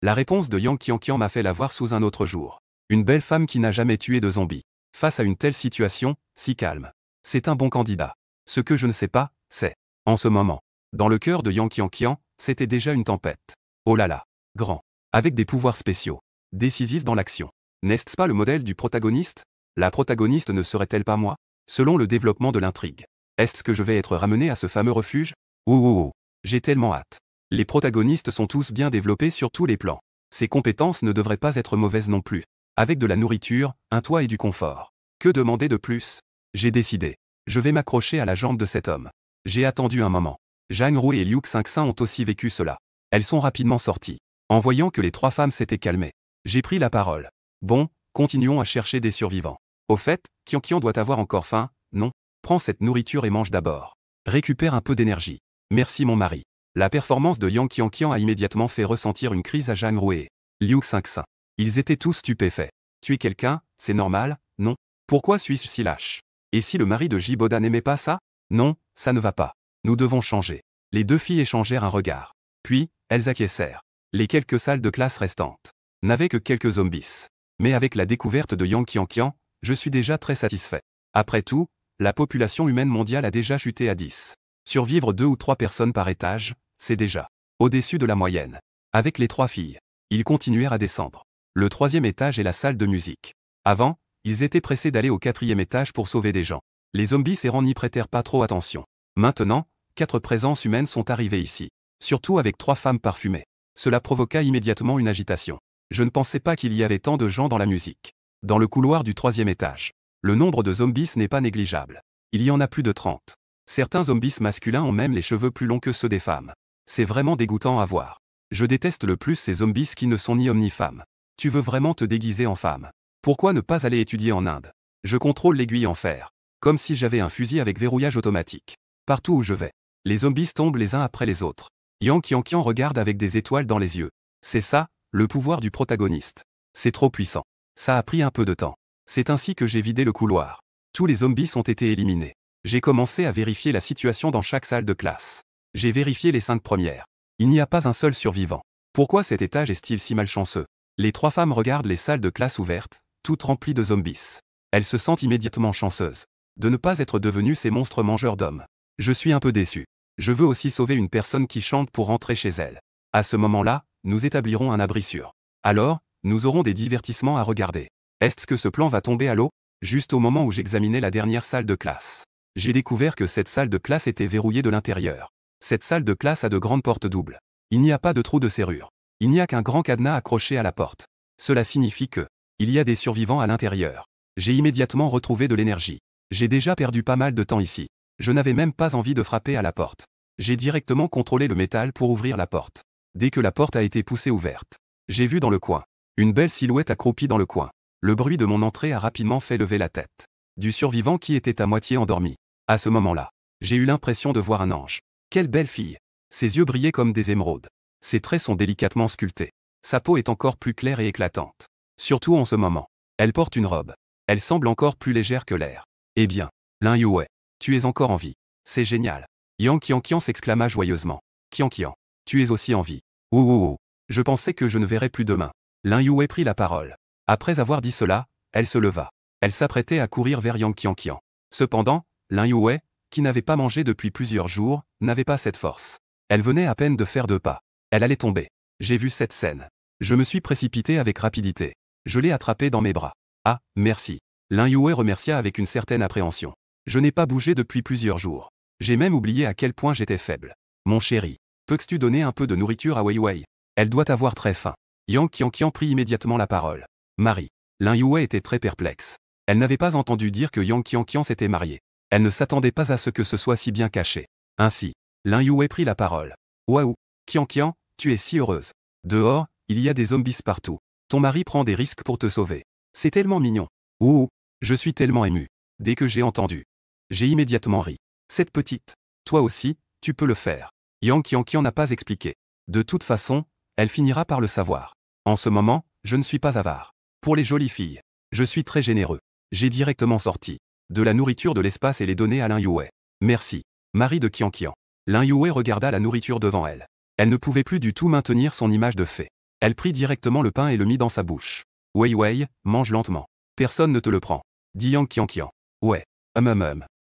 La réponse de Yang Qianqian m'a fait la voir sous un autre jour. Une belle femme qui n'a jamais tué de zombies. Face à une telle situation, si calme. C'est un bon candidat. Ce que je ne sais pas, c'est, en ce moment, dans le cœur de Yang Qianqian, c'était déjà une tempête. Oh là là, grand. Avec des pouvoirs spéciaux. Décisif dans l'action. N'est-ce pas le modèle du protagoniste? La protagoniste ne serait-elle pas moi? Selon le développement de l'intrigue. Est-ce que je vais être ramené à ce fameux refuge? Oh. J'ai tellement hâte. Les protagonistes sont tous bien développés sur tous les plans. Ces compétences ne devraient pas être mauvaises non plus. Avec de la nourriture, un toit et du confort. Que demander de plus? J'ai décidé. Je vais m'accrocher à la jambe de cet homme. J'ai attendu un moment. Zhang Rui et Liu Xingxin ont aussi vécu cela. Elles sont rapidement sorties. En voyant que les trois femmes s'étaient calmées, j'ai pris la parole. Bon, continuons à chercher des survivants. Au fait, Qianqian doit avoir encore faim, non? Prends cette nourriture et mange d'abord. Récupère un peu d'énergie. Merci mon mari. La performance de Yang Qianqian a immédiatement fait ressentir une crise à Zhang Rui et Liu Xingxin. Ils étaient tous stupéfaits. Tuer quelqu'un, c'est normal, non? Pourquoi suis-je si lâche? Et si le mari de Jiboda n'aimait pas ça? Non, ça ne va pas. Nous devons changer. Les deux filles échangèrent un regard. Puis, elles acquiescèrent. Les quelques salles de classe restantes n'avaient que quelques zombies. Mais avec la découverte de Yang Qianqian, je suis déjà très satisfait. Après tout, la population humaine mondiale a déjà chuté à 10. Survivre 2 ou 3 personnes par étage, c'est déjà au-dessus de la moyenne. Avec les 3 filles, ils continuèrent à descendre. Le 3e étage est la salle de musique. Avant, ils étaient pressés d'aller au 4e étage pour sauver des gens. Les zombies errants n'y prêtèrent pas trop attention. Maintenant, 4 présences humaines sont arrivées ici. Surtout avec 3 femmes parfumées. Cela provoqua immédiatement une agitation. Je ne pensais pas qu'il y avait tant de gens dans la musique. Dans le couloir du 3e étage, le nombre de zombies n'est pas négligeable. Il y en a plus de 30. Certains zombies masculins ont même les cheveux plus longs que ceux des femmes. C'est vraiment dégoûtant à voir. Je déteste le plus ces zombies qui ne sont ni hommes ni femmes. Tu veux vraiment te déguiser en femme? Pourquoi ne pas aller étudier en Inde? Je contrôle l'aiguille en fer. Comme si j'avais un fusil avec verrouillage automatique. Partout où je vais, les zombies tombent les uns après les autres. Yang Qianqian regarde avec des étoiles dans les yeux. C'est ça, le pouvoir du protagoniste. C'est trop puissant. Ça a pris un peu de temps. C'est ainsi que j'ai vidé le couloir. Tous les zombies ont été éliminés. J'ai commencé à vérifier la situation dans chaque salle de classe. J'ai vérifié les 5 premières. Il n'y a pas un seul survivant. Pourquoi cet étage est-il si malchanceux? Les 3 femmes regardent les salles de classe ouvertes, toutes remplies de zombies. Elles se sentent immédiatement chanceuses de ne pas être devenues ces monstres mangeurs d'hommes. Je suis un peu déçu. Je veux aussi sauver une personne qui chante pour rentrer chez elle. À ce moment-là, nous établirons un abri sûr. Alors, nous aurons des divertissements à regarder. Est-ce que ce plan va tomber à l'eau? juste au moment où j'examinais la dernière salle de classe. J'ai découvert que cette salle de classe était verrouillée de l'intérieur. Cette salle de classe a de grandes portes doubles. Il n'y a pas de trou de serrure. Il n'y a qu'un grand cadenas accroché à la porte. Cela signifie que il y a des survivants à l'intérieur. J'ai immédiatement retrouvé de l'énergie. J'ai déjà perdu pas mal de temps ici. Je n'avais même pas envie de frapper à la porte. J'ai directement contrôlé le métal pour ouvrir la porte. Dès que la porte a été poussée ouverte, j'ai vu dans le coin une belle silhouette accroupie dans le coin. Le bruit de mon entrée a rapidement fait lever la tête du survivant qui était à moitié endormi. À ce moment-là, j'ai eu l'impression de voir un ange. Quelle belle fille! Ses yeux brillaient comme des émeraudes. Ses traits sont délicatement sculptés. Sa peau est encore plus claire et éclatante. Surtout en ce moment. Elle porte une robe. Elle semble encore plus légère que l'air. Eh bien, Lin Yue, tu es encore en vie. C'est génial. Yang Qianqian s'exclama joyeusement. Qianqian, tu es aussi en vie. Ouh. Je pensais que je ne verrais plus demain. Lin Yue prit la parole. Après avoir dit cela, elle se leva. Elle s'apprêtait à courir vers Yang Qianqian. Cependant, Lin Yue, qui n'avait pas mangé depuis plusieurs jours, n'avait pas cette force. Elle venait à peine de faire 2 pas. Elle allait tomber. J'ai vu cette scène. Je me suis précipité avec rapidité. Je l'ai attrapée dans mes bras. Ah, merci. Lin Yue remercia avec une certaine appréhension. Je n'ai pas bougé depuis plusieurs jours. J'ai même oublié à quel point j'étais faible. Mon chéri, peux-tu donner un peu de nourriture à Wei Wei? Elle doit avoir très faim. Yang Qianqian prit immédiatement la parole. Marie. Lin Yue était très perplexe. Elle n'avait pas entendu dire que Yang Qianqian s'était marié. Elle ne s'attendait pas à ce que ce soit si bien caché. Ainsi, Lin Yue prit la parole. Waouh, Qianqian, tu es si heureuse. Dehors, il y a des zombies partout. Ton mari prend des risques pour te sauver. C'est tellement mignon. Ouh, je suis tellement ému. Dès que j'ai entendu, j'ai immédiatement ri. Cette petite, toi aussi, tu peux le faire. Yang Qianqian n'a pas expliqué. De toute façon, elle finira par le savoir. En ce moment, je ne suis pas avare. Pour les jolies filles, je suis très généreux. J'ai directement sorti de la nourriture de l'espace et les donné à Lin Yue. Merci. Marie de Qianqian. Lin Yue regarda la nourriture devant elle. Elle ne pouvait plus du tout maintenir son image de fée. Elle prit directement le pain et le mit dans sa bouche. Wei Wei, mange lentement. Personne ne te le prend. Dit Yang Qianqian. Ouais.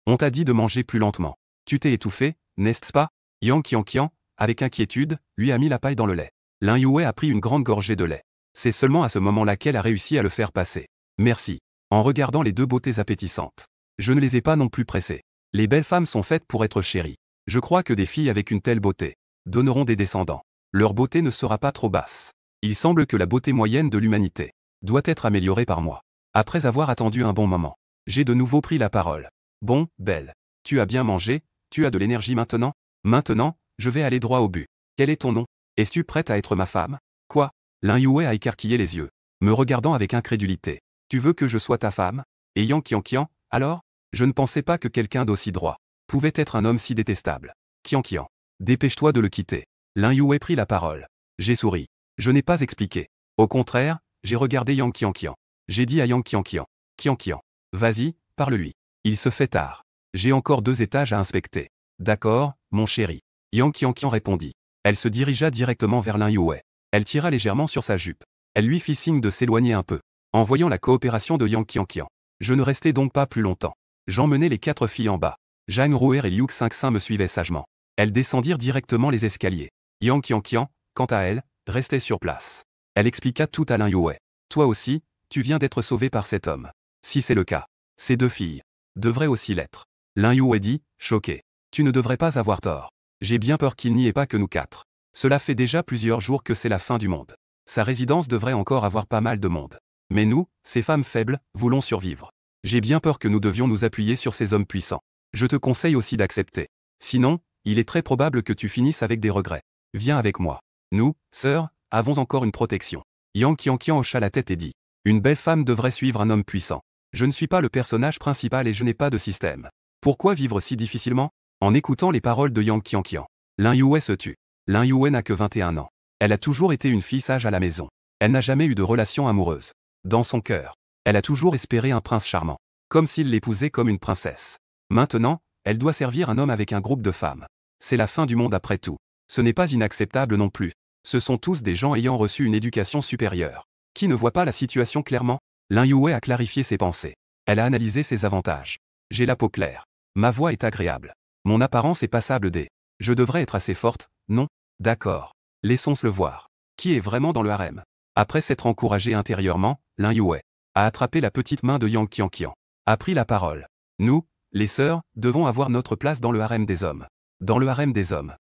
On t'a dit de manger plus lentement. Tu t'es étouffé, n'est-ce pas? Yang Qianqian, avec inquiétude, lui a mis la paille dans le lait. Lin Yue a pris une grande gorgée de lait. C'est seulement à ce moment-là qu'elle a réussi à le faire passer. Merci. En regardant les 2 beautés appétissantes. Je ne les ai pas non plus pressées. Les belles femmes sont faites pour être chéries. Je crois que des filles avec une telle beauté donneront des descendants. Leur beauté ne sera pas trop basse. Il semble que la beauté moyenne de l'humanité doit être améliorée par moi. Après avoir attendu un bon moment, j'ai de nouveau pris la parole. Bon, belle. Tu as bien mangé, tu as de l'énergie maintenant? Maintenant, je vais aller droit au but. Quel est ton nom? Es-tu prête à être ma femme? Quoi? Lin Yue a écarquillé les yeux, me regardant avec incrédulité. Tu veux que je sois ta femme? Et Yang Qianqian, alors? Je ne pensais pas que quelqu'un d'aussi droit pouvait être un homme si détestable. Qianqian, dépêche-toi de le quitter. Lin Yue prit la parole. J'ai souri. Je n'ai pas expliqué. Au contraire, j'ai regardé Yang Qianqian. J'ai dit à Yang Qianqian. Qianqian, vas-y, parle-lui. Il se fait tard. J'ai encore 2 étages à inspecter. D'accord, mon chéri. Yang Qianqian répondit. Elle se dirigea directement vers Lin Yue. Elle tira légèrement sur sa jupe. Elle lui fit signe de s'éloigner un peu. En voyant la coopération de Yang Qianqian, je ne restai donc pas plus longtemps. J'emmenai les 4 filles en bas. Zhang Ruer et Liu Xingxin me suivaient sagement. Elles descendirent directement les escaliers. Yang Qianqian, quant à elle, restait sur place. Elle expliqua tout à Lin Yue. Toi aussi, tu viens d'être sauvé par cet homme. Si c'est le cas, ces 2 filles devraient aussi l'être. Lin Yue dit, choqué. Tu ne devrais pas avoir tort. J'ai bien peur qu'il n'y ait pas que nous 4. Cela fait déjà plusieurs jours que c'est la fin du monde. Sa résidence devrait encore avoir pas mal de monde. Mais nous, ces femmes faibles, voulons survivre. J'ai bien peur que nous devions nous appuyer sur ces hommes puissants. Je te conseille aussi d'accepter. Sinon, il est très probable que tu finisses avec des regrets. Viens avec moi. Nous, sœurs, avons encore une protection. Yang Qianqian hocha la tête et dit. Une belle femme devrait suivre un homme puissant. Je ne suis pas le personnage principal et je n'ai pas de système. Pourquoi vivre si difficilement? En écoutant les paroles de Yang Qianqian, Lin Yue se tut. Lin Yue n'a que 21 ans. Elle a toujours été une fille sage à la maison. Elle n'a jamais eu de relation amoureuse. Dans son cœur, elle a toujours espéré un prince charmant. Comme s'il l'épousait comme une princesse. Maintenant, elle doit servir un homme avec un groupe de femmes. C'est la fin du monde après tout. Ce n'est pas inacceptable non plus. Ce sont tous des gens ayant reçu une éducation supérieure. Qui ne voit pas la situation clairement? Lin Yue a clarifié ses pensées. Elle a analysé ses avantages. J'ai la peau claire. Ma voix est agréable. Mon apparence est passable des. Je devrais être assez forte, non? D'accord. Laissons-le voir. Qui est vraiment dans le harem? Après s'être encouragé intérieurement, Lin Yue a attrapé la petite main de Yang Qianqian, a pris la parole. Nous, les sœurs, devons avoir notre place dans le harem des hommes. Dans le harem des hommes.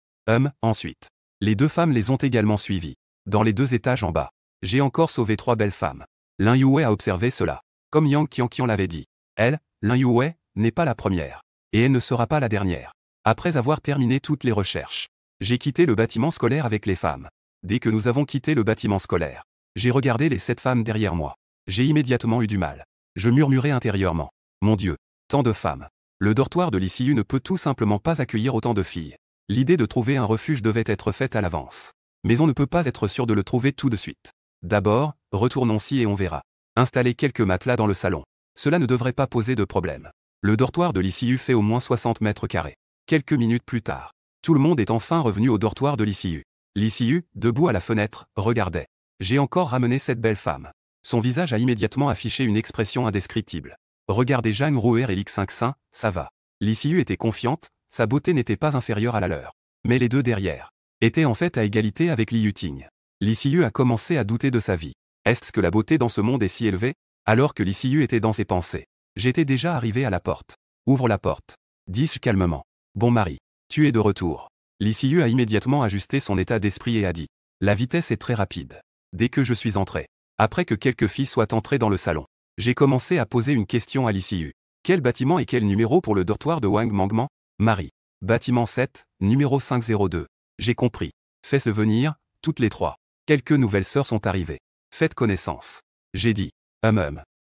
Ensuite. Les deux femmes les ont également suivies. Dans les 2 étages en bas. J'ai encore sauvé 3 belles femmes. Lin Yuwei a observé cela. Comme Yang Qianqian l'avait dit. Elle, Lin Yuwei, n'est pas la première. Et elle ne sera pas la dernière. Après avoir terminé toutes les recherches, j'ai quitté le bâtiment scolaire avec les femmes. Dès que nous avons quitté le bâtiment scolaire, j'ai regardé les 7 femmes derrière moi. J'ai immédiatement eu du mal. Je murmurais intérieurement. Mon Dieu, tant de femmes. Le dortoir de l'ICU ne peut tout simplement pas accueillir autant de filles. L'idée de trouver un refuge devait être faite à l'avance. Mais on ne peut pas être sûr de le trouver tout de suite. D'abord, retournons-y et on verra. Installer quelques matelas dans le salon. Cela ne devrait pas poser de problème. Le dortoir de l'ICU fait au moins 60 mètres carrés. Quelques minutes plus tard, tout le monde est enfin revenu au dortoir de l'ICU. L'ICU, debout à la fenêtre, regardait. J'ai encore ramené cette belle femme. Son visage a immédiatement affiché une expression indescriptible. Regardez Zhang Ruer et Lixingxin, ça va. L'ICU était confiante, sa beauté n'était pas inférieure à la leur. Mais les deux derrière étaient en fait à égalité avec Li Yuting. L'ICU a commencé à douter de sa vie. Est-ce que la beauté dans ce monde est si élevée? Alors que l'ICU était dans ses pensées. J'étais déjà arrivé à la porte. Ouvre la porte. Dis-je calmement. Bon mari, tu es de retour. L'ICU a immédiatement ajusté son état d'esprit et a dit. La vitesse est très rapide. Dès que je suis entré. Après que quelques filles soient entrées dans le salon. J'ai commencé à poser une question à l'ICU. Quel bâtiment et quel numéro pour le dortoir de Wang Mangman? Marie. Bâtiment 7, numéro 502. J'ai compris. Fais-le venir, toutes les 3. Quelques nouvelles sœurs sont arrivées. Faites connaissance. J'ai dit.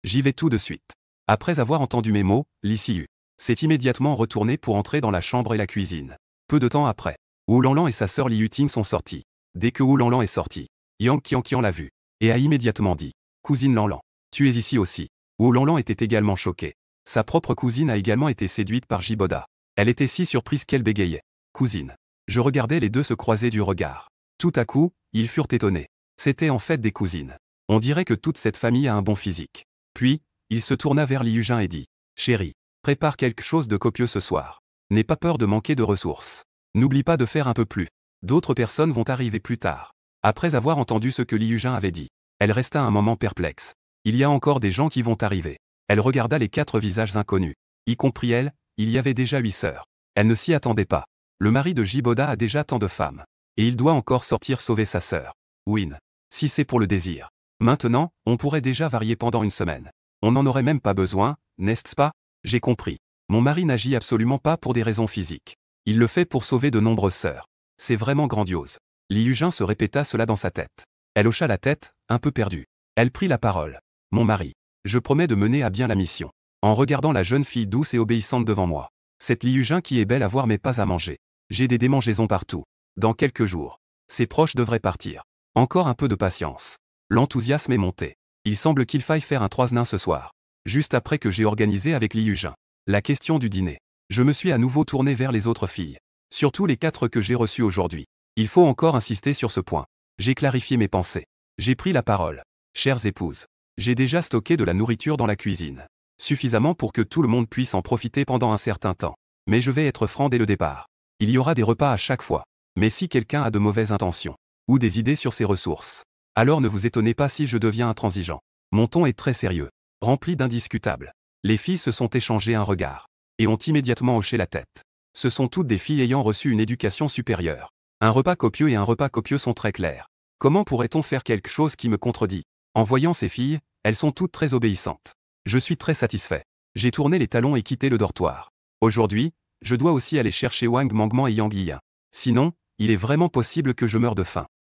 J'y vais tout de suite. Après avoir entendu mes mots, l'ICU s'est immédiatement retourné pour entrer dans la chambre et la cuisine. Peu de temps après, Wu Lanlan et sa sœur Li Yuting sont sortis. Dès que Wu Lanlan est sorti, Yang Qianqian l'a vu et a immédiatement dit. Cousine Lanlan, tu es ici aussi. Wu Lanlan était également choquée. Sa propre cousine a également été séduite par Jiboda. Elle était si surprise qu'elle bégayait. Cousine. Je regardais les deux se croiser du regard. Tout à coup, ils furent étonnés. C'étaient en fait des cousines. On dirait que toute cette famille a un bon physique. Puis, il se tourna vers Liu Jin et dit. Chérie, prépare quelque chose de copieux ce soir. N'aie pas peur de manquer de ressources. N'oublie pas de faire un peu plus. D'autres personnes vont arriver plus tard. Après avoir entendu ce que Liu Jin avait dit, elle resta un moment perplexe. Il y a encore des gens qui vont arriver. Elle regarda les 4 visages inconnus. Y compris elle, il y avait déjà 8 sœurs. Elle ne s'y attendait pas. Le mari de Jiboda a déjà tant de femmes. Et il doit encore sortir sauver sa sœur. Win. Si c'est pour le désir. Maintenant, on pourrait déjà varier pendant une semaine. On n'en aurait même pas besoin, n'est-ce pas? J'ai compris. Mon mari n'agit absolument pas pour des raisons physiques. Il le fait pour sauver de nombreuses sœurs. C'est vraiment grandiose. Liu Jin se répéta cela dans sa tête. Elle hocha la tête, un peu perdue. Elle prit la parole. Mon mari. Je promets de mener à bien la mission. En regardant la jeune fille douce et obéissante devant moi. Cette Liu Jin qui est belle à voir mais pas à manger. J'ai des démangeaisons partout. Dans quelques jours. Ses proches devraient partir. Encore un peu de patience. L'enthousiasme est monté. Il semble qu'il faille faire un 3 nains ce soir. Juste après que j'ai organisé avec Liu Jin la question du dîner. Je me suis à nouveau tourné vers les autres filles. Surtout les 4 que j'ai reçues aujourd'hui. Il faut encore insister sur ce point. J'ai clarifié mes pensées. J'ai pris la parole. Chères épouses. J'ai déjà stocké de la nourriture dans la cuisine. Suffisamment pour que tout le monde puisse en profiter pendant un certain temps. Mais je vais être franc dès le départ. Il y aura des repas à chaque fois. Mais si quelqu'un a de mauvaises intentions, ou des idées sur ses ressources, alors ne vous étonnez pas si je deviens intransigeant. Mon ton est très sérieux, rempli d'indiscutables. Les filles se sont échangées un regard, et ont immédiatement hoché la tête. Ce sont toutes des filles ayant reçu une éducation supérieure. Un repas copieux et un repas copieux sont très clairs. Comment pourrait-on faire quelque chose qui me contredit? En voyant ces filles, elles sont toutes très obéissantes. Je suis très satisfait. J'ai tourné les talons et quitté le dortoir. Aujourd'hui, je dois aussi aller chercher Wang Mangman et Yang Yiyan. Sinon, il est vraiment possible que je meure de faim.